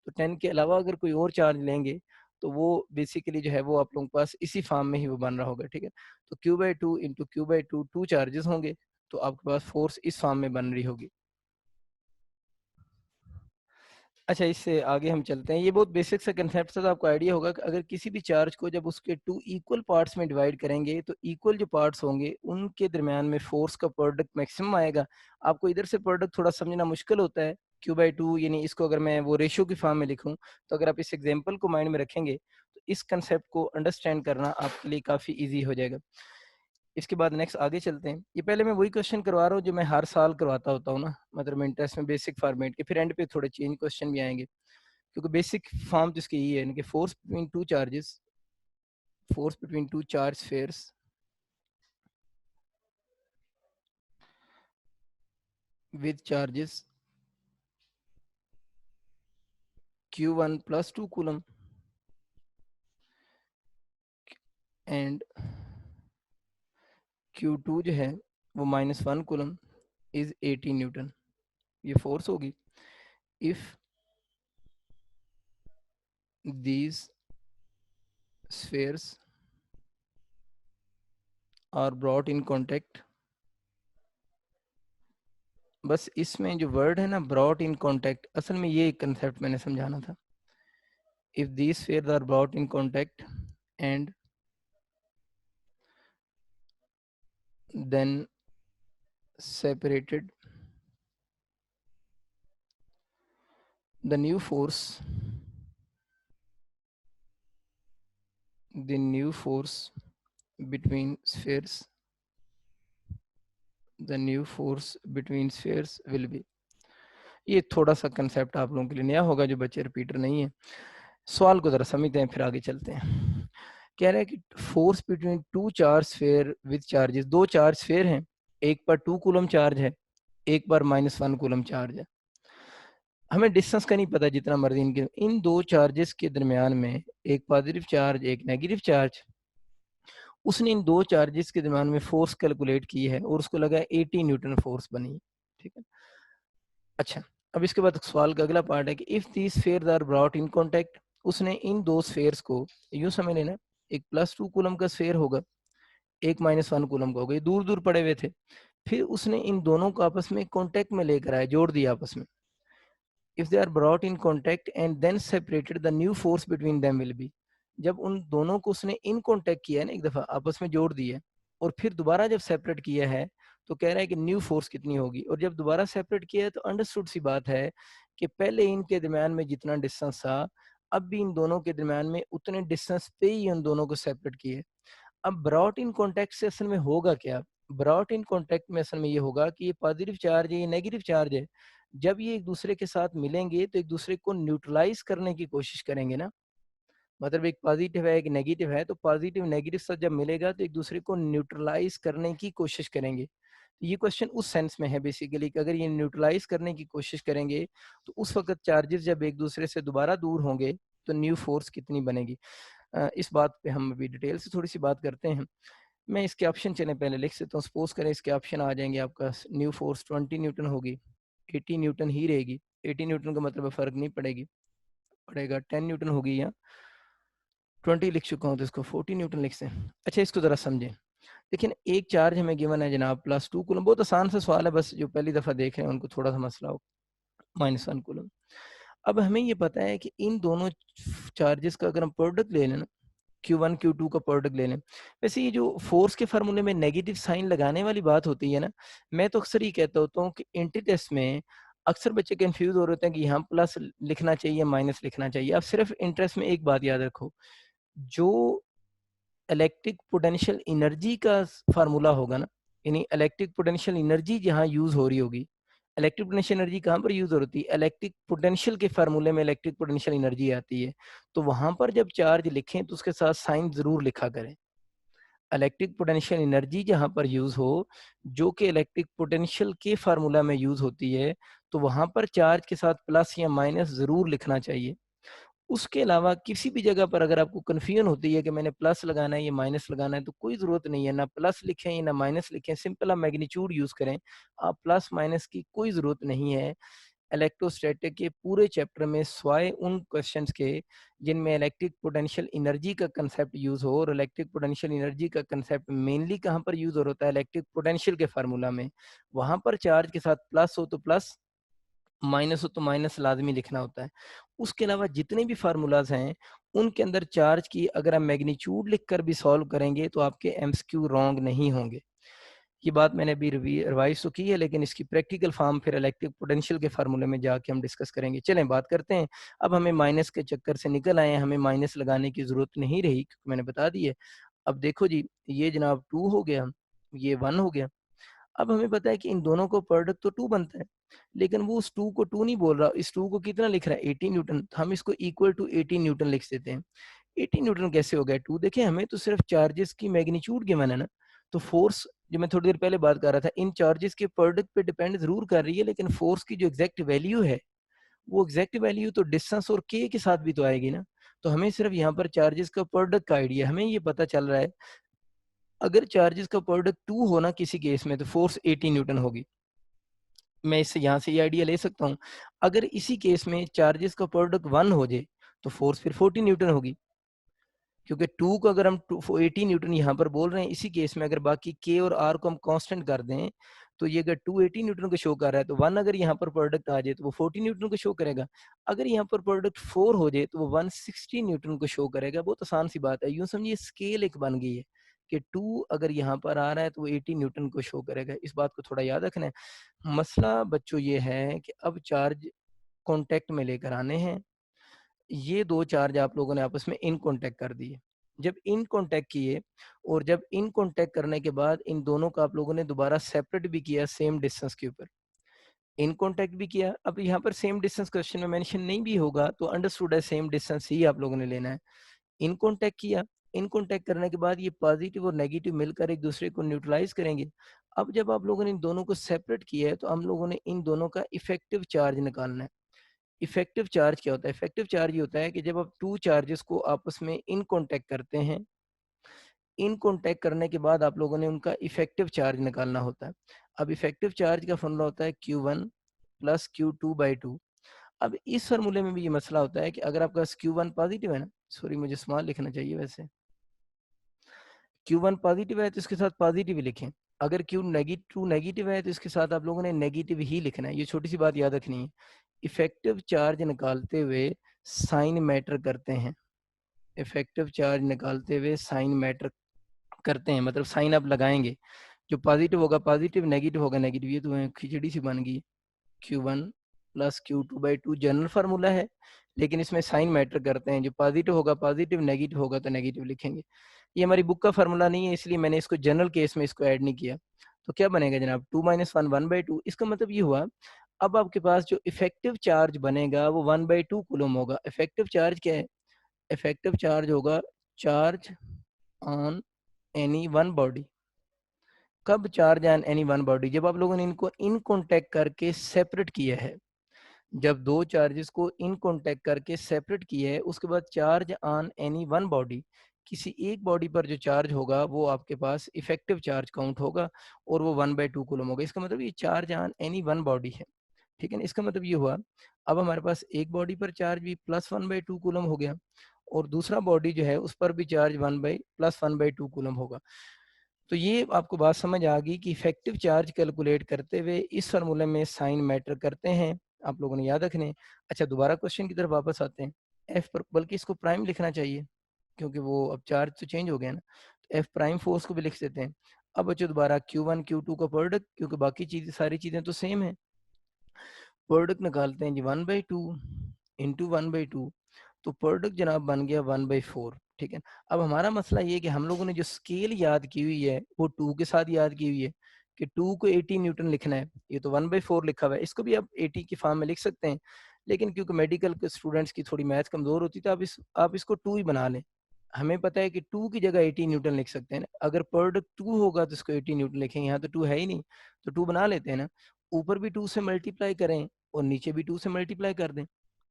तो 10 के अलावा अगर कोई और चार्ज लेंगे, तो वो बेसिकली जो है वो आप लोगों के पास इसी फॉर्म में ही वो बन रहा होगा, ठीक है। तो Q/2 इंटू Q/2 2 चार्जेस होंगे, तो आपके पास फोर्स इस फॉर्म में बन रही होगी। अच्छा, इससे आगे हम चलते हैं। ये बहुत बेसिक सा कंसेप्ट था, तो आपको आइडिया होगा कि अगर किसी भी चार्ज को जब उसके 2 इक्वल पार्ट्स में डिवाइड करेंगे, तो इक्वल जो पार्ट्स होंगे उनके दरमियान में फोर्स का प्रोडक्ट मैक्सिमम आएगा। आपको इधर से प्रोडक्ट थोड़ा समझना मुश्किल होता है। Q/2 यानी इसको अगर मैं वो रेशियो की फॉर्म में लिखूं, तो अगर आप इस एग्जांपल को माइंड में रखेंगे, तो इस कंसेप्ट को अंडरस्टैंड करना आपके लिए काफ़ी ईज़ी हो जाएगा। इसके बाद नेक्स्ट आगे चलते हैं। ये पहले मैं वही क्वेश्चन करवा रहा हूँ जो मैं हर साल करवाता होता हूँ ना, मतलब इंटरेस्ट में बेसिक फॉर्मेट के, फिर एंड पे थोड़े चेंज क्वेश्चन भी आएंगे, क्योंकि बेसिक फॉर्म तो इसकी यही है कि force between two charge spheres with charges Q1 plus 2 coulomb and Q2 जो है वो -1 कूलम इज 18 न्यूटन। ये फोर्स होगी if these spheres are brought in contact। बस इसमें जो वर्ड है ना brought in contact, असल में ये कंसेप्ट मैंने समझाना था। if these spheres are brought in contact and then separated, the new force between spheres will be। ये थोड़ा सा कंसेप्ट आप लोगों के लिए नया होगा जो बच्चे रिपीटर नहीं है। सवाल को जरा समझते हैं फिर आगे चलते हैं। कह रहे हैं कि force between two charge sphere with charges, दो चार्ज स्फीयर हैं, एक पर 2 कूलम चार्ज है, एक पर -1 कूलम चार्ज है। हमें डिस्टेंस का नहीं पता, जितना मर्जी इनके, इन दो चार्जेस के दरमियान में एक पॉजिटिव चार्ज एक नेगेटिव चार्ज, उसने इन दो चार्जेस के दरमियान में फोर्स कैलकुलेट की है और उसको लगा 80 न्यूटन फोर्स बनी है, ठीक है। अच्छा, अब इसके बाद सवाल का अगला पार्ट है कि if these spheres are brought in contact, उसने इन दो स्फीयर्स को यूं समझ लेना, एक +2 कूलम का स्फीयर होगा, एक -1 कूलम का होगा, ये दूर दूर पड़े हुए थे, फिर उसने इन दोनों को आपस में कांटेक्ट में लेकर आया, जोड़ दिया आपस में। If they are brought in contact and then separated, the new force between them will be. जब उन दोनों को उसने इन कांटेक्ट किया है ना, एक दफा आपस में जोड़ दिया है, और फिर दोबारा जब सेपरेट किया है, तो कह रहा है कि न्यू फोर्स कितनी होगी। और जब दोबारा सेपरेट किया है तो अंडरस्टूड सी बात है कि पहले इनके दरमियान में जितना डिस्टेंस था, अब भी इन दोनों के दरमियान में उतने डिस्टेंस पे ही उन दोनों को सेपरेट किया है। अब ब्रॉट इन कॉन्टैक्ट से असल में होगा क्या? ब्रॉट इन कॉन्टैक्ट में असल में ये होगा कि ये पॉजिटिव चार्ज है, ये नेगेटिव चार्ज है। जब ये एक दूसरे के साथ मिलेंगे तो एक दूसरे को न्यूट्रलाइज करने की कोशिश करेंगे ना। मतलब एक पॉजिटिव है, एक नेगेटिव है, तो पॉजिटिव नेगेटिव साथ जब मिलेगा तो एक दूसरे को न्यूट्रलाइज करने की कोशिश करेंगे। तो ये क्वेश्चन उस सेंस में है बेसिकली कि अगर ये न्यूट्रलाइज करने की कोशिश करेंगे, तो उस वक्त चार्जेस जब एक दूसरे से दोबारा दूर होंगे, तो न्यू फोर्स कितनी बनेगी। इस बात पे हम अभी डिटेल से थोड़ी सी बात करते हैं। मैं इसके ऑप्शन चलें पहले लिख सकता हूँ। सपोज करें इसके ऑप्शन आ जाएंगे, आपका न्यू फोर्स 20 न्यूटन होगी, 80 न्यूटन ही रहेगी। 80 न्यूटन का मतलब फर्क नहीं पड़ेगी, पड़ेगा 10 न्यूटन होगी, या 20 लिख चुका हूँ तो इसको 40 न्यूटन लिख से। अच्छा, इसको जरा समझें। लेकिन एक चार्ज हमें गिवन है जनाब +2 कूलम, बहुत आसान सा सवाल है, बस जो पहली दफा देख रहे हैं उनको थोड़ा सा मसला हो। -1 कूलम। अब हमें ये पता है कि इन दोनों चार्जेस का अगर हम प्रोडक्ट ले लें ना, Q1 Q2 का प्रोडक्ट ले लें। वैसे ये जो फोर्स के फार्मूले में नेगेटिव साइन लगाने वाली बात होती है ना, मैं तो अक्सर ये कहता होता हूँ कि एंटी टेस्ट में अक्सर बच्चे कंफ्यूज हो रहे होते हैं कि यहाँ प्लस लिखना चाहिए माइनस लिखना चाहिए। आप सिर्फ इंटरेस्ट में एक बात याद रखो, जो इलेक्ट्रिक पोटेंशियल एनर्जी का फार्मूला होगा ना, यानी इलेक्ट्रिक पोटेंशियल एनर्जी जहाँ यूज हो रही होगी, इलेक्ट्रिक पोटेंशियल एनर्जी कहाँ पर यूज होती है? इलेक्ट्रिक पोटेंशियल के फार्मूले में इलेक्ट्रिक पोटेंशियल एनर्जी आती है। तो वहां पर जब चार्ज लिखें तो उसके साथ साइन जरूर लिखा करें। इलेक्ट्रिक पोटेंशियल एनर्जी जहाँ पर यूज़ हो, जो कि इलेक्ट्रिक पोटेंशियल के फार्मूला में यूज़ होती है, तो वहाँ पर चार्ज के साथ प्लस या माइनस ज़रूर लिखना चाहिए। उसके अलावा किसी भी जगह पर अगर आपको कन्फ्यूजन होती है कि मैंने प्लस लगाना है या माइनस लगाना है, तो कोई ज़रूरत नहीं है, ना प्लस लिखें ना माइनस लिखें, सिंपल आप मैग्नीट्यूड यूज़ करें। आप प्लस माइनस की कोई ज़रूरत नहीं है। इलेक्ट्रोस्टैटिक के पूरे चैप्टर में सिवाय उन क्वेश्चंस के जिनमें इलेक्ट्रिक पोटेंशियल एनर्जी का कंसेप्ट यूज हो, और इलेक्ट्रिक पोटेंशियल एनर्जी का कंसेप्ट मेनली कहाँ पर यूज हो रहा है? इलेक्ट्रिक पोटेंशियल के फार्मूला में। वहां पर चार्ज के साथ प्लस हो तो प्लस, माइनस हो तो माइनस लाजमी लिखना होता है। उसके अलावा जितने भी फार्मूलाज हैं उनके अंदर चार्ज की अगर आप मैग्नीट्यूड लिखकर भी सॉल्व करेंगे तो आपके एमसीक्यू रॉन्ग नहीं होंगे। ये बात मैंने अभी रिवाइज तो की है, लेकिन इसकी प्रैक्टिकल फॉर्म फिर इलेक्ट्रिक पोटेंशियल के फार्मूले में जाके हम डिस्कस करेंगे। चलें बात करते हैं। अब हमें माइनस के चक्कर से निकल आए हैं, हमें माइनस लगाने की ज़रूरत नहीं रही क्योंकि मैंने बता दी है। अब देखो जी, ये जनाब 2 हो गया, ये 1 हो गया। अब हमें पता है कि इन दोनों को प्रोडक्ट तो 2 बनता है, लेकिन वो उस 2 को 2 नहीं बोल रहा, इस 2 को कितना लिख रहा है? 18 न्यूटन। तो हम इसको इक्वल टू 18 न्यूटन लिख देते हैं। 18 न्यूटन कैसे हो गया 2? देखें, हमें तो सिर्फ चार्जेस की मैग्नीट्यूड गिवन है ना, तो फोर्स जो मैं थोड़ी देर पहले बात कर रहा था, इन चार्जेस के प्रोडक्ट पे डिपेंड ज़रूर कर रही है, लेकिन फोर्स की जो एग्ज़ैक्ट वैल्यू है, वो एग्ज़ैक्ट वैल्यू तो डिस्टेंस और के साथ भी तो आएगी ना। तो हमें सिर्फ यहाँ पर चार्जेस का प्रोडक्ट का आइडिया, हमें ये पता चल रहा है, अगर चार्जेस का प्रोडक्ट 2 हो ना किसी केस में, तो फोर्स 18 न्यूटन होगी। मैं इससे यहाँ से ये आइडिया ले सकता हूँ। अगर इसी केस में चार्जेस का प्रोडक्ट 1 हो जाए, तो फोर्स फिर 14 न्यूटन होगी। क्योंकि 2 को अगर हम 80 न्यूटन यहाँ पर बोल रहे हैं, इसी केस में अगर बाकी के और आर को हम कांस्टेंट कर दें, तो ये अगर 280 न्यूटन को शो कर रहा है, तो 1 अगर यहाँ पर प्रोडक्ट आ जाए तो वो 40 न्यूटन को शो करेगा। अगर यहाँ पर प्रोडक्ट 4 हो जाए तो वो 160 न्यूटन को शो करेगा। बहुत आसान सी बात है, यूं समझिए स्केल एक बन गई है कि 2 अगर यहाँ पर आ रहा है तो वो 80 न्यूटन को शो करेगा। इस बात को थोड़ा याद रखना है। मसला बच्चों ये है कि अब चार्ज कॉन्टैक्ट में लेकर आने हैं। ये 2 चार्ज आप लोगों ने आपस में इन कॉन्टैक्ट कर दिए। जब इन कॉन्टैक्ट किए और जब इन कॉन्टैक्ट करने के बाद इन दोनों को आप लोगों ने दोबारा सेपरेट भी किया सेम डिस्टेंस के ऊपर। इन कॉन्टैक्ट भी किया। अब यहाँ पर सेम डिस्टेंस क्वेश्चन में मेंशन नहीं भी होगा तो अंडरस्टूड है सेम डिस्टेंस ही आप लोगों ने लेना है। इन कॉन्टैक्ट किया। इन कॉन्टैक्ट करने के बाद ये पॉजिटिव और नेगेटिव मिलकर एक दूसरे को न्यूट्रलाइज करेंगे। अब जब आप लोगों ने इन दोनों को सेपरेट किया है तो हम लोगों ने इन दोनों का इफेक्टिव चार्ज निकालना है। इफेक्टिव चार्ज क्या होता है? इफेक्टिव चार्ज ये होता है कि जब आप 2 चार्जेस को आपस में इन कॉन्टैक्ट करते हैं, इन कॉन्टैक्ट करने के बाद आप लोगों ने उनका इफेक्टिव चार्ज निकालना होता है। अब इफेक्टिव चार्ज का फॉर्मूला होता है Q1 प्लस Q2/2। अब इस फॉर्मूले में भी ये मसला होता है कि अगर आपका Q1 पॉजिटिव है ना, सॉरी मुझे स्मॉल लिखना चाहिए वैसे, Q1 पॉजिटिव है तो इसके साथ पॉजिटिव ही लिखें। अगर Q2 नेगेटिव है तो इसके साथ आप लोगों ने नेगेटिव ही लिखना है। ये छोटी सी बात याद रखनी है। इफेक्टिव चार्ज निकालते हुए साइन मैटर करते हैं। इफेक्टिव चार्ज निकालते हुए साइन मैटर करते हैं, मतलब साइन आप लगाएंगे। जो पॉजिटिव होगा पॉजिटिव, नेगेटिव होगा नेगेटिव। ये तो खिचड़ी सी बन गई। Q1 plus Q2/2 general formula है, लेकिन इसमें साइन मैटर करते हैं। जो पॉजिटिव होगा पॉजिटिव, नेगेटिव होगा तो नेगेटिव लिखेंगे। ये हमारी बुक का फार्मूला नहीं है, इसलिए मैंने इसको जनरल केस में इसको ऐड नहीं किया। तो क्या बनेगा जनाब? 2 माइनस 1 1/2। इसका मतलब ये हुआ, अब आपके पास जो इफेक्टिव चार्ज बनेगा वो 1/2 कूलम होगा। इफेक्टिव चार्ज क्या है? इफेक्टिव चार्ज होगा charge on any one body. कब charge on any one body? जब आप लोगों ने इनको इन कॉन्टैक्ट करके सेपरेट किया है। जब 2 चार्जेस को इन कॉन्टैक्ट करके सेपरेट किया है, उसके बाद charge on any one body, किसी एक बॉडी पर जो चार्ज होगा वो आपके पास इफेक्टिव चार्ज काउंट होगा और वो 1/2 कूलम होगा। इसका मतलब ये charge on any one body है। ठीक है ना? इसका मतलब ये हुआ, अब हमारे पास एक बॉडी पर चार्ज भी प्लस 1/2 कूलम हो गया और दूसरा बॉडी जो है उस पर भी चार्ज 1/2 कूलम होगा। तो ये आपको बात समझ आ गई कि इफेक्टिव चार्ज कैलकुलेट करते हुए इस फार्मूले में साइन मैटर करते हैं। आप लोगों ने याद रखने हैं। अच्छा, दोबारा क्वेश्चन की तरफ वापस आते हैं। एफ पर, बल्कि इसको प्राइम लिखना चाहिए क्योंकि वो अब चार्ज तो चेंज हो गया ना। तो एफ प्राइम फोर्स को भी लिख देते हैं। अब बच्चों दोबारा Q1 Q2 का प्रोडक्ट, क्योंकि बाकी चीजें सारी चीजें तो सेम है। प्रोडक्ट निकालते हैं जी 1/2 इंटू 1/2, तो प्रोडक्ट जनाब बन गया 1/4। ठीक है। अब हमारा मसला ये है कि हम लोगों ने जो स्केल याद की हुई है वो 2 के साथ याद की हुई है, कि 2 को 80 न्यूटन लिखना है, ये तो 1/4 लिखा हुआ है, इसको भी आप 80 की फॉर्म में लिख सकते हैं। लेकिन क्योंकि मेडिकल के स्टूडेंट्स की थोड़ी मैथ कमज़ोर होती है, तो आप इसको 2 ही बना लें। हमें पता है कि 2 की जगह 80 न्यूटन लिख सकते हैं ना, अगर प्रोडक्ट 2 होगा तो इसको 80 न्यूटन लिखेंगे, यहाँ तो 2 है ही नहीं, तो 2 बना लेते हैं ना। ऊपर भी 2 से मल्टीप्लाई करें और नीचे भी 2 से मल्टीप्लाई कर दें।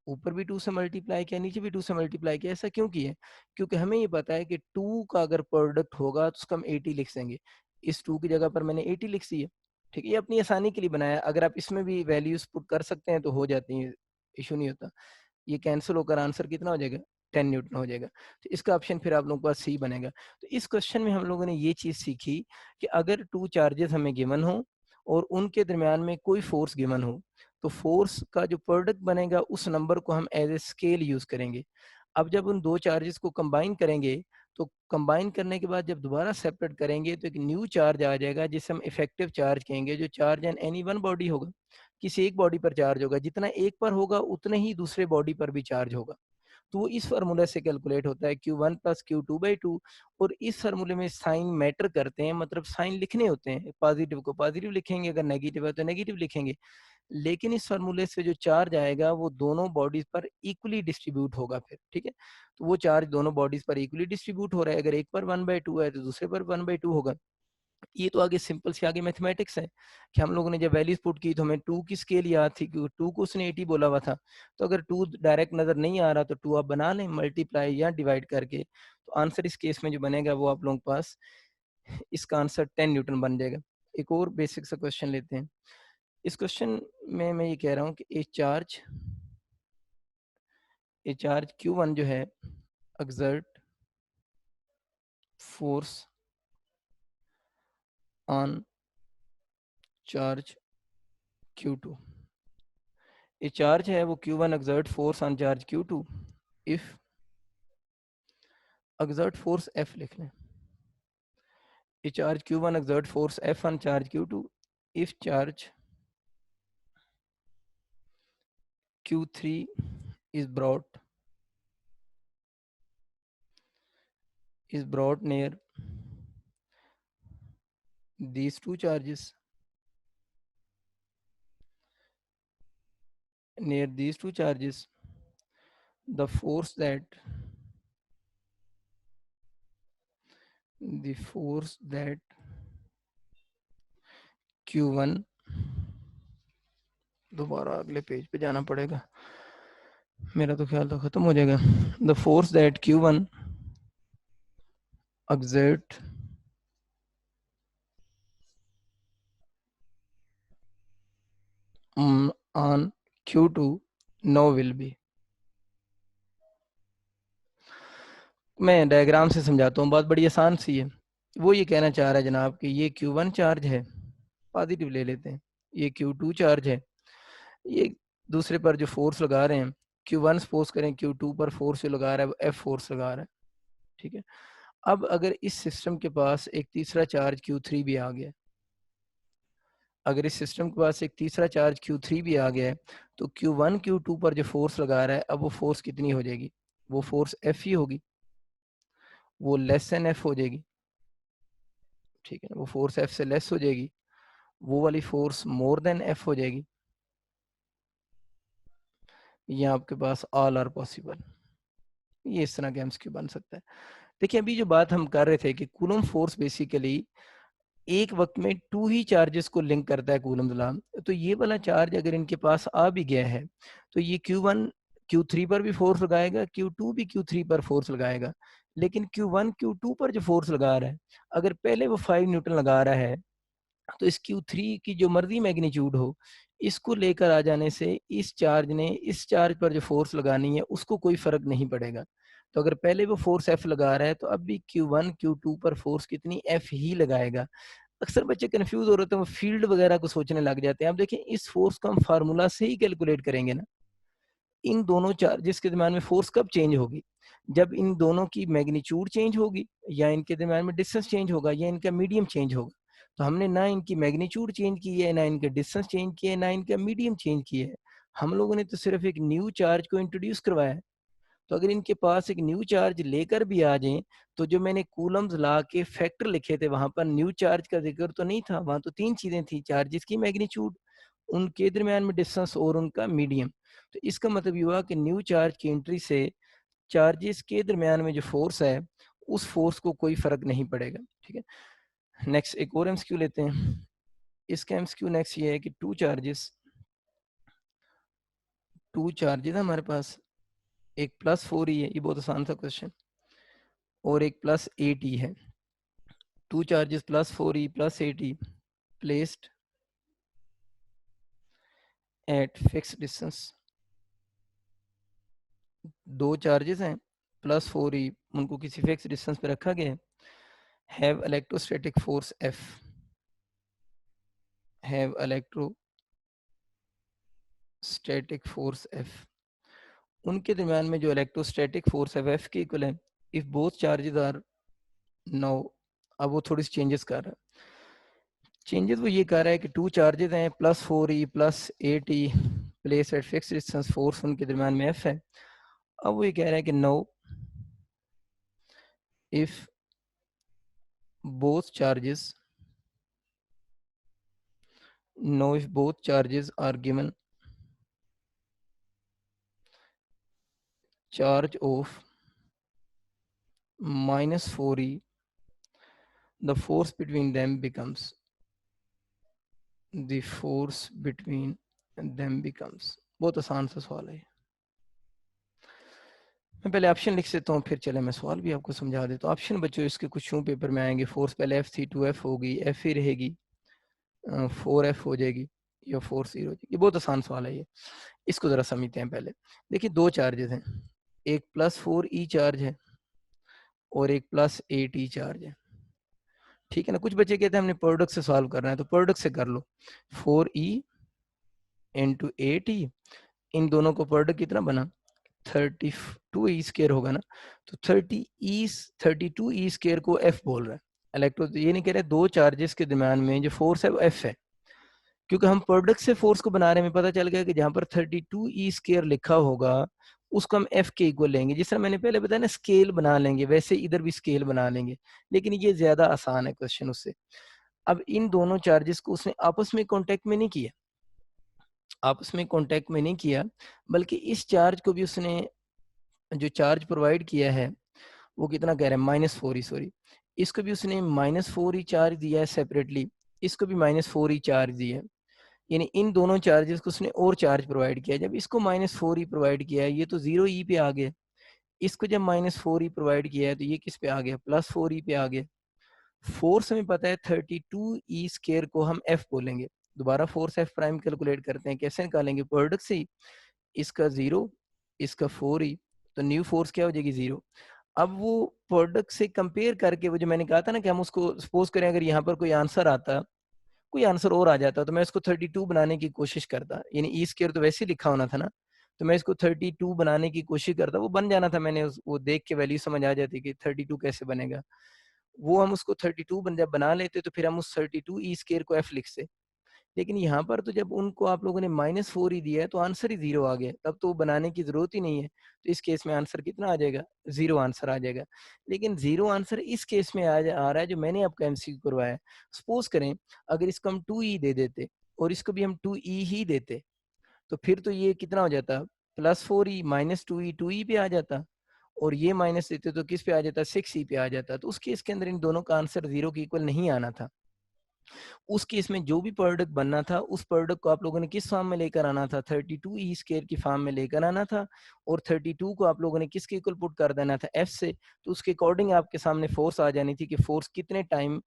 ऊपर भी 2 से मल्टीप्लाई किया, नीचे भी 2 से मल्टीप्लाई किया, ऐसा क्यों किया? क्योंकि हमें ये पता है कि 2 का अगर प्रोडक्ट होगा तो उसको हम 80 लिख देंगे। इस 2 की जगह पर मैंने 80 लिख दी है, ठीक है? ये अपनी आसानी के लिए बनाया है, अगर आप इसमें भी वैल्यूज़ पुट कर सकते हैं तो हो जाती हैं, इश्यू नहीं होता। ये कैंसल होकर आंसर कितना हो जाएगा? 10 न्यूटन हो जाएगा। तो इसका ऑप्शन फिर आप लोगों के पास सी बनेगा। तो इस क्वेश्चन में हम लोगों ने ये चीज़ सीखी कि अगर 2 चार्जेस हमें गिवन हो और उनके दरमियान में कोई फ़ोर्स गिवन हो, तो फ़ोर्स का जो प्रोडक्ट बनेगा उस नंबर को हम एज़ ए स्केल यूज़ करेंगे। अब जब उन 2 चार्जेस को कंबाइन करेंगे, तो कंबाइन करने के बाद जब दोबारा सेपरेट करेंगे तो एक न्यू चार्ज आ जाएगा जिसे हम इफेक्टिव चार्ज कहेंगे, जो charge in any one body होगा। किसी एक बॉडी पर चार्ज होगा, जितना एक पर होगा उतना ही दूसरे बॉडी पर भी चार्ज होगा। तो वो इस फार्मूला से कैलकुलेट होता है Q1 प्लस Q2/2, और इस फार्मूले में साइन मैटर करते हैं, मतलब साइन लिखने होते हैं। पॉजिटिव को पॉजिटिव लिखेंगे, अगर नेगेटिव है तो नेगेटिव लिखेंगे। लेकिन इस फार्मूले से जो चार्ज आएगा वो दोनों बॉडीज पर इक्वली डिस्ट्रीब्यूट होगा फिर, ठीक है? तो वो चार्ज दोनों बॉडीज पर इक्वली डिस्ट्रीब्यूट हो रहा है, अगर एक पर 1/2 है तो दूसरे पर 1/2 होगा। ये तो आगे सिंपल से आगे मैथमेटिक्स है कि हम लोगों ने जब वैल्यूज पुट की तो हमें 2 की स्केल याद थी, क्योंकि 2 को उसने 80 बोला हुआ था। तो अगर 2 डायरेक्ट नज़र नहीं आ रहा तो 2 आप बना लें मल्टीप्लाई या डिवाइड करके। तो आंसर इस केस में जो बनेगा वो आप लोगों के पास, इसका आंसर 10 न्यूटन बन जाएगा। एक और बेसिक सा क्वेश्चन लेते हैं। इस क्वेश्चन में मैं ये कह रहा हूँ कि ए चार्ज Q1 जो है exert force on charge Q2। ये चार्ज है वो Q1 exert force on charge Q2 if exert force F लिख लें। ये charge Q1 exert force F on charge Q2 if charge Q3 is brought near these two charges, the force that Q1, दोबारा अगले page पे जाना पड़ेगा, मेरा तो ख्याल था खत्म हो जाएगा। The force that Q1 exert on Q2 now will be। मैं डायग्राम से समझाता हूँ, बात बड़ी आसान सी है। वो ये कहना चाह रहा है जनाब कि ये Q1 चार्ज है, पॉजिटिव ले लेते हैं, ये Q2 चार्ज है, ये दूसरे पर जो फोर्स लगा रहे हैं, Q1 सपोज करें Q2 पर फोर्स जो लगा रहा है वो F फोर्स लगा रहा है, ठीक है? अब अगर इस सिस्टम के पास एक तीसरा चार्ज Q3 भी आ गया, अगर इस सिस्टम के पास एक तीसरा चार्ज Q3 भी आ गया है, तो Q1 Q2 पर जो फोर्स लगा रहा है, अब वो फोर्स कितनी हो जाएगी? वो फोर्स F ही होगी, वो लेस देन F हो जाएगी, ठीक है? वो फोर्स F से लेस हो जाएगी, वो वाली फोर्स मोर देन F हो जाएगी। ये आपके पास ऑल आर पॉसिबल, ये इस तरह का एमसीक्यू बन सकता है। देखिए अभी जो बात हम कर रहे थे कि कूलम फोर्स बेसिकली एक वक्त में 2 ही चार्जेस को लिंक करता है कूलम गुलाम। तो ये वाला चार्ज अगर इनके पास आ भी गया है, तो ये Q1 Q3 पर भी फोर्स लगाएगा, Q2 भी Q3 पर फोर्स लगाएगा। लेकिन Q1 Q2 पर जो फोर्स लगा रहा है, अगर पहले वो 5 न्यूटन लगा रहा है, तो इस Q3 की जो मर्जी मैग्नीट्यूड हो, इसको लेकर आ जाने से इस चार्ज ने इस चार्ज पर जो फोर्स लगानी है उसको कोई फर्क नहीं पड़ेगा। तो अगर पहले वो फोर्स F लगा रहा है तो अब भी Q1 Q2 पर फोर्स कितनी F ही लगाएगा। अक्सर बच्चे कंफ्यूज हो रहे होते हैं, वो फील्ड वगैरह को सोचने लग जाते हैं। अब देखिए इस फोर्स को हम फार्मूला से ही कैलकुलेट करेंगे ना, इन दोनों चार्जेस के दरम्यान में फोर्स कब चेंज होगी? जब इन दोनों की मैग्नीट्यूड चेंज होगी, या इनके दरम्यान में डिस्टेंस चेंज होगा, या इनका मीडियम चेंज होगा। तो हमने ना इनकी मैग्नीट्यूड चेंज की है, ना इनका डिस्टेंस चेंज किया है, ना इनका मीडियम चेंज किया है। हम लोगों ने तो सिर्फ एक न्यू चार्ज को इंट्रोड्यूस करवाया है। तो अगर इनके पास एक न्यू चार्ज लेकर भी आ जाएं, तो जो मैंने कूलम्स ला के फैक्टर लिखे थे वहां पर न्यू चार्ज का जिक्र तो नहीं था, वहां तो तीन चीजें थी, चार्जेस की मैग्नीट्यूड, उनके दरमियान में डिस्टेंस और उनका मीडियम। तो इसका मतलब ये हुआ कि न्यू चार्ज की एंट्री से चार्जेस के दरमियान में जो फोर्स है उस फोर्स को कोई फर्क नहीं पड़ेगा। ठीक है, नेक्स्ट एक और एमसीक्यू लेते हैं। इसका एमसीक्यू नेक्स्ट ये है कि टू चार्जेस हमारे पास, एक +4 ही है, ये बहुत आसान सा क्वेश्चन, और एक +8 है। Two charges +4 +8 placed at fix distance. दो चार्जेस हैं +4 उनको किसी फिक्स डिस्टेंस पे रखा गया है, have electrostatic force F, have electrostatic force F, उनके दरमियान में जो इलेक्ट्रोस्टैटिक फोर्स है F के इक्वल है if both charges are no. अब वो थोड़ी सी चेंजेस कर रहा है, चेंजेस वो ये कर रहा है कि टू चार्जेस हैं +4 +8 place at fix distance, force उनके दरमियान में F है। अब वो ये कह रहा है कि know if both charges know if both charges are given charge of -4 the force between them becomes बहुत आसान सा सवाल है। मैं पहले ऑप्शन लिख देता हूँ, फिर चले मैं सवाल भी आपको समझा देता हूँ। ऑप्शन बच्चों इसके कुछ यूं पेपर में आएंगे, फोर्स पहले F थी 2F होगी, F ही रहेगी, 4F हो जाएगी या 4 0 हो जाएगी। ये बहुत आसान सवाल है ये, इसको जरा समझते हैं। पहले देखिए दो चार्जेस हैं, एक +4 चार्ज है और एक +8 चार्ज है। ठीक है ना, कुछ बच्चे कहते हैं हमने प्रोडक्ट से सॉल्व करना है, तो प्रोडक्ट से कर लो, 4E × 8E, इन दोनों को प्रोडक्ट कितना बना 32E² होगा ना, तो 32E² को F बोल रहा है। इलेक्ट्रो ये नहीं कह रहे दो चार्जेस के दरमियान में जो फोर्स है वो F है, क्योंकि हम प्रोडक्ट से फोर्स को बना रहे हैं, पता चल गया कि जहां पर 32E² लिखा होगा उसको हम F के इक्वल लेंगे। जिस तरह मैंने पहले बताया ना स्केल बना लेंगे, वैसे इधर भी स्केल बना लेंगे, लेकिन ये ज्यादा आसान है क्वेश्चन उससे। अब इन दोनों चार्जेस को उसने आपस में कांटेक्ट में नहीं किया, बल्कि इस चार्ज को भी उसने, जो चार्ज प्रोवाइड किया है वो कितना कह रहा है -4 सॉरी, इसको भी उसने -4 चार्ज दिया है सेपरेटली, इसको भी -4 चार्ज दिया है, यानी इन दोनों चार्जेस को उसने और चार्ज प्रोवाइड किया। जब इसको -4 प्रोवाइड किया है, ये तो 0E पे आ गया, इसको जब -4 प्रोवाइड किया है तो ये किस पे आ गया +4E पे आ गया। फोर्स हमें पता है 32E² को हम F बोलेंगे। दोबारा फोर्स F प्राइम कैलकुलेट करते हैं, कैसे निकालेंगे, प्रोडक्ट से ही, इसका 0 इसका 4E, तो न्यू फोर्स क्या हो जाएगी 0। अब वो प्रोडक्ट से कंपेयर करके, वो जो मैंने कहा था ना कि हम उसको सपोज करें अगर यहाँ पर कोई आंसर और आ जाता तो मैं इसको 32 बनाने की कोशिश करता, यानी E² तो वैसे ही लिखा होना था ना, तो मैं इसको 32 बनाने की कोशिश करता, वो बन जाना था, मैंने वो देख के वैल्यू समझ आ जाती कि 32 कैसे बनेगा। वो हम उसको 32 जब बना लेते तो फिर हम उस 32E² को F लिखते। लेकिन यहाँ पर तो जब उनको आप लोगों ने -4 ही दिया है तो आंसर ही 0 आ गया, तब तो बनाने की जरूरत ही नहीं है। तो इस केस में आंसर कितना आ जाएगा, 0 आंसर आ जाएगा। लेकिन 0 आंसर इस केस में आ रहा है जो मैंने आपका एमसीक्यू करवाया है। सपोज करें अगर इसको हम 2E दे देते और इसको भी हम 2E ही देते, तो फिर तो ये कितना हो जाता, +4E -2E पे आ जाता, और ये माइनस देते तो किस पे आ जाता, 6E पे आ जाता। तो उस केस के अंदर इन दोनों का आंसर 0 के इक्वल नहीं आना था। उस केस में जो भी प्रोडक्ट बनना था उस प्रोडक्ट को आप लोगों ने किस फॉर्म में लेकर आना था, 32E² की फॉर्म में लेकर आना था, और 32 को आप लोगों ने किसके इक्वल पुट कर देना था, F से। तो उसके अकॉर्डिंग आपके सामने फोर्स आ जानी थी कि फोर्स कितने टाइम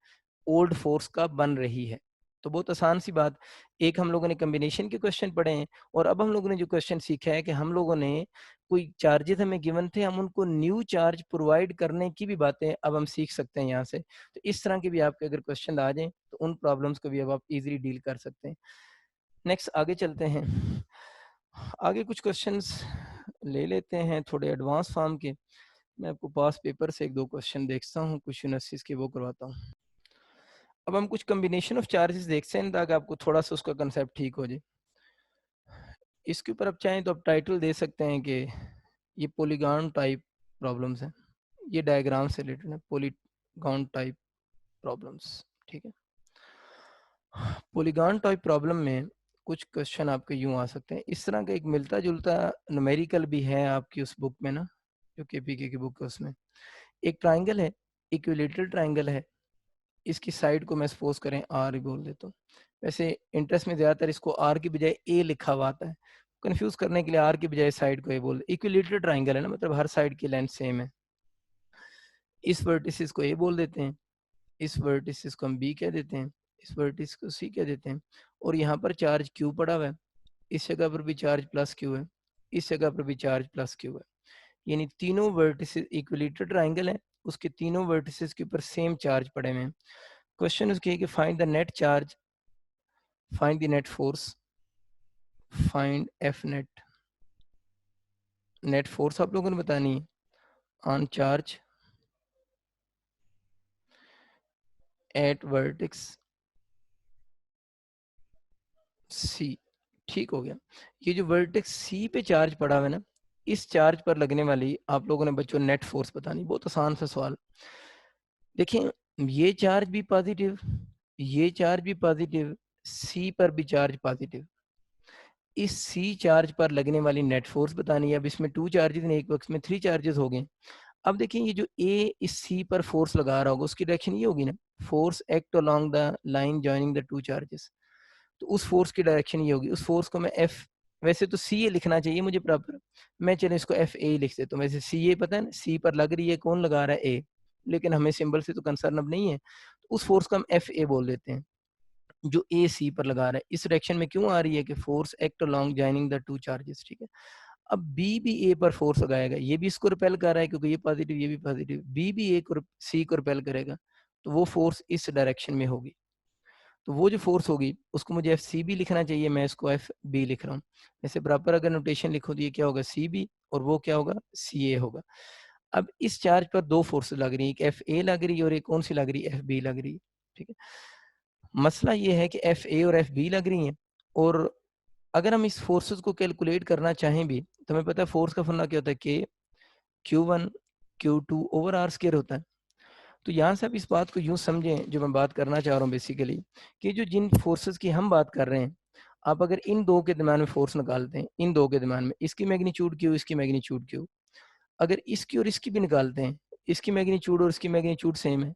ओल्ड फोर्स का बन रही है। तो बहुत आसान सी बात, एक हम लोगों ने कॉम्बिनेशन के क्वेश्चन पढ़े हैं, और अब हम लोगों ने जो क्वेश्चन सीखा है कि हम लोगों ने कोई चार्जेस हमें गिवन थे, हम उनको न्यू चार्ज प्रोवाइड करने की भी बातें अब हम सीख सकते हैं यहाँ से। तो इस तरह के भी आपके अगर क्वेश्चन आ जाएं तो उन प्रॉब्लम्स को भी अब आप इजीली डील कर सकते हैं। नेक्स्ट आगे चलते हैं, आगे कुछ क्वेश्चंस ले लेते हैं थोड़े एडवांस फॉर्म के। मैं आपको पास पेपर से एक दो क्वेश्चन देखता हूँ, कुछ यूनिवर्सिटीज के वो करवाता हूँ। अब हम कुछ कम्बिनेशन ऑफ चार्जेस देखते हैं ताकि आपको थोड़ा सा उसका कंसेप्ट ठीक हो जाए। इसके ऊपर आप चाहें तो आप टाइटल दे सकते हैं कि ये पॉलीगॉन टाइप प्रॉब्लम्स हैं, ये डायग्राम से रिलेटेड है, पॉलीगॉन टाइप प्रॉब्लम्स, ठीक है। पॉलीगॉन टाइप प्रॉब्लम में कुछ क्वेश्चन आपके यूं आ सकते हैं, इस तरह का एक मिलता जुलता न्यूमेरिकल भी है आपकी उस बुक में ना, जो केपीके की बुक है उसमें। एक ट्राइंगल है, इक्विलेटरल ट्राइंगल है, इसकी साइड को मैं सपोज करें आर बोल देता हूँ। वैसे इंटरेस्ट में ज़्यादातर इसको आर की बजाय ए लिखा हुआ आता है, कंफ्यूज करने के लिए आर की बजाय साइड को ए बोल। इक्विलेटरल ट्राइंगल है ना, मतलब हर साइड की लेंथ सेम है। इस वर्टिसिस को ए बोल देते हैं, इस वर्टिसिस को हम बी कह देते हैं, इस वर्टिस को सी कह देते हैं, और यहाँ पर चार्ज क्यू पड़ा हुआ है, इस जगह पर भी चार्ज प्लस क्यू है, इस जगह पर भी चार्ज प्लस क्यू है। यानी तीनों वर्टिसेस इक्विलेटरल ट्राइंगल है, उसके तीनों वर्टिसेस के ऊपर सेम चार्ज पड़े हुए हैं। क्वेश्चन उसके है कि find the net charge, find the net force, find F net. Net force आप लोगों ने बतानी है ऑन चार्ज एट वर्टेक्स सी। ठीक हो गया। ये जो वर्टेक्स सी पे चार्ज पड़ा हुआ है ना, इस चार्ज पर लगने वाली आप लोगों ने बच्चों नेट फोर्स बतानी। बहुत आसान सा सवाल। देखिए, ये चार्ज भी पॉजिटिव, ये चार्ज भी पॉजिटिव, सी पर भी चार्ज पॉजिटिव। इस सी चार्ज पर लगने वाली नेट फोर्स बतानी है। अब इसमें 2 चार्जेस ने, एक बॉक्स में 3 चार्जेस हो गए। अब देखिए, ये जो ए इस सी पर फोर्स लगा रहा होगा, उसकी डायरेक्शन ये होगी ना, force act along the line joining the 2 charges. तो उस फोर्स की डायरेक्शन ये होगी। उस फोर्स को मैं एफ, वैसे तो सी ए लिखना चाहिए मुझे प्रॉपर, मैं चलो इसको एफ ए लिख देता हूँ। वैसे सी ए पता है ना, सी पर लग रही है, कौन लगा रहा है, ए, लेकिन हमें सिंबल से तो कंसर्न अब नहीं है, तो उस फोर्स को हम एफ ए बोल देते हैं, जो ए सी पर लगा रहा है। इस डायरेक्शन में क्यों आ रही है कि force act along joining the 2 charges, ठीक है। अब बी भी ए पर फोर्स लगाएगा, ये भी इसको रिपेल कर रहा है क्योंकि ये पॉजिटिव ये भी पॉजिटिव, बी भी ए को सी को रिपेल करेगा, तो वो फोर्स इस डायरेक्शन में होगी। तो वो जो फोर्स होगी उसको मुझे एफ सी बी लिखना चाहिए, मैं इसको एफ बी लिख रहा हूँ। ऐसे बराबर अगर नोटेशन लिखो तो ये क्या होगा, सी बी, और वो क्या होगा, सी ए होगा। अब इस चार्ज पर 2 फोर्स लग रही है, एक एफ ए लग रही है और एक कौन सी लग रही है, एफ बी लग रही है, ठीक है। मसला ये है कि एफ ए और एफ बी लग रही हैं, और अगर हम इस फोर्सेस को कैलकुलेट करना चाहें भी, तो हमें पता है फोर्स का फॉर्मूला क्या होता है, K Q one Q two over are square होता है। तो यहाँ से आप इस बात को यूँ समझें, जो मैं बात करना चाह रहा हूँ बेसिकली, कि जो जिन फोर्सेस की हम बात कर रहे हैं, आप अगर इन दो के दरम्यान में फोर्स निकालते हैं, इन दो के दरम्यान में, इसकी मैग्नीट्यूड क्यू, इसकी मैग्नीट्यूड क्यू, अगर इसकी और इसकी भी निकालते हैं, इसकी मैग्नीट्यूड और इसकी मैग्नीट्यूड सेम है,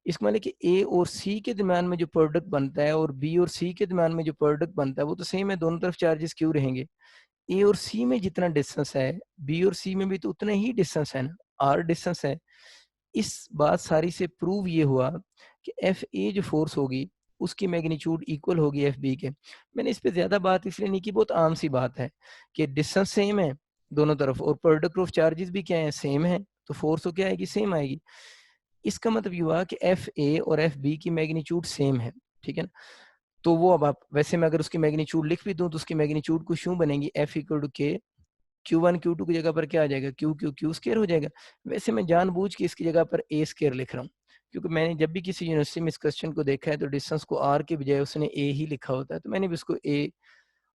इसका मतलब कि ए और सी के दरम्यान में जो प्रोडक्ट बनता है और बी और सी के दरम्यान में जो प्रोडक्ट बनता है वो तो सेम है, दोनों तरफ चार्जेस क्यू रहेंगे। ए और सी में जितना डिस्टेंस है, बी और सी में भी तो उतना ही डिस्टेंस है ना, आर डिस्टेंस है। इस बात सारी से प्रूव ये हुआ कि एफ ए जो फोर्स होगी उसकी मैग्नीट्यूड इक्वल होगी एफ बी के। मैंने इस पे ज्यादा बात इसलिए नहीं की, बहुत आम सी बात है कि डिस्टेंस सेम है दोनों तरफ और प्रोडक्ट ऑफ चार्जेस भी क्या है, सेम है, तो फोर्स तो क्या आएगी, सेम आएगी। इसका मतलब ये हुआ कि एफ ए और एफ बी की मैग्नीट्यूड सेम है, ठीक है ना। तो वो अब आप वैसे मैं अगर उसकी मैग्नीट्यूड लिख भी दूं तो उसकी मैग्नीट्यूड कुछ यूं बनेगी, एफ इक्वल टू के, क्यू वन क्यू टू की जगह पर क्या आ जाएगा, क्यू क्यू क्यू स्केयर हो जाएगा। वैसे मैं जानबूझ के इसकी जगह पर ए स्केयर लिख रहा हूँ, क्योंकि मैंने जब भी किसी यूनिवर्सिटी में इस क्वेश्चन को देखा है तो डिस्टेंस को आर के बजाय उसने ए ही लिखा होता है, तो मैंने भी उसको ए,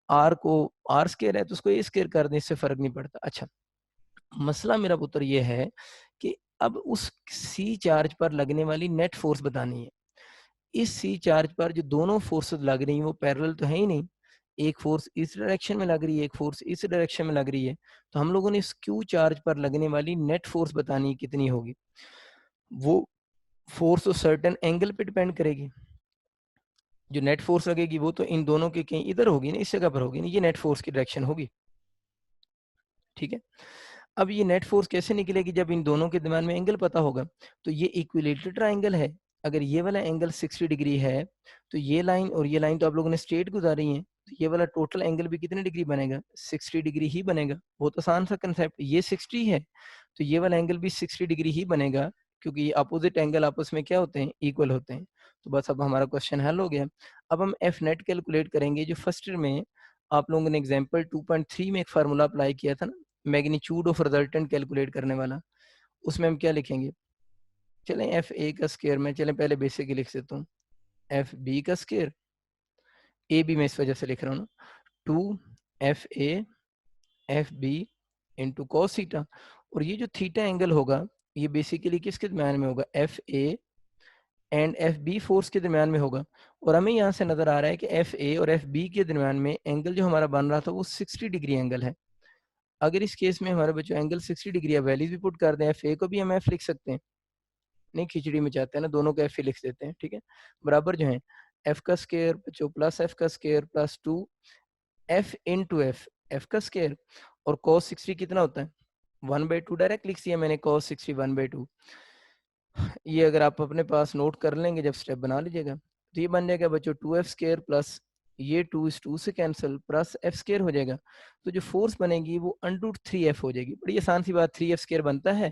आर को आर स्केयर है तो उसको ए स्केयर कर दें, इससे फर्क नहीं पड़ता। अच्छा, मसला मेरा पुत्र ये है कि अब उस सी चार्ज पर लगने वाली नेट फोर्स बतानी है। इस सी चार्ज पर जो दोनों फोर्सेस लग रही हैं वो पैरेलल तो है ही नहीं, एक फोर्स इस डायरेक्शन में लग रही है, एक फोर्स इस डायरेक्शन में लग रही है। तो हम लोगों ने इस क्यू चार्ज पर लगने वाली नेट फोर्स बतानी है कितनी होगी। वो फोर्स तो सर्टेन एंगल पे डिपेंड करेगी, जो नेट फोर्स लगेगी वो तो इन दोनों के कहीं इधर होगी ना, इस जगह पर होगी ना, ये नेट फोर्स की डायरेक्शन होगी, ठीक है। अब ये नेट फोर्स कैसे निकलेगी, जब इन दोनों के दरम्यान में एंगल पता होगा। तो ये इक्विलेटरल ट्राइंगल है, अगर ये वाला एंगल 60 डिग्री है तो ये लाइन और ये लाइन तो आप लोगों ने स्ट्रेट गुजारी है, तो ये वाला टोटल एंगल भी कितने डिग्री बनेगा, 60 डिग्री ही बनेगा। बहुत आसान सा कंसेप्ट, ये 60 है तो ये वाला एंगल भी 60 डिग्री ही बनेगा, क्योंकि ये अपोजिट एंगल आपस में क्या होते हैं, इक्वल होते हैं। तो बस अब हमारा क्वेश्चन हल हो गया। अब हम एफ नेट कैलकुलेट करेंगे, जो फर्स्ट ईयर में आप लोगों ने एग्जाम्पल 2.3 में एक फार्मूला अप्लाई किया था ना, मैग्नीट्यूड ऑफ रिजल्टेंट कैलकुलेट करने वाला, उसमें हम क्या लिखेंगे, चलें एफ ए का स्केयर में, चलें पहले बेसिक ही लिख देता हूँ, एफ बी का स्केयर, ए बी मैं इस वजह से लिख रहा हूँ ना, two F A F B into cos theta, और ये जो थीटा एंगल होगा ये बेसिकली किसके दरम्यान में होगा, F A and F B force के दरम्यान में होगा। और हमें यहाँ से नजर आ रहा है कि एफ ए और एफ बी के दरम्यान में एंगल जो हमारा बन रहा था वो 60 डिग्री एंगल है। अगर इस केस में हमारे बच्चों एंगल 60 डिग्री है, वैल्यूज भी पुट कर दें, एफ ए को भी हम एफ लिख सकते हैं, नहीं खिचड़ी में चाहते हैं ना, दोनों को एफ ही लिख देते हैं, ठीक है। बराबर जो है एफ का स्केयर बच्चों प्लस एफ का square plus 2 F into F, F का स्केयर, और cos 60 कितना होता है 1/2, डायरेक्ट लिख दिया मैंने cos 60 1/2। ये अगर आप अपने पास नोट कर लेंगे जब स्टेप बना लीजिएगा तो ये बन जाएगा बच्चों 2f स्केयर प्लस ये 2 इस 2 से कैंसिल प्लस एफ स्केयर हो जाएगा। तो जो फोर्स बनेगी वो अंडरूट 3f हो जाएगी। बड़ी आसान सी बात, 3f स्केयर बनता है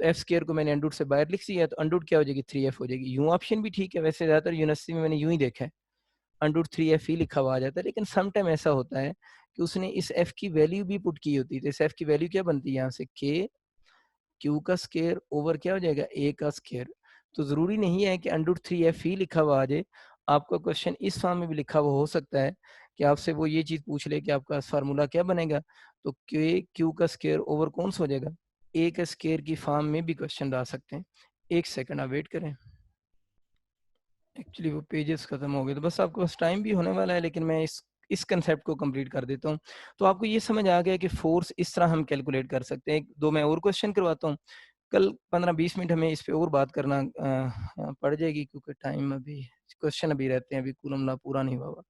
तो एफ स्केयर को मैंने अंडरूट से बाहर लिख दिया तो अंडरूट क्या हो जाएगी 3f हो जाएगी। यूं ऑप्शन भी ठीक है, वैसे ज़्यादातर यूनिवर्सिटी में मैंने यूं ही देखा है अंडरूट 3f ही लिखा हुआ आ जाता है, लेकिन सम टाइम ऐसा होता है कि उसने इस f की वैल्यू भी पुट की होती है। तो इस f की वैल्यू क्या बनती है यहाँ से k क्यू का स्केयर ओवर क्या हो जाएगा ए का स्केयर। तो जरूरी नहीं है कि अंडर 3f ही लिखा हुआ आ जाए, आपका क्वेश्चन इस फॉर्म में भी लिखा हुआ हो सकता है कि आपसे वो ये चीज पूछ ले कि आपका फार्मूला क्या बनेगा, तो के क्यू का स्केयर ओवर कौन सा हो जाएगा ए का स्केयर की फॉर्म में भी क्वेश्चन ला सकते हैं। एक सेकंड आप वेट करें, एक्चुअली वो पेजेस खत्म हो गए तो बस आपके पास टाइम भी होने वाला है, लेकिन मैं इस कंसेप्ट को कंप्लीट कर देता हूँ। तो आपको ये समझ आ गया कि फोर्स इस तरह हम कैलकुलेट कर सकते हैं। एक दो मैं और क्वेश्चन करवाता हूँ, कल 15-20 मिनट हमें इस पे और बात करना पड़ जाएगी क्योंकि टाइम अभी क्वेश्चन अभी रहते हैं, अभी कूलम ला पूरा नहीं हुआ।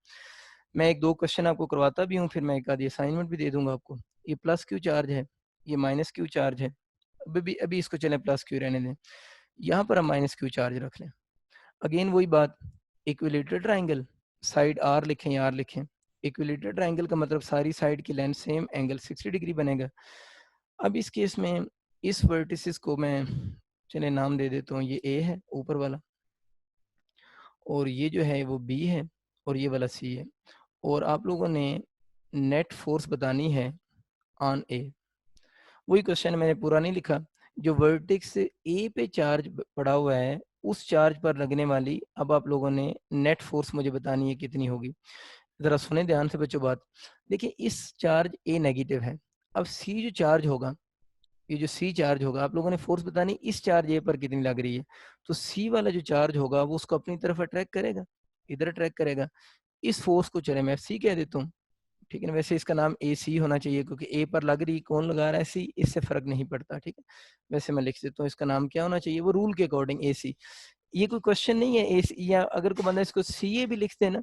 मैं एक दो क्वेश्चन आपको करवाता भी हूँ, फिर मैं एक आधी असाइनमेंट भी दे दूंगा आपको। ये प्लस क्यू चार्ज है, ये माइनस क्यू चार्ज है, अभी इसको चलें प्लस क्यू रहने दें, यहाँ पर हम माइनस क्यू चार्ज रख लें। अगेन वही बात, इक्विलेटरल ट्राइंगल, साइड आर लिखें या आर लिखें। इक्विलेटरल ट्राइंगल का मतलब सारी साइड की लेंथ सेम, एंगल 60 डिग्री बनेगा। अब इस केस में इस वर्टिसिस को मैं चले नाम दे देता हूँ, ये ए है ऊपर वाला, और ये जो है वो बी है, और ये वाला सी है। और आप लोगों ने नेट फोर्स बतानी है ऑन ए। वही क्वेश्चन मैंने पूरा नहीं लिखा, जो वर्टेक्स ए पे चार्ज पड़ा हुआ है उस चार्ज पर लगने वाली अब आप लोगों ने नेट फोर्स मुझे बतानी है कितनी होगी। जरा सुने ध्यान से बच्चों बात, देखिए इस चार्ज ए नेगेटिव है, अब सी जो चार्ज होगा, ये जो सी चार्ज होगा आप लोगों ने फोर्स बतानी इस चार्ज ए पर कितनी लग रही है। तो सी वाला जो चार्ज होगा वो उसको अपनी तरफ अट्रैक्ट करेगा, इधर अट्रैक्ट करेगा। इस फोर्स को चले मैं एफ सी कह देता हूँ, ठीक है ना। वैसे इसका नाम ए सी होना चाहिए क्योंकि ए पर लग रही, कौन लगा रहा है सी, इससे फर्क नहीं पड़ता, ठीक है। वैसे मैं लिख देता हूँ इसका नाम क्या होना चाहिए, वो रूल के अकॉर्डिंग ए सी। ये कोई क्वेश्चन नहीं है ए सी, या अगर कोई बंदा इसको सी ए भी लिख देना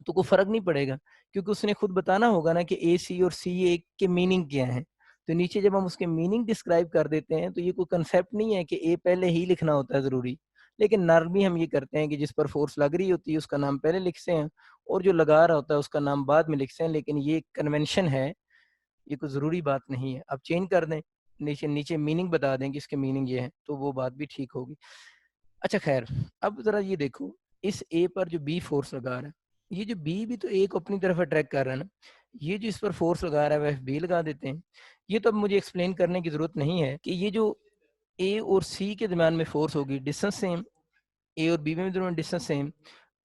तो कोई फर्क नहीं पड़ेगा, क्योंकि उसने खुद बताना होगा ना कि ए सी और सी ए के मीनिंग क्या है। तो नीचे जब हम उसके मीनिंग डिस्क्राइब कर देते हैं तो ये कोई कंसेप्ट नहीं है कि ए पहले ही लिखना होता है जरूरी, लेकिन नॉर्मली हम ये करते हैं कि जिस पर फोर्स लग रही होती है उसका नाम पहले लिखते हैं और जो लगा रहा होता है उसका नाम बाद में लिखते हैं, लेकिन ये कन्वेंशन है, ये कोई ज़रूरी बात नहीं है। आप चेंज कर दें, नीचे नीचे मीनिंग बता दें कि इसके मीनिंग ये है, तो वो बात भी ठीक होगी। अच्छा खैर, अब ज़रा ये देखो, इस ए पर जो बी फोर्स लगा रहा है, ये जो बी भी तो ए को अपनी तरफ अट्रैक्ट कर रहा है ना, ये जो इस पर फोर्स लगा रहा है वह बी लगा देते हैं। ये तो अब मुझे एक्सप्लेन करने की ज़रूरत नहीं है कि ये जो ए और सी के दरम्यान में फोर्स होगी, डिस्टेंस सेम, ए और बी में दोनों डिस्टेंस सेम,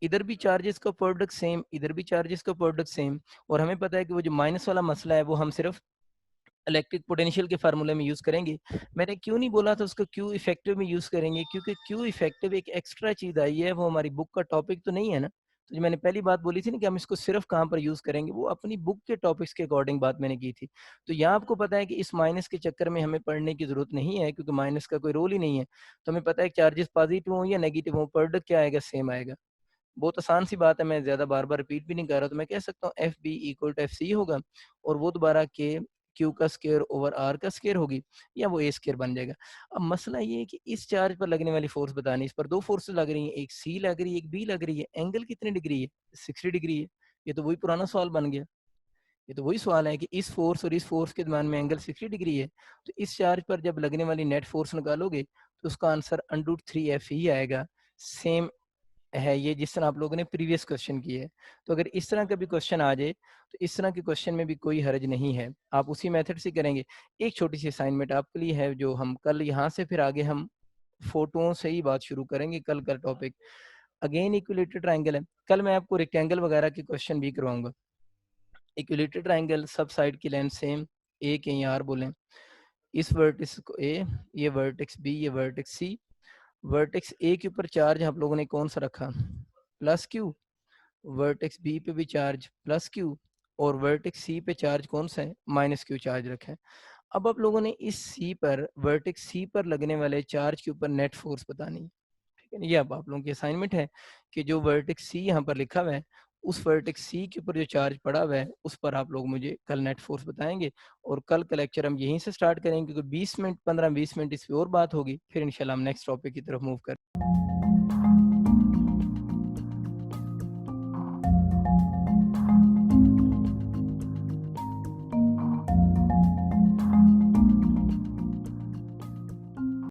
इधर भी चार्जेस का प्रोडक्ट सेम, इधर भी चार्जेस का प्रोडक्ट सेम। और हमें पता है कि वो जो माइनस वाला मसला है वो हम सिर्फ इलेक्ट्रिक पोटेंशियल के फार्मूले में यूज करेंगे। मैंने क्यों नहीं बोला था उसको क्यू इफेक्टिव में यूज करेंगे, क्योंकि क्यू इफेक्टिव एक एक्स्ट्रा चीज आई है, वो हमारी बुक का टॉपिक तो नहीं है ना। तो जो मैंने पहली बात बोली थी ना कि हम इसको सिर्फ कहाँ पर यूज करेंगे, वो अपनी बुक के टॉपिक्स के अकॉर्डिंग बात मैंने की थी। तो यहाँ आपको पता है कि इस माइनस के चक्कर में हमें पढ़ने की जरूरत नहीं है, क्योंकि माइनस का कोई रोल ही नहीं है। तो हमें पता है चार्जेस पॉजिटिव हो या नेगेटिव हो, प्रोडक्ट क्या आएगा, सेम आएगा। बहुत आसान सी बात है, मैं ज़्यादा बार-बार रिपीट भी नहीं कर रहा, तो मैं कह सकता हूँ F B equal to F C होगा, और वो दोबारा के क्यू का स्क्वायर ओवर आर का स्क्वायर होगी, या वो ए स्क्वायर बन जाएगा। अब मसला ये है कि इस चार्ज पर लगने वाली फोर्स बतानी है। इस पर दो फोर्सेस लग रही हैं, एक सी लग रही है, एक बी लग रही है। एंगल कितने डिग्री है, 60 डिग्री है। ये तो वही पुराना सवाल बन गया, ये तो वही सवाल है कि इस फोर्स और इस फोर्स के दरम्यान में एंगल 60 डिग्री है, तो इस चार्ज पर जब लगने वाली नेट फोर्स निकालोगे तो उसका आंसर अंडर 3f ही आएगा। सेम है ये जिस तरह आप लोगों ने प्रीवियस क्वेश्चन किए है। तो अगर इस तरह का भी क्वेश्चन आ जाए तो इस तरह के क्वेश्चन में भी कोई हर्ज नहीं है, आप उसी मेथड से करेंगे। एक छोटी सी असाइनमेंट आपके लिए है, जो हम कल यहाँ से फिर आगे हम फोटोओं से ही बात शुरू करेंगे। कल का टॉपिक अगेन इक्विलेटरल ट्राइंगल है। कल मैं आपको रेक्टेंगल वगैरह के क्वेश्चन भी करवाऊंगा। इक्विलेटरल ट्राइंगल, सब साइड की लेंथ सेम, ए कहीं आर बोलें, इस वर्टेक्स को ए, ये वर्टेक्स बी, ये वर्टेक्स सी। वर्टेक्स ए के ऊपर चार्ज आप लोगों ने कौन सा रखा, प्लस क्यू। वर्टेक्स बी पे भी चार्ज प्लस क्यू, और वर्टेक्स सी पे चार्ज कौन सा है, माइनस क्यू चार्ज रखा है। अब आप लोगों ने इस सी पर, वर्टेक्स सी पर लगने वाले चार्ज के ऊपर नेट फोर्स बतानी है, ठीक है ना। ये अब आप लोगों की असाइनमेंट है कि जो वर्टेक्स सी यहाँ पर लिखा हुआ है, उस वर्टेक्स सी के ऊपर जो चार्ज पड़ा हुआ है उस पर आप लोग मुझे कल नेट फोर्स बताएंगे। और कल का लेक्चर हम यहीं से स्टार्ट करेंगे, क्योंकि 20 मिनट 15-20 मिनट इस पर और बात होगी, फिर इंशाल्लाह हम नेक्स्ट टॉपिक की तरफ मूव करें।